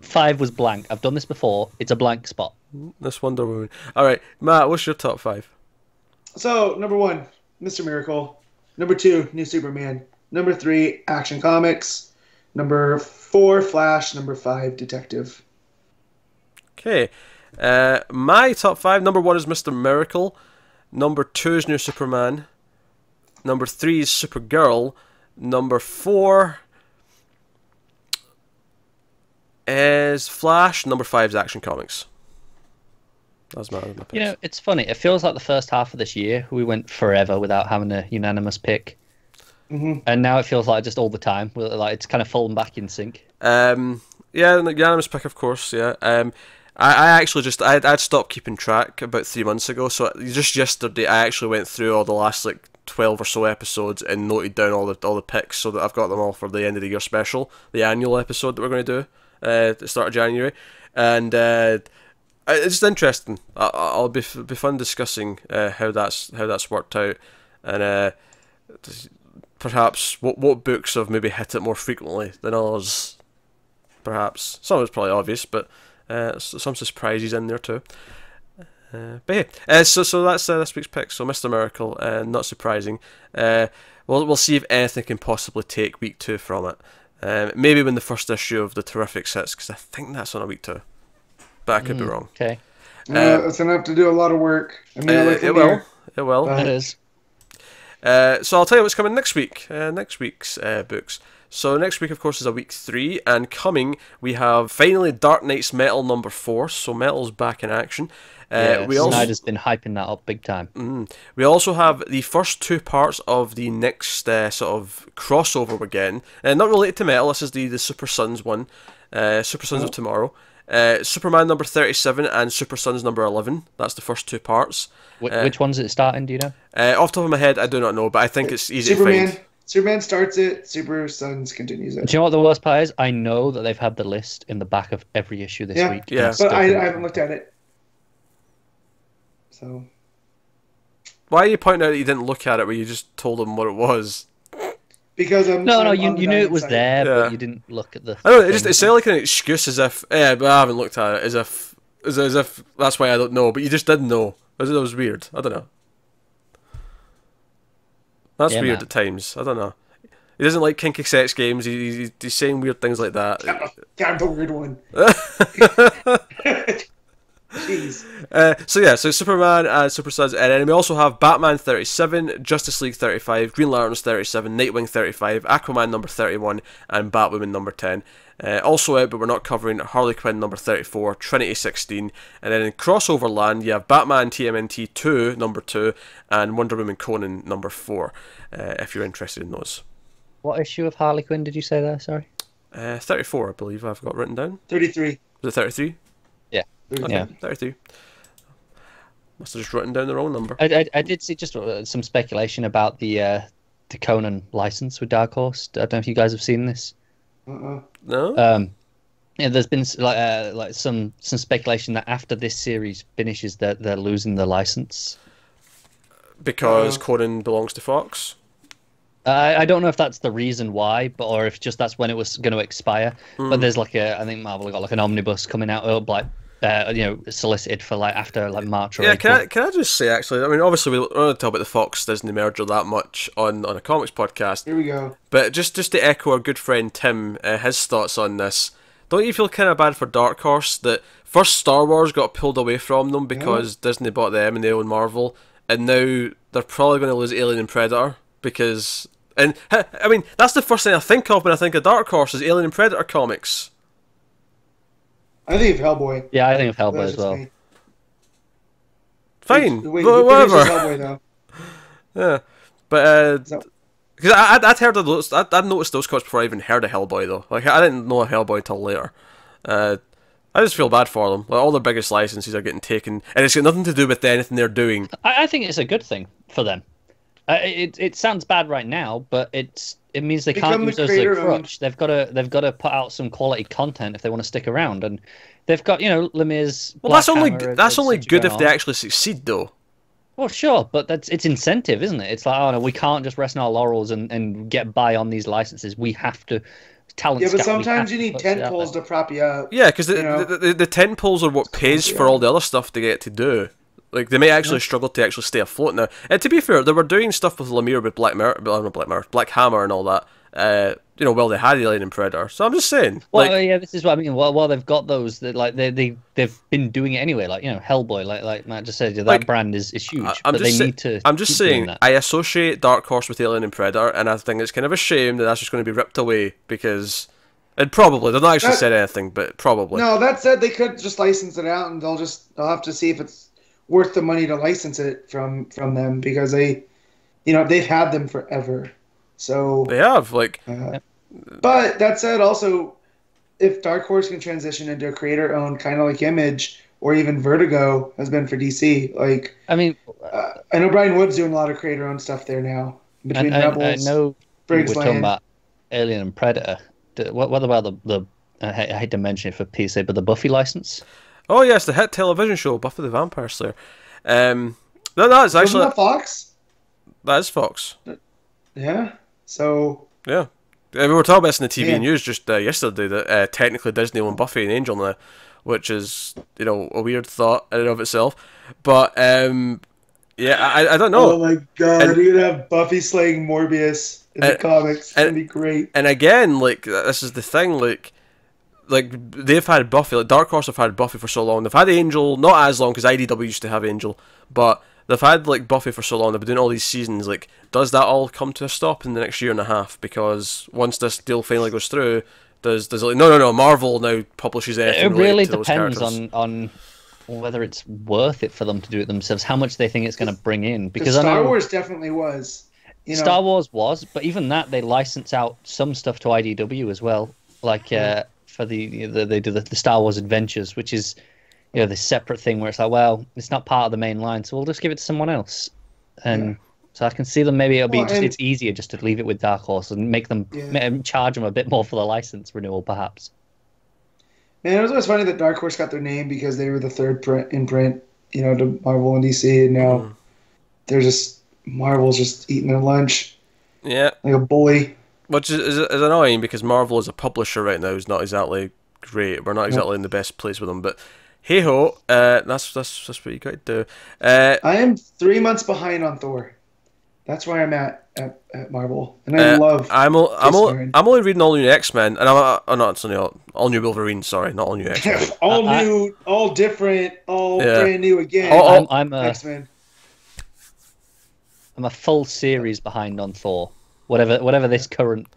5 was blank. I've done this before. It's a blank spot. This Wonder Woman. All right, Matt, what's your top 5? So, number 1, Mr. Miracle. Number 2, New Superman. Number 3, Action Comics. Number 4, Flash. Number 5, Detective. Okay. My top 5, number 1 is Mr. Miracle. Number 2 is New Superman. Number 3 is Supergirl. Number 4 is Flash. Number 5 is Action Comics. That's my picks. You know, it's funny. It feels like the first half of this year we went forever without having a unanimous pick. Mm-hmm. And now it feels like just all the time. Like it's kind of fallen back in sync. Yeah, the unanimous pick, of course, yeah. I actually just I'd stopped keeping track about 3 months ago, so just yesterday I actually went through all the last 12 or so episodes and noted down all the picks so that I've got them all for the end of the year special, the annual episode that we're going to do at the start of January, and it's just interesting. I'll be fun discussing how that's worked out, and perhaps what books have maybe hit it more frequently than others. Perhaps some of it's probably obvious, but some surprises in there too. But yeah, so that's this week's pick. So Mr. Miracle, not surprising. We'll see if anything can possibly take week 2 from it. Maybe when the first issue of the Terrifics hits, because I think that's on a week 2. But I could be wrong. Okay. It's gonna have to do a lot of work. I mean, it will. It will. It is. So I'll tell you what's coming next week. Next week's books. So next week, of course, is a week 3, and coming we have finally Dark Knight's Metal number 4. So Metal's back in action. Snyder's been hyping that up big time. We also have the first 2 parts of the next sort of crossover we're getting. Not related to Metal. This is the Super Sons one. Super Sons of Tomorrow. Superman number 37 and Super Sons number 11. That's the first 2 parts. Which one's it starting, do you know? Off the top of my head, I do not know, but I think it's easy to find. Superman starts it, Super Sons continues it. Do you know what the worst part is? I know that they've had the list in the back of every issue this week. Yeah, but I haven't looked at it. So. Why are you pointing out that you didn't look at it when you just told them what it was? Because you knew it was there, but you didn't look at the. I don't know. It sounded like an excuse, as if but I haven't looked at it, as if that's why I don't know. But you just didn't know. That was weird. I don't know. That's weird at times. I don't know. He doesn't like kinky sex games. He's saying weird things like that. I'm the weird one. Jeez. So Superman and Super Sons, and then we also have Batman 37, Justice League 35, Green Lanterns 37, Nightwing 35, Aquaman number 31, and Batwoman number 10. Also out, but we're not covering, Harley Quinn number 34, Trinity 16, and then in crossover land you have Batman TMNT 2 number 2, and Wonder Woman Conan number 4, if you're interested in those. What issue of Harley Quinn did you say there, sorry? 34, I believe I've got written down. 33. Was it 33? Yeah. Okay, yeah. 33. Must have just written down the wrong number. I did see just some speculation about the Conan license with Dark Horse. I don't know if you guys have seen this. No. Yeah, there's been like some speculation that after this series finishes, that they're losing the license because Conan belongs to Fox. I don't know if that's the reason why, or if just that's when it was going to expire. But there's I think Marvel got an omnibus coming out, solicited for after March or April. Can I just say, actually, I mean, obviously we don't want to talk about the Fox Disney merger that much on a comics podcast. Here we go. But just to echo our good friend Tim, his thoughts on this, don't you feel kind of bad for Dark Horse that first Star Wars got pulled away from them because Disney bought them and they own Marvel, and now they're probably going to lose Alien and Predator because... And, I mean, that's the first thing I think of when I think of Dark Horse is Alien and Predator comics. I think of Hellboy. Yeah, I think of Hellboy as well. Fine, whatever. Hellboy, though. Yeah, but because I'd heard of those, I'd noticed those comics before I even heard of Hellboy though. I didn't know of Hellboy until later. I just feel bad for them. All their biggest licenses are getting taken, and it's got nothing to do with anything they're doing. I think it's a good thing for them. It sounds bad right now, but it means they can't use those as a crutch. They've got to put out some quality content if they want to stick around, and they've got Lemire's. Well, that's only good if they actually succeed, though. Well, sure, but it's incentive, isn't it? It's like, oh no, we can't just rest on our laurels and get by on these licenses. We have to talent. Yeah, but scout, sometimes you need tent poles to prop you up. Yeah, because the tent poles are what pays for all the other stuff they get to do. Like, they may actually struggle to actually stay afloat now. And to be fair, they were doing stuff with Lemire with Black Hammer and all that. While they had Alien and Predator. So I'm just saying. Well, yeah, this is what I mean. While they've got those, they've been doing it anyway. Like, Hellboy, like Matt just said, that brand is huge. I'm just saying, I associate Dark Horse with Alien and Predator, and I think it's kind of a shame that that's just going to be ripped away because. And probably they've not actually said anything, but probably. No, that said, they could just license it out, and they'll have to see if it's worth the money to license it from them because they've had them forever. So they have but that said, also, if Dark Horse can transition into a creator-owned, kind of like Image or even Vertigo has been for DC, I know Brian Wood's doing a lot of creator-owned stuff there now between Rebels. I know Briggs we're talking about Alien and Predator. What about the I hate to mention it for PC, but the Buffy license? Oh yes, the hit television show Buffy the Vampire Slayer. No, that's actually that Fox. That is Fox. Yeah. So. Yeah. We were talking about this in the TV news just yesterday that technically Disney own Buffy and Angel now, which is a weird thought in and of itself. But I don't know. Oh my god, you're gonna have Buffy slaying Morbius in the comics. It's gonna be great. And again, this is the thing, they've had Buffy, Dark Horse have had Buffy for so long. They've had Angel, not as long because IDW used to have Angel, but they've had Buffy for so long. They've been doing all these seasons. Does that all come to a stop in the next year and a half? Because once this deal finally goes through, does no, Marvel now publishes everything. It really to depends those on whether it's worth it for them to do it themselves. How much they think it's going to bring in. Because Star Wars definitely was. Star Wars was, but even that they license out some stuff to IDW as well. For they do the Star Wars Adventures, which is the separate thing where it's it's not part of the main line, so we'll just give it to someone else. And so I can see them maybe it's easier just to leave it with Dark Horse and make them charge them a bit more for the license renewal, perhaps. Man, it was always funny that Dark Horse got their name because they were the third imprint, to Marvel and DC, and now they're Marvel's just eating their lunch. Yeah, like a bully. Which is annoying because Marvel as a publisher right now is not exactly great. We're not exactly in the best place with them, but hey ho, that's what you got to do. I am 3 months behind on Thor. That's where I'm at Marvel, and I love. I'm only reading all new X-Men, and all new Wolverine. Sorry, not all new X-Men. all different, brand new again. I'm X-Men. I'm a full series behind on Thor. Whatever this current.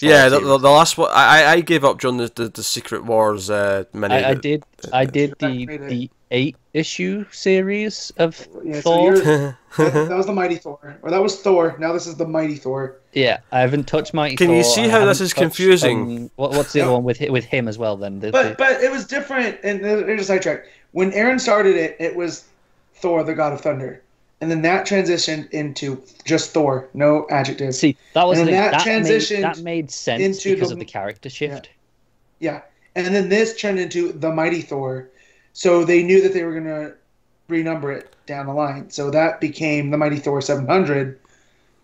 Yeah, the last one I gave up during the Secret Wars mini. I did the 8-issue series of Thor. So that was the Mighty Thor, or that was Thor. Now this is the Mighty Thor. Yeah, I haven't touched Mighty Thor. Can you see how this is confusing? What's the other one with him as well? Then, but it was different. And there's a sidetrack. When Aaron started it was Thor, the God of Thunder. And then that transitioned into just Thor, no adjective. See, that was that made sense because of the character shift. Yeah. And then this turned into the Mighty Thor. So they knew that they were going to renumber it down the line. So that became the Mighty Thor 700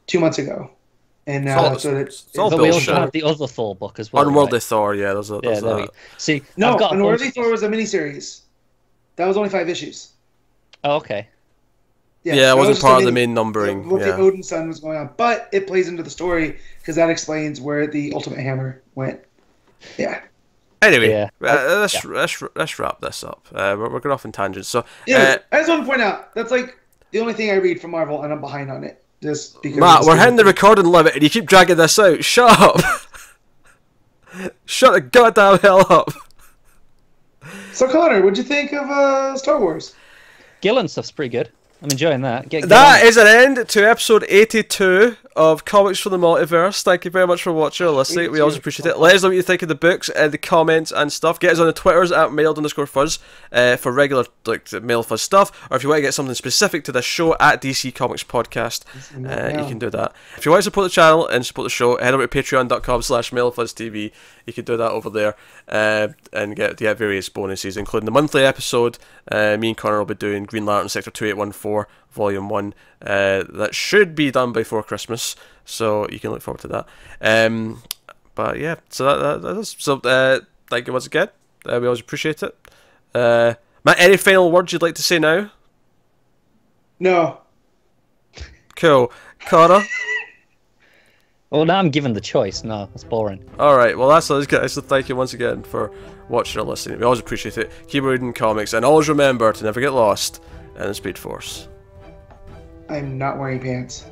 2 months ago. And now that's what it's all but we also have the other Thor book as well. Unworldly Thor, yeah. Those See, no, Unworldly Thor was a miniseries. That was only 5 issues. Oh, okay. Yeah, it wasn't part of the main numbering. What the Odin Sun was going on. But it plays into the story because that explains where the Ultimate Hammer went. Yeah. Anyway, let's wrap this up. We're going off in tangents. So, I just want to point out, that's the only thing I read from Marvel, and I'm behind on it. Just because Matt, we're hitting the recording limit, and you keep dragging this out. Shut up! Shut the goddamn hell up! So, Connor, what'd you think of Star Wars? Gillen stuff's pretty good. I'm enjoying that. That is an end to episode 82 of Comics from the Multiverse. Thank you very much for watching or listening. We always appreciate it. Let us know what you think of the books and the comments and stuff. Get us on the Twitters at mailed_fuzz for regular mail fuzz stuff. Or if you want to get something specific to this show at DC Comics Podcast, you can do that. If you want to support the channel and support the show, head over to patreon.com/mailfuzztv. You can do that over there and get various bonuses, including the monthly episode. Me and Connor will be doing Green Lantern Sector 2814 Volume 1. That should be done before Christmas, so you can look forward to that. But yeah, so that is so. Thank you once again. We always appreciate it. Matt, any final words you'd like to say now? No. Cool. Connor? Well, now I'm given the choice. No, that's boring. Alright, well that's us guys, so thank you once again for watching or listening. We always appreciate it. Keep reading comics, and always remember to never get lost in the Speed Force. I'm not wearing pants.